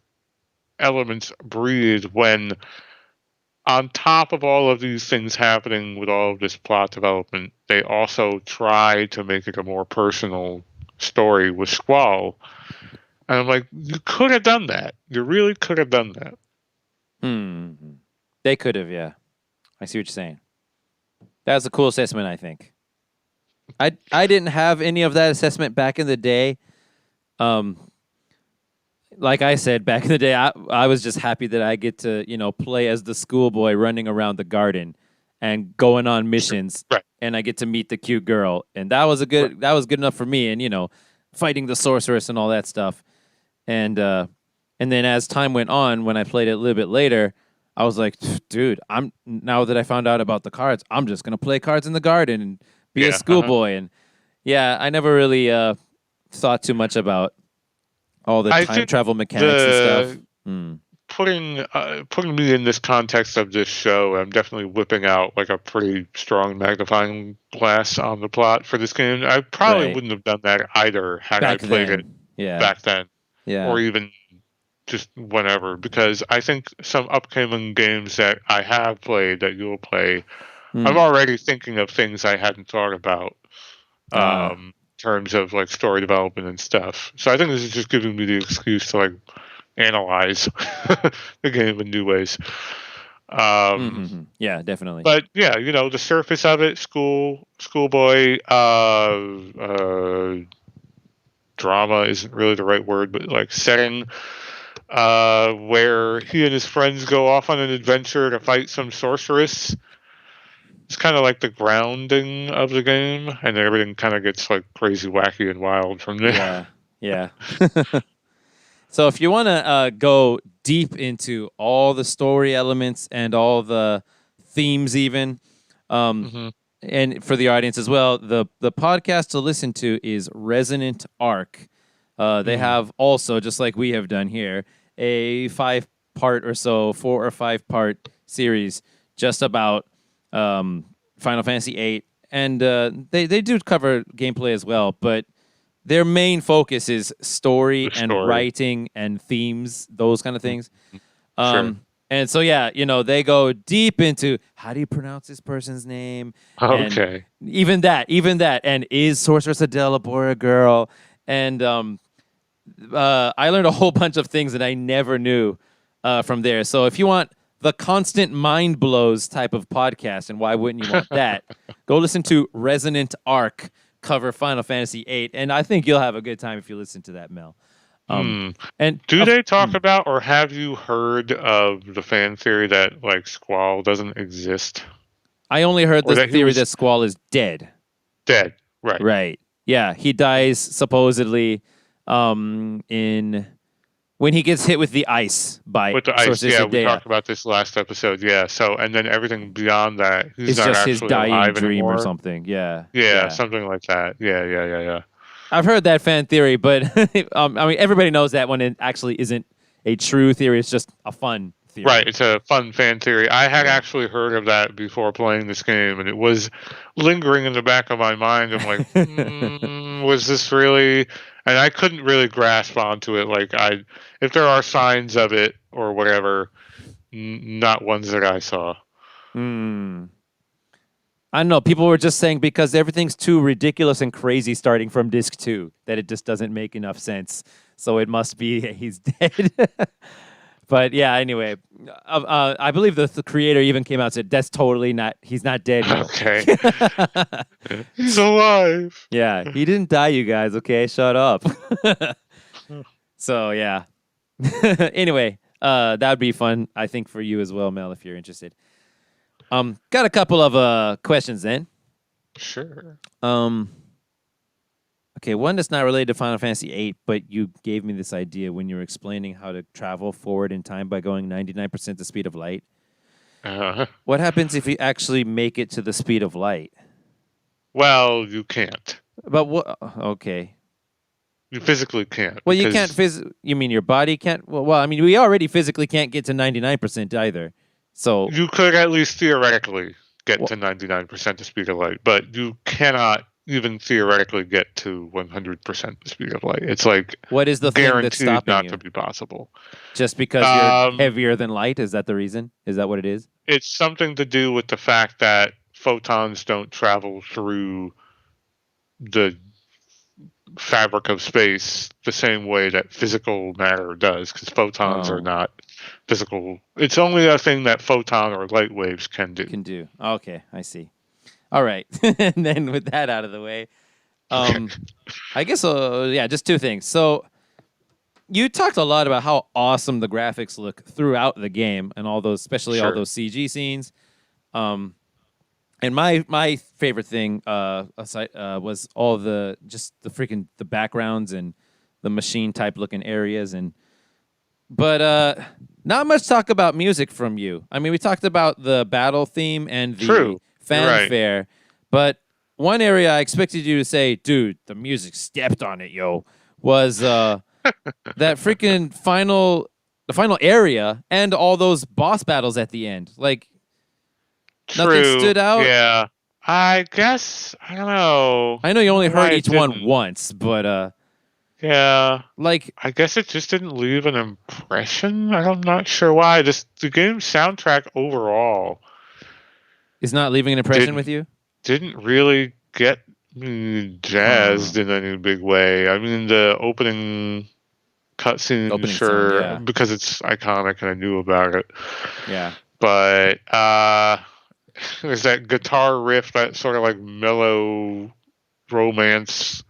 Speaker 2: elements breathe when on top of all of these things happening with all of this plot development, they also try to make it a more personal story with Squall. And I'm like, you could have done that. You really could have done that.
Speaker 1: They could have, yeah. I see what you're saying. That's a cool assessment, I think. I didn't have any of that assessment back in the day. Like I said, back in the day, I was just happy that I get to, play as the schoolboy running around the garden and going on missions,
Speaker 2: right.
Speaker 1: And I get to meet the cute girl, and that was good enough for me. And fighting the sorceress and all that stuff, and then as time went on, when I played it a little bit later, I was like, dude, now that I found out about the cards, I'm just gonna play cards in the garden and be a schoolboy, and I never really thought too much about all the time travel mechanics and stuff.
Speaker 2: Putting me in this context of this show, I'm definitely whipping out like a pretty strong magnifying glass on the plot for this game. I probably wouldn't have done that either had I played it back then, or even just whenever, because I think some upcoming games that I have played that you'll play, I'm already thinking of things I hadn't thought about. In terms of like story development and stuff. So I think this is just giving me the excuse to like analyze the game in new ways.
Speaker 1: Yeah, definitely.
Speaker 2: But yeah, the surface of it, schoolboy, drama isn't really the right word, but like setting, where he and his friends go off on an adventure to fight some sorceress. It's kind of like the grounding of the game, and then everything kind of gets like crazy, wacky, and wild from there.
Speaker 1: Yeah. So if you want to go deep into all the story elements and all the themes, even,
Speaker 2: Hmm.
Speaker 1: and for the audience as well, the podcast to listen to is Resonant Arc. They have also, just like we have done here, a 5-part or so, 4 or 5-part series just about Final Fantasy VIII, and they do cover gameplay as well, but their main focus is story
Speaker 2: The
Speaker 1: and
Speaker 2: story.
Speaker 1: writing and themes, those kind of things.
Speaker 2: Sure.
Speaker 1: And so, yeah, they go deep into how do you pronounce this person's name, and
Speaker 2: Okay.
Speaker 1: even that, and is Sorceress Adele a boy or a girl? And I learned a whole bunch of things that I never knew from there. So if you want the constant mind blows type of podcast, and why wouldn't you want that? Go listen to Resonant Arc cover Final Fantasy VIII, and I think you'll have a good time if you listen to that, Mel. And
Speaker 2: Do they talk about, or have you heard of the fan theory that like Squall doesn't exist,
Speaker 1: I only heard
Speaker 2: or
Speaker 1: the
Speaker 2: that he
Speaker 1: theory
Speaker 2: was
Speaker 1: that Squall is dead.
Speaker 2: dead? Right.
Speaker 1: Right. Yeah, he dies supposedly in when he gets hit with the ice by
Speaker 2: With the ice,
Speaker 1: Sorceress
Speaker 2: yeah, we
Speaker 1: Adea.
Speaker 2: talked about this last episode. Yeah, so and then everything beyond that, he's
Speaker 1: It's
Speaker 2: not
Speaker 1: just his
Speaker 2: actually
Speaker 1: dying
Speaker 2: alive
Speaker 1: dream or
Speaker 2: anymore.
Speaker 1: something. Yeah.
Speaker 2: Yeah, something like that. Yeah.
Speaker 1: I've heard that fan theory, but I mean, everybody knows that one. It actually isn't a true theory. It's just a fun theory.
Speaker 2: Right, it's a fun fan theory. I had actually heard of that before playing this game, and it was lingering in the back of my mind. I'm like, was this really? And I couldn't really grasp onto it. Like, if there are signs of it or whatever, not ones that I saw.
Speaker 1: I don't know. People were just saying because everything's too ridiculous and crazy starting from disc 2 that it just doesn't make enough sense. So it must be he's dead. But yeah, anyway, I believe the creator even came out and said that's totally not. He's not dead.
Speaker 2: Okay, he's alive.
Speaker 1: Yeah, he didn't die, you guys. Okay, shut up. So yeah. Anyway, that would be fun, I think, for you as well, Mel, if you're interested. Got a couple of questions then.
Speaker 2: Sure.
Speaker 1: Okay, one that's not related to Final Fantasy VIII, but you gave me this idea when you were explaining how to travel forward in time by going 99% the speed of light. What happens if you actually make it to the speed of light?
Speaker 2: Well, you can't.
Speaker 1: But what? Okay.
Speaker 2: You physically can't.
Speaker 1: Well, you can't You mean your body can't? Well, I mean, we already physically can't get to 99% either. So
Speaker 2: you could at least theoretically get to 99% the speed of light, but you cannot even theoretically get to 100% the speed of light. It's like
Speaker 1: what is the thing that's
Speaker 2: guaranteed
Speaker 1: stopping
Speaker 2: not
Speaker 1: you?
Speaker 2: to be possible.
Speaker 1: Just because you're heavier than light? Is that the reason? Is that what it is?
Speaker 2: It's something to do with the fact that photons don't travel through the fabric of space the same way that physical matter does, because photons are not physical. It's only a thing that photon or light waves can do.
Speaker 1: Okay, I see. All right. And then with that out of the way, I guess, just two things. So you talked a lot about how awesome the graphics look throughout the game and all those, especially all those CG scenes. And my favorite thing was all the backgrounds and the machine type looking areas but not much talk about music from you. I mean, we talked about the battle theme and the fanfare, but one area I expected you to say, dude, the music stepped on it, yo, was that freaking the final area and all those boss battles at the end. Like, nothing stood out?
Speaker 2: Yeah. I guess, I don't know.
Speaker 1: I know you only heard each one once, but
Speaker 2: yeah.
Speaker 1: Like,
Speaker 2: I guess it just didn't leave an impression. I'm not sure why. The game's soundtrack overall
Speaker 1: is not leaving an impression with you?
Speaker 2: Didn't really get me jazzed in any big way. I mean, the opening cutscene, sure, because it's iconic and I knew about it.
Speaker 1: Yeah.
Speaker 2: But there's that guitar riff, that sort of like mellow romance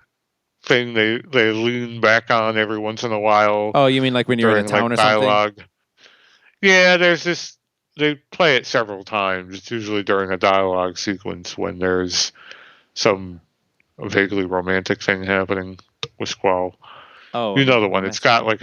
Speaker 2: thing they lean back on every once in a while.
Speaker 1: Oh, you mean like when you're in a town or
Speaker 2: dialogue.
Speaker 1: something?
Speaker 2: Yeah, there's this. They play it several times. It's usually during a dialogue sequence when there's some vaguely romantic thing happening with Squall.
Speaker 1: Oh,
Speaker 2: you know the one. It's got like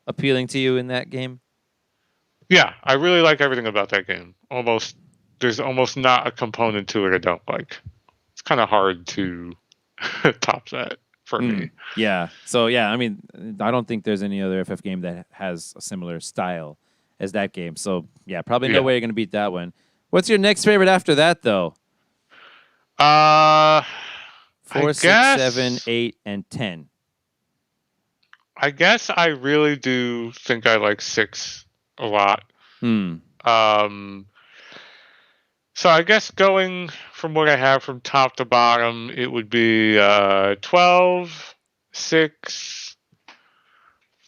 Speaker 1: appealing to you in that game?
Speaker 2: Yeah, I really like everything about that game. There's almost not a component to it I don't like. It's kind of hard to top that for me.
Speaker 1: Yeah. So yeah, I mean, I don't think there's any other FF game that has a similar style as that game. So yeah, probably no
Speaker 2: Yeah.
Speaker 1: way you're gonna beat that one. What's your next favorite after that, though?
Speaker 2: I
Speaker 1: 4, 6, 7,
Speaker 2: guess
Speaker 1: 8, and 10.
Speaker 2: I guess I really do think I like 6 a lot.
Speaker 1: Hmm.
Speaker 2: So I guess going from what I have from top to bottom, it would be 12, 6,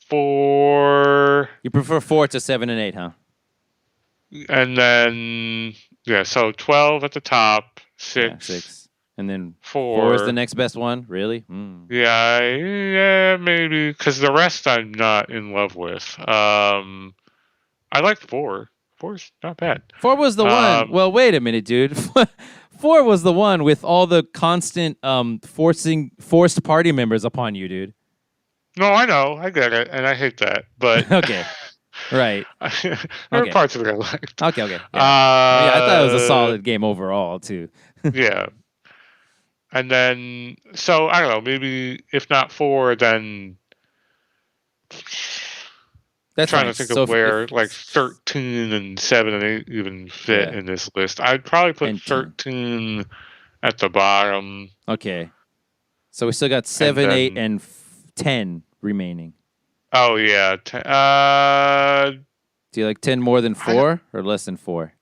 Speaker 2: 4,
Speaker 1: You prefer 4 to 7 and 8, huh?
Speaker 2: and then yeah, so 12 at the top,
Speaker 1: Yeah,
Speaker 2: 6,
Speaker 1: 6. And then 4 is the
Speaker 2: 4.
Speaker 1: next best one? Really? Hmm.
Speaker 2: Yeah, maybe because the rest I'm not in love with. I like 4. 4's not bad.
Speaker 1: 4 was the one.
Speaker 2: Um,
Speaker 1: Well, wait a minute, dude. 4 was the one with all the constant forced party members upon you, dude.
Speaker 2: no, I know, I get it, and I hate that, but
Speaker 1: Okay. Right.
Speaker 2: there are
Speaker 1: Okay.
Speaker 2: parts of it I liked.
Speaker 1: Okay. Yeah. Yeah, I thought it was a
Speaker 2: Uh,
Speaker 1: solid game overall too.
Speaker 2: yeah, and then so I don't know, maybe if not 4, then
Speaker 1: That's
Speaker 2: trying
Speaker 1: fine.
Speaker 2: to think
Speaker 1: So
Speaker 2: of where
Speaker 1: if
Speaker 2: like 13 and 7 and 8 even fit
Speaker 1: yeah,
Speaker 2: in this list. I'd probably put
Speaker 1: and 10.
Speaker 2: 13 at the bottom,
Speaker 1: Okay. So we still got
Speaker 2: and
Speaker 1: 7, 8,
Speaker 2: then
Speaker 1: and 10 remaining.
Speaker 2: oh yeah,
Speaker 1: Do you like 10 more than
Speaker 2: I don't,
Speaker 1: 4 or less than 4?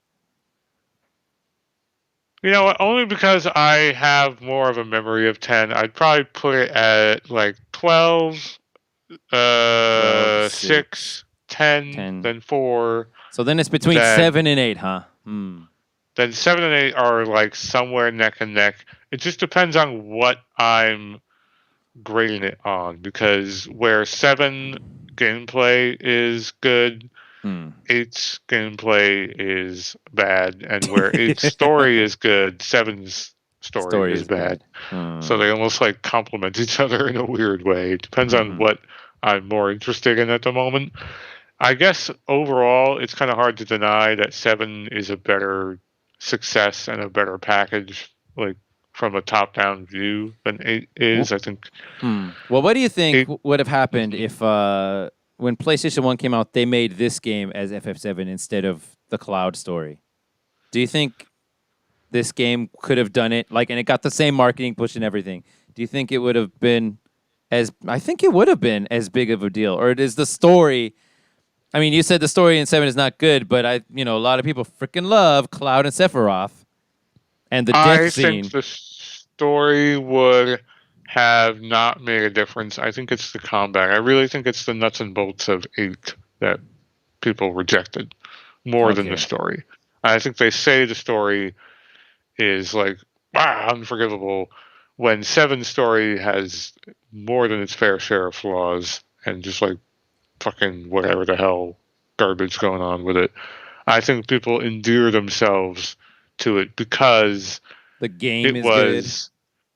Speaker 2: you know what? Only because I have more of a memory of 10, I'd probably put it at like 12,
Speaker 1: 12, 6,
Speaker 2: 6, 10,
Speaker 1: 10.
Speaker 2: then 4,
Speaker 1: So then it's between
Speaker 2: then
Speaker 1: 7 and 8, huh? Hmm.
Speaker 2: then 7 and 8 are like somewhere neck and neck. It just depends on what I'm grading it on, because where 7 gameplay is good,
Speaker 1: Hmm.
Speaker 2: 8's gameplay is bad, and where 8's story is good, 7's story
Speaker 1: Story
Speaker 2: is
Speaker 1: is bad.
Speaker 2: bad. So they almost like complement each other in a weird way. It depends on
Speaker 1: Mm-hmm.
Speaker 2: what I'm more interested in at the moment. I guess overall, it's kind of hard to deny that 7 is a better success and a better package, like from a top-down view, than 8 is. I think
Speaker 1: Well, what do you think
Speaker 2: 8.
Speaker 1: would have happened
Speaker 2: Mhm.
Speaker 1: if, when PlayStation 1 came out, they made this game as FF7 instead of the Cloud story? Do you think this game could have done it, like, and it got the same marketing push and everything? Do you think it would have been I think it would have been as big of a deal? Or is the story, I mean, you said the story in 7 is not good, but a lot of people freaking love Cloud and Sephiroth and the death
Speaker 2: I think
Speaker 1: scene.
Speaker 2: the story would have not made a difference. I think it's the combat. I really think it's the nuts and bolts of 8 that people rejected more than the
Speaker 1: Okay.
Speaker 2: story. I think they say the story is like unforgivable, when 7's story has more than its fair share of flaws and just like fucking whatever the hell garbage going on with it. I think people endear themselves to it because
Speaker 1: The game
Speaker 2: it
Speaker 1: is good.
Speaker 2: was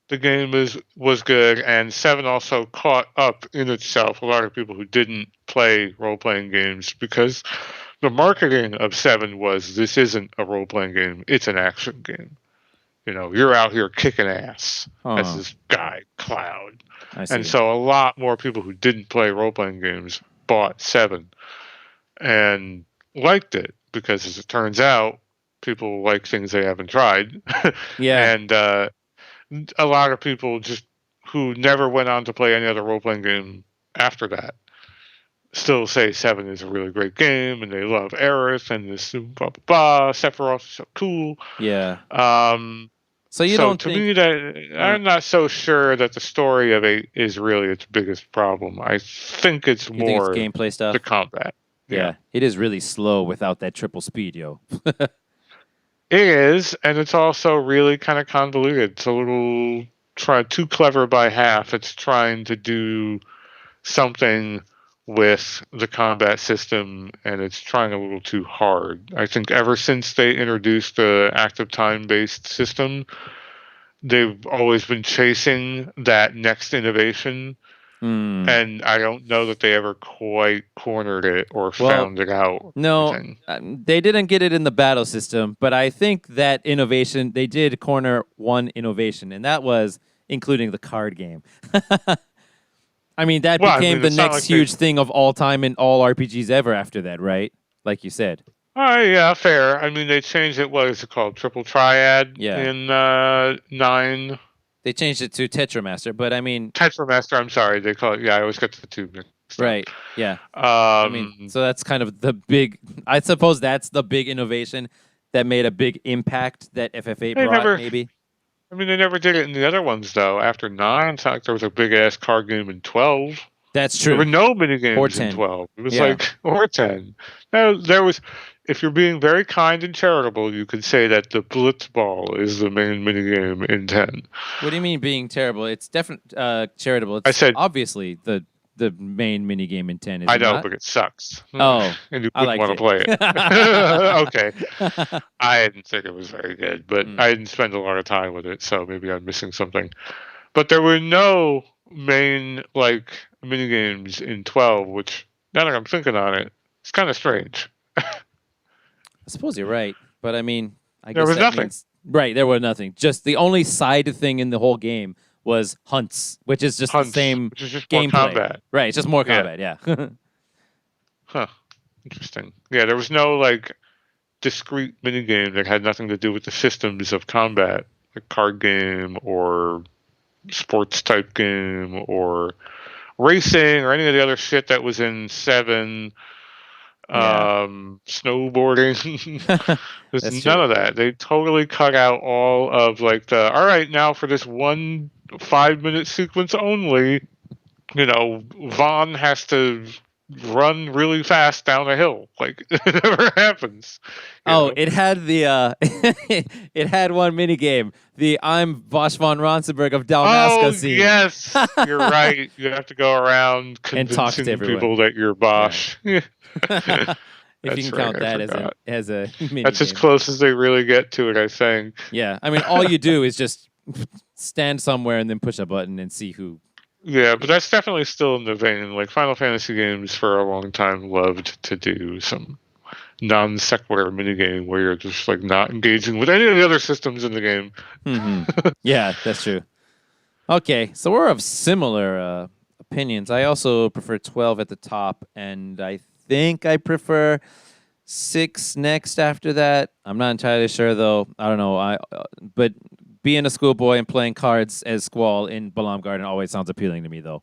Speaker 2: the game was good, and 7 also caught up in itself a lot of people who didn't play role playing games, because the marketing of 7 was, this isn't a role playing game, it's an action game. You're out here kicking ass as
Speaker 1: Oh,
Speaker 2: this guy, Cloud.
Speaker 1: I
Speaker 2: And
Speaker 1: see.
Speaker 2: so a lot more people who didn't play role playing games bought 7 and liked it, because as it turns out, people like things they haven't tried.
Speaker 1: Yeah.
Speaker 2: And a lot of people just who never went on to play any other role playing game after that still say 7 is a really great game, and they love Aerith and this blah blah blah. Sephiroth is so cool.
Speaker 1: Yeah.
Speaker 2: Um,
Speaker 1: So you
Speaker 2: so
Speaker 1: don't
Speaker 2: to
Speaker 1: think
Speaker 2: me, that
Speaker 1: uh,
Speaker 2: I'm not so sure that the story of 8 is really its biggest problem. I think it's
Speaker 1: you think it's
Speaker 2: more
Speaker 1: gameplay
Speaker 2: the
Speaker 1: stuff?
Speaker 2: combat. Yeah,
Speaker 1: Yeah. It is really slow without that triple speed, yo.
Speaker 2: it is, and it's also really kind of convoluted. It's a little too clever by half. It's trying to do something with the combat system, and it's trying a little too hard. I think ever since they introduced the active time based system, they've always been chasing that next innovation, And I don't know that they ever quite cornered it or found it out.
Speaker 1: No, they didn't get it in the battle system, but I think that innovation, they did corner one innovation, and that was including the card game. I mean, that became the next huge thing of all time in all RPGs ever after that, right? Like you said.
Speaker 2: Oh, yeah, fair. I mean, they changed it, what is it called? Triple Triad in 9.
Speaker 1: They changed it to Tetramaster, but I mean...
Speaker 2: Tetramaster, I'm sorry. They call it... Yeah, I always get the two mixed up.
Speaker 1: Right, yeah. I mean, so that's kind of the big... I suppose that's the big innovation that made a big impact that FF8 brought, maybe.
Speaker 2: I mean, they never did it in the other ones, though. After 9, it's not like there was a big-ass card game in 12.
Speaker 1: That's true.
Speaker 2: There were no minigames in 12. It was or 10. No, there was... If you're being very kind and charitable, you could say that the Blitzball is the main minigame in 10.
Speaker 1: What do you mean being terrible? It's definitely charitable. It's obviously the main minigame in 10.
Speaker 2: I know, but it sucks.
Speaker 1: Oh,
Speaker 2: and you wouldn't want to play it. Okay. I didn't think it was very good, but I didn't spend a lot of time with it, so maybe I'm missing something. But there were no main minigames in 12, which now that I'm thinking on it, it's kind of strange.
Speaker 1: I suppose you're right, but I mean, I guess
Speaker 2: there was nothing.
Speaker 1: Right, there was nothing. Just the only side thing in the whole game was hunts, which is just the same gameplay.
Speaker 2: More combat.
Speaker 1: Right, it's just more combat. Yeah.
Speaker 2: Huh. Interesting. Yeah, there was no discrete minigame that had nothing to do with the systems of combat, like card game or sports type game or racing or any of the other shit that was in 7. Snowboarding. There's none of that. They totally cut out all of all right, now for this 1 5-minute sequence only, Vaughn has to run really fast down a hill. It never happens.
Speaker 1: It had the it had one mini game. The I'm Bosch von Ronsenberg of Dalmasca scene.
Speaker 2: Yes, you're right. You have to go around convincing
Speaker 1: and talk to everyone.
Speaker 2: People that you're Bosch. Yeah.
Speaker 1: If you can count that as a mini
Speaker 2: That's as close as they really get to it, I think.
Speaker 1: Yeah, I mean, all you do is just stand somewhere and then push a button and see who.
Speaker 2: Yeah, but that's definitely still in the vein. Final Fantasy games for a long time loved to do some non sequitur minigame where you're just not engaging with any of the other systems in the game.
Speaker 1: Mm-hmm. Yeah, that's true. Okay, so we're of similar opinions. I also prefer 12 at the top, and I think I prefer 6 next after that. I'm not entirely sure, though. I don't know. But being a schoolboy and playing cards as Squall in Balam Garden always sounds appealing to me, though.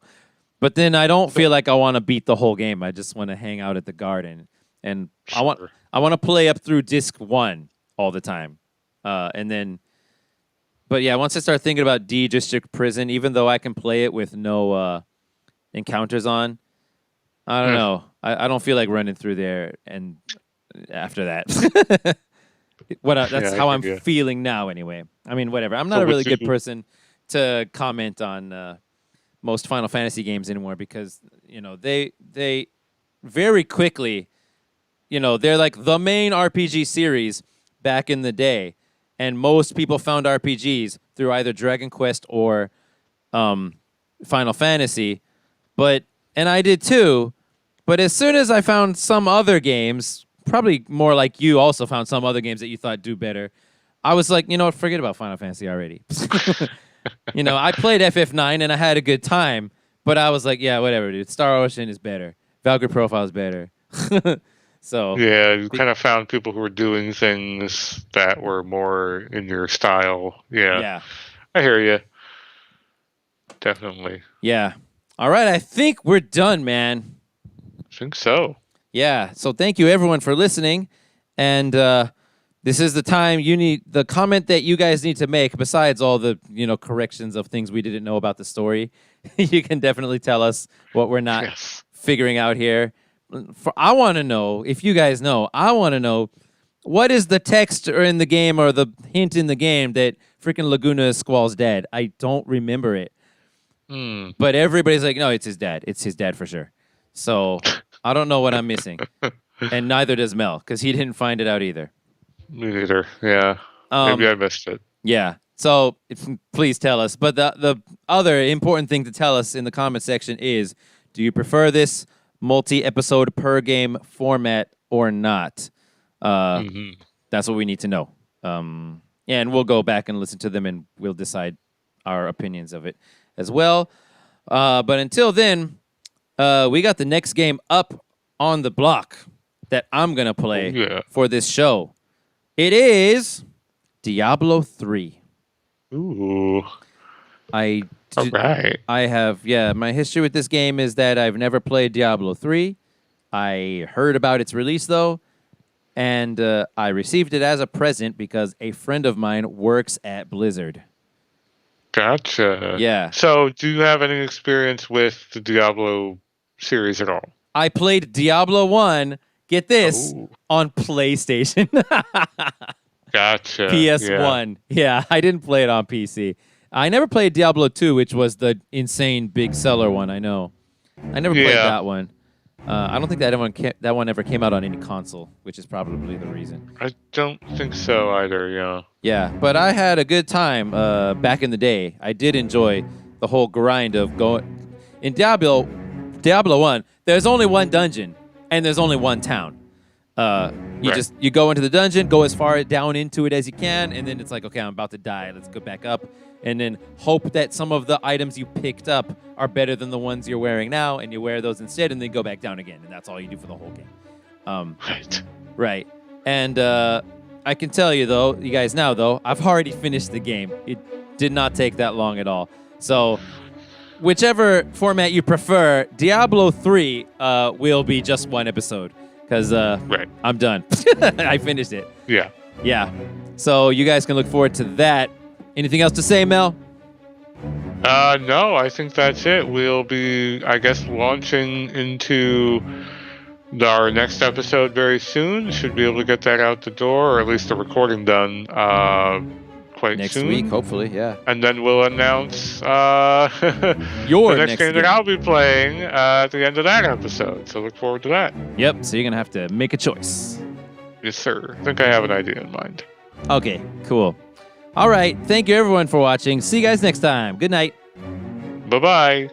Speaker 1: But then I don't feel like I want to beat the whole game. I just want to hang out at the garden. And I want to play up through Disc 1 all the time. And then... But yeah, once I start thinking about D District Prison, even though I can play it with no encounters on, I don't know. I don't feel like running through there. And after that, that's how I'm feeling now. Anyway, I mean, whatever. I'm not a really good person to comment on most Final Fantasy games anymore because they very quickly, they're like the main RPG series back in the day. And most people found RPGs through either Dragon Quest or Final Fantasy. And I did too. But as soon as I found some other games, probably more like you also found some other games that you thought do better, I was like, forget about Final Fantasy already. I played FF9 and I had a good time. But I was like, yeah, whatever, dude. Star Ocean is better. Valkyrie Profile is better. So
Speaker 2: yeah, you kind of found people who were doing things that were more in your style. Yeah. I hear you. Definitely.
Speaker 1: Yeah. All right, I think we're done, man.
Speaker 2: I think so.
Speaker 1: Yeah. So thank you everyone for listening, and this is the time the comment that you guys need to make. Besides all the corrections of things we didn't know about the story, you can definitely tell us what we're not figuring out here. I want to know, if you guys know, I want to know, what is the text in the game or the hint in the game that freaking Laguna Squall's dead? I don't remember it. But everybody's like, no, it's his dad. It's his dad for sure. So I don't know what I'm missing. And neither does Mel, because he didn't find it out either.
Speaker 2: Me neither, yeah. Maybe I missed it.
Speaker 1: Yeah. So please tell us. But the other important thing to tell us in the comment section is, do you prefer this multi-episode per game format or not? That's what we need to know. And we'll go back and listen to them, and we'll decide our opinions of it as well. But until then, we got the next game up on the block that I'm going to play for this show. It is Diablo 3.
Speaker 2: Ooh.
Speaker 1: All
Speaker 2: right.
Speaker 1: I have, my history with this game is that I've never played Diablo 3. I heard about its release, though, and I received it as a present because a friend of mine works at Blizzard.
Speaker 2: Gotcha.
Speaker 1: Yeah.
Speaker 2: So, do you have any experience with the Diablo series at all?
Speaker 1: I played Diablo 1, get this, on PlayStation.
Speaker 2: Gotcha.
Speaker 1: PS1. Yeah, I didn't play it on PC. I never played Diablo 2, which was the insane big seller one, I know. I never played that one. I don't think that one ever came out on any console, which is probably the reason.
Speaker 2: I don't think so either, yeah.
Speaker 1: Yeah, but I had a good time back in the day. I did enjoy the whole grind of going... In Diablo 1, there's only one dungeon, and there's only one town. You go into the dungeon, go as far down into it as you can, and then it's like, okay, I'm about to die. Let's go back up, and then hope that some of the items you picked up are better than the ones you're wearing now, and you wear those instead, and then go back down again, and that's all you do for the whole game. Right. And I can tell you, though, you guys now, though, I've already finished the game. It did not take that long at all. So whichever format you prefer, Diablo 3 will be just one episode. Because I'm done. I finished it.
Speaker 2: Yeah.
Speaker 1: Yeah. So you guys can look forward to that. Anything else to say, Mel?
Speaker 2: No, I think that's it. We'll be, I guess, launching into our next episode very soon. Should be able to get that out the door, or at least the recording done quite
Speaker 1: next
Speaker 2: soon.
Speaker 1: Next week, hopefully, yeah.
Speaker 2: And then we'll announce
Speaker 1: your
Speaker 2: the next game that I'll be playing at the end of that episode. So look forward to that.
Speaker 1: Yep, so you're going to have to make a choice.
Speaker 2: Yes, sir. I think I have an idea in mind.
Speaker 1: Okay, cool. All right, thank you everyone for watching. See you guys next time. Good night.
Speaker 2: Bye-bye.